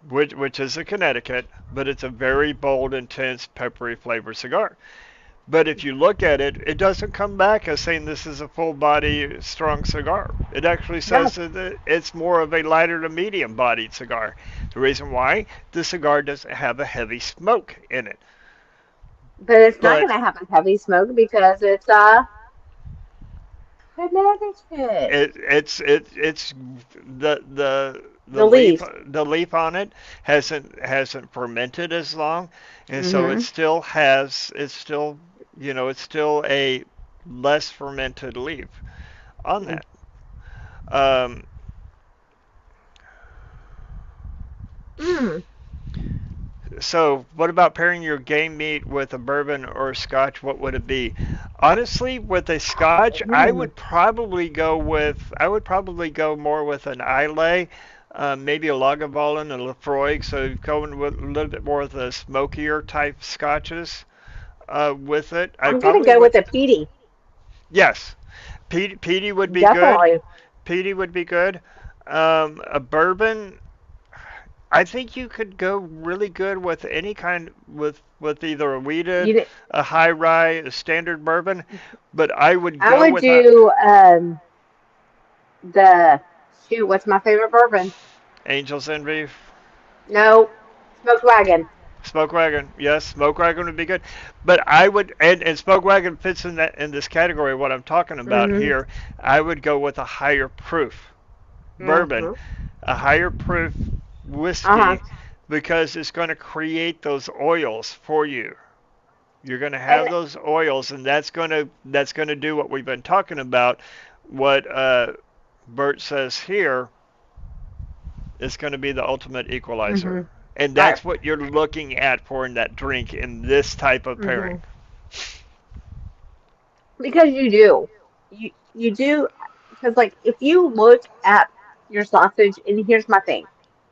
which is a Connecticut, but it's a very bold, intense, peppery flavored cigar. But if you look at it, it doesn't come back as saying this is a full body, strong cigar. It actually
No,
says that it's more of a lighter to medium bodied cigar. The reason why, the cigar doesn't have a heavy smoke in it.
but it's not
But
going to have a heavy smoke because it's Connecticut.
It's the
The
leaf
leaf.
on it hasn't fermented as long, and so
Mm-hmm.
it's still it's still a less fermented leaf on that. Um,
Mm.
so what about pairing your game meat with a bourbon or a scotch? What would it be? Honestly, with a scotch,
Mm.
I would probably go more with an Islay, maybe a Lagavulin and Lafroig. So going with a little bit more of the smokier type scotches with it. I
I'm gonna
probably
go
would.
with a peaty.
Yes, peaty would be good.
Definitely.
Peaty would be good. A bourbon, I think you could go really good with any kind with either a
You.
weeded,
di-
a high rye, a standard bourbon, but I would
I
go
would
with a
do the shoot. What's my favorite bourbon?
Angel's Envy,
No, smoked wagon.
Smoke Wagon. Yes, Smoke Wagon would be good, but I would and Smoke Wagon fits in this category. What I'm talking about
Mm-hmm.
here, I would go with a higher proof bourbon,
Mm-hmm.
a higher proof
Uh-huh.
whiskey, because it's going to create those oils for you. You're going to have
And
those oils, and that's going to do what we've been talking about. What Bert says here is going to be the ultimate equalizer,
mm-hmm.
and
Right.
that's what you're looking at for in that drink in this type of
Mm-hmm.
pairing.
Because you do. You do because like if you look at your sausage, and here's my thing,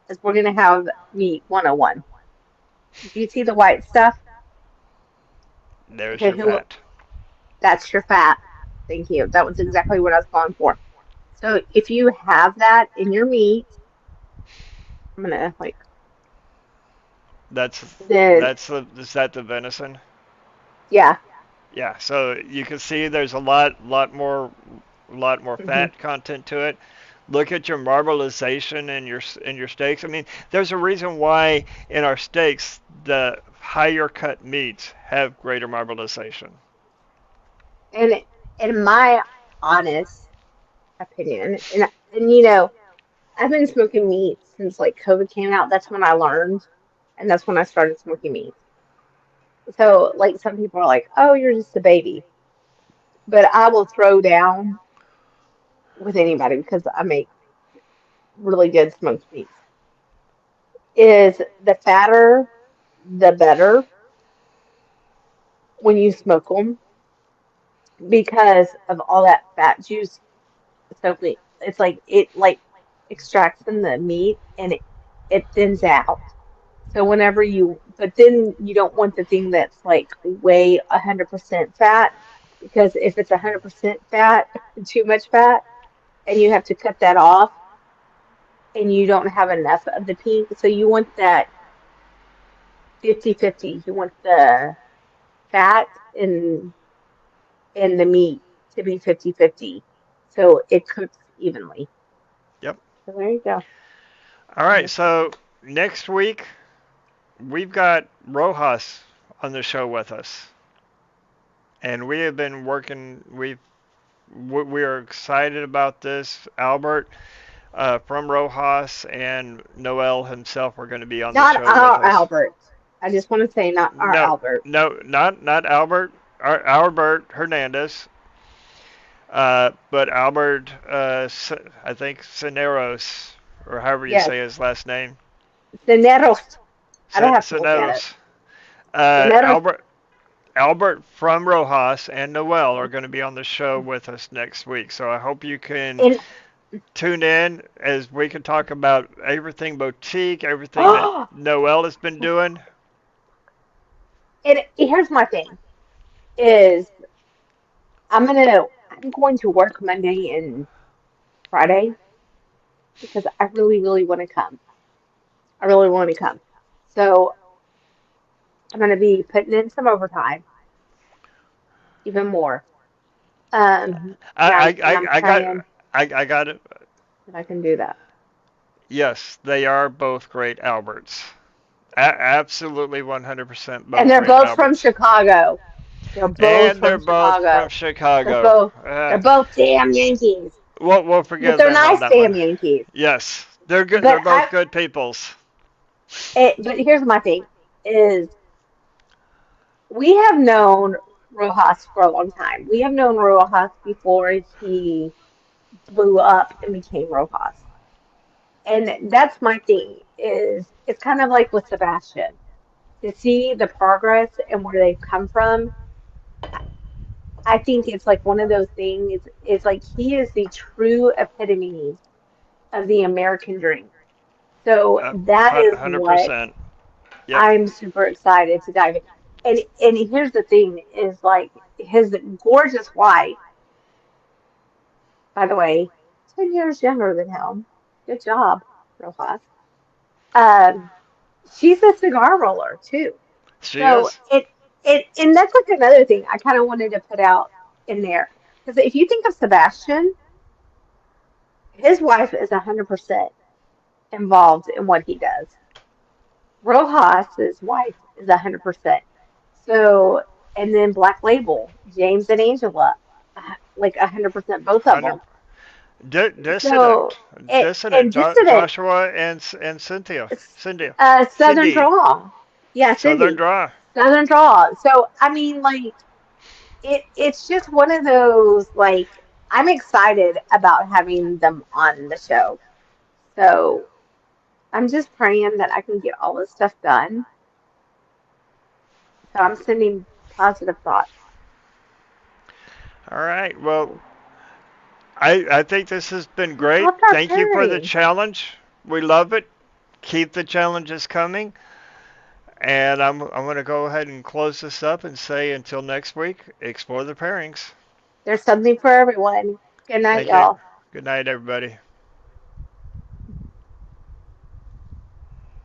is we're gonna have meat 101. Do you see the white stuff?
There's
Okay,
your
who
fat.
that's your fat. Thank you. That was exactly what I was going for. So if you have that in your meat, I'm gonna like
That's
then
is that the venison?
yeah.
Yeah. So you can see there's a lot more
Hmm.
fat content to it. Look at your marbleization in your steaks. I mean, there's a reason why in our steaks the higher cut meats have greater marbleization.
And in my honest opinion, and you know, I've been smoking meat since like COVID came out. That's when I learned, and that's when I started smoking meat. So like some people are like, "Oh, you're just a baby," but I will throw down with anybody because I make really good smoked meats. Is the fatter, the better when you smoke them because of all that fat juice. So it's like it like extracts from the meat and it thins out. So whenever you, but then you don't want the thing that's like way 100% fat because if it's 100% fat, too much fat, and you have to cut that off and you don't have enough of the pink. So you want that 50-50. You want the fat and the meat to be 50-50. So it cooks evenly.
Yep.
So there you go.
All right. So next week we've got Rojas on the show with us, and we have been working. We are excited about this. Albert from Rojas and Noel himself are going to be on the
Not
show with
our
us.
Albert. I just want to say not our
No,
Albert.
no, not Albert. Albert Hernandez, but Albert. I think Cineros, or however you
Yes.
say his last name.
Cineros. I don't have to look at it.
Cineros.
Cineros.
Albert from Rojas and Noel are going to be on the show with us next week. So I hope you can
And
tune in as we can talk about everything boutique, everything that
oh,
Noel has been doing.
and here's my thing is I'm going to work Monday and Friday because I really, really want to come. I really want to come. So I'm going to be putting in some overtime, even more. And I'm
I got
praying
I got it.
that I can do that.
Yes, they are both great Alberts. Absolutely 100%
And
both
they're
great
both from
Alberts.
Chicago. They're both
And they're
from
both from
Chicago. They're
Chicago.
both they're both damn Yankees.
We'll
But
forgive
they're
them on
nice
that
damn
one.
Yankees.
Yes, they're good. They're
But
both good peoples.
but here's my thing is we have known Rojas for a long time. We have known Rojas before he blew up and became Rojas. And that's my thing is it's kind of like with Sebastian. To see the progress and where they've come from, I think it's like one of those things. It's like he is the true epitome of the American dream. So that is what
100%. Yep.
I'm super excited to dive in. And here's the thing is like his gorgeous wife, by the way, 10 years younger than him. Good job, Rojas. Um, she's a cigar roller too.
She
So
is.
it and that's like another thing I kind of wanted to put out in there. Because if you think of Sebastian, his wife is 100% involved in what he does. Rojas's wife is 100%. So, and then Black Label, James and Angela, like 100%, both of
100.
them. So,
Dissident. Dissident.
and Dissident,
Joshua and Cynthia. Cynthia.
Southern
Cindy.
Draw. Yeah,
Southern
Cindy,
Draw.
Southern Draw. So, I mean, like, it's just one of those, like, I'm excited about having them on the show. So, I'm just praying that I can get all this stuff done. So, I'm sending positive thoughts.
All right. Well, I think this has been great.
Popped our
Thank you for the
cherry.
challenge. We love it. Keep the challenges coming. And I'm going to go ahead and close this up and say until next week, explore the pairings.
There's something for everyone. Good night,
Thank you.
y'all.
Good night, everybody.